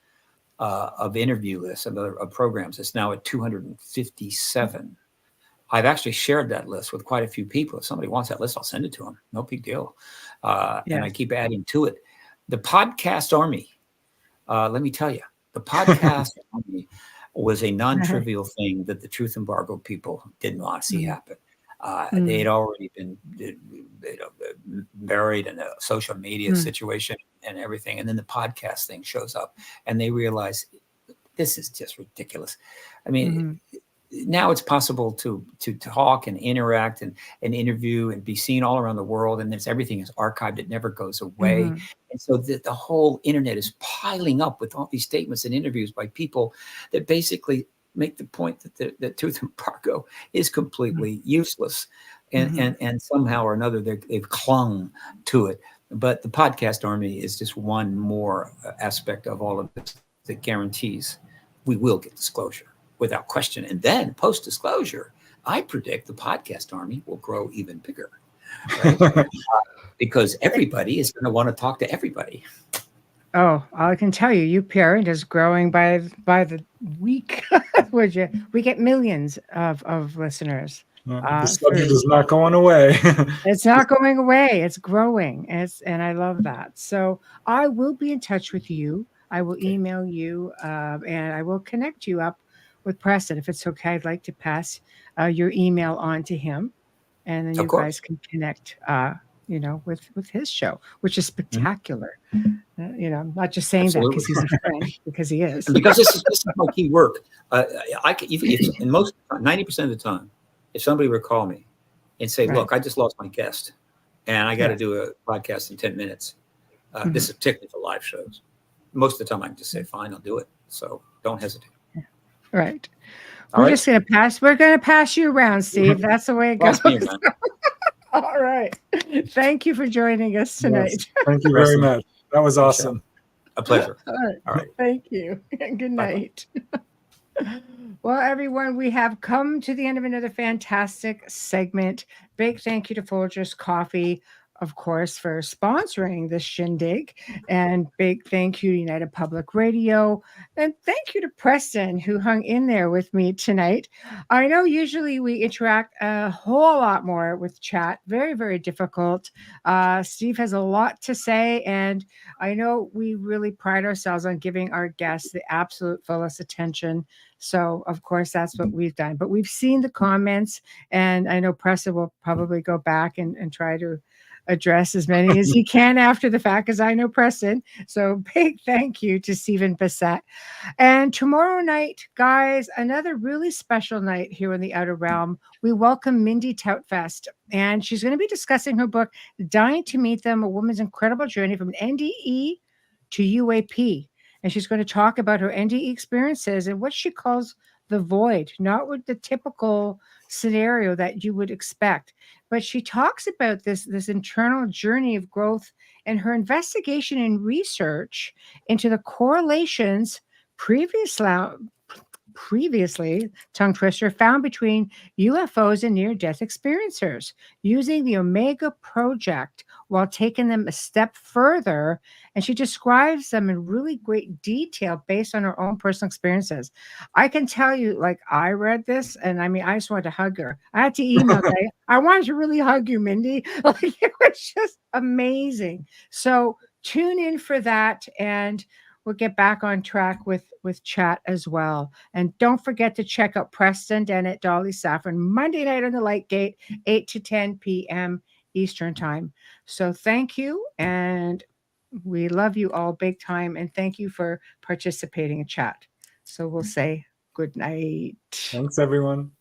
of interview lists of programs. It's now at 257. I've actually shared that list with quite a few people. If somebody wants that list, I'll send it to them. No big deal. And I keep adding to it. The podcast army, let me tell you, the podcast army was a non-trivial thing that the truth embargo people didn't want to see happen. They had already been buried in a social media situation and everything. And then the podcast thing shows up and they realize this is just ridiculous. I mean, now it's possible to talk and interact and interview and be seen all around the world. And everything is archived. It never goes away. And so the whole internet is piling up with all these statements and interviews by people that basically make the point that the truth embargo is completely useless. And somehow or another, they've clung to it. But the podcast army is just one more aspect of all of this that guarantees we will get disclosure without question. And then post-disclosure, I predict the podcast army will grow even bigger, right? Because everybody is going to want to talk to everybody. Oh, I can tell you, UPRN is growing by the week. We get millions of listeners. The subject is not going away. It's not going away. It's growing. And I love that. So I will be in touch with you. I will email you and I will connect you up with Preston. If it's okay, I'd like to pass your email on to him. And then you guys can connect, with his show, which is spectacular. I'm not just saying that because he's a friend, because he is. And because this is my key work. If in most 90% of the time, if somebody were to call me and say, "Look, I just lost my guest, and I got to do a podcast in 10 minutes," this is particularly for live shows. Most of the time, I can just say, "Fine, I'll do it." So don't hesitate. Right. We're going to pass you around, Steve. That's the way it goes. All right. Thank you for joining us tonight. Yes, thank you very much. That was awesome. A pleasure. All right. Thank you. Good night. Well, everyone, we have come to the end of another fantastic segment. Big thank you to Folgers Coffee, of course, for sponsoring this shindig. And big thank you to United Public Radio. And thank you to Preston, who hung in there with me tonight. I know usually we interact a whole lot more with chat. Very, very difficult. Steve has a lot to say. And I know we really pride ourselves on giving our guests the absolute fullest attention So, of course, that's what we've done. But we've seen the comments, and I know Preston will probably go back and try to address as many as he can after the fact, because I know Preston. So, big thank you to Stephen Bassett. And tomorrow night, guys, another really special night here in the Outer Realm. We welcome Mindy Toutfest, and she's going to be discussing her book, Dying to Meet Them, A Woman's Incredible Journey from NDE to UAP. And she's going to talk about her NDE experiences and what she calls the void, not with the typical scenario that you would expect. But she talks about this internal journey of growth and her investigation and research into the correlations previously, tongue twister, found between UFOs and near-death experiencers, using the Omega Project while taking them a step further. And she describes them in really great detail based on her own personal experiences. I can tell you, like, I read this, and I mean, I just wanted to hug her. I had to email her. I wanted to really hug you, Mindy. Like, it was just amazing. So tune in for that, and we'll get back on track with chat as well. And don't forget to check out Preston, Dennett, Dolly Saffron, Monday night on the Light Gate, 8 to 10 p.m. Eastern Time. So thank you, and we love you all big time, and thank you for participating in chat. So we'll say good night. Thanks, everyone.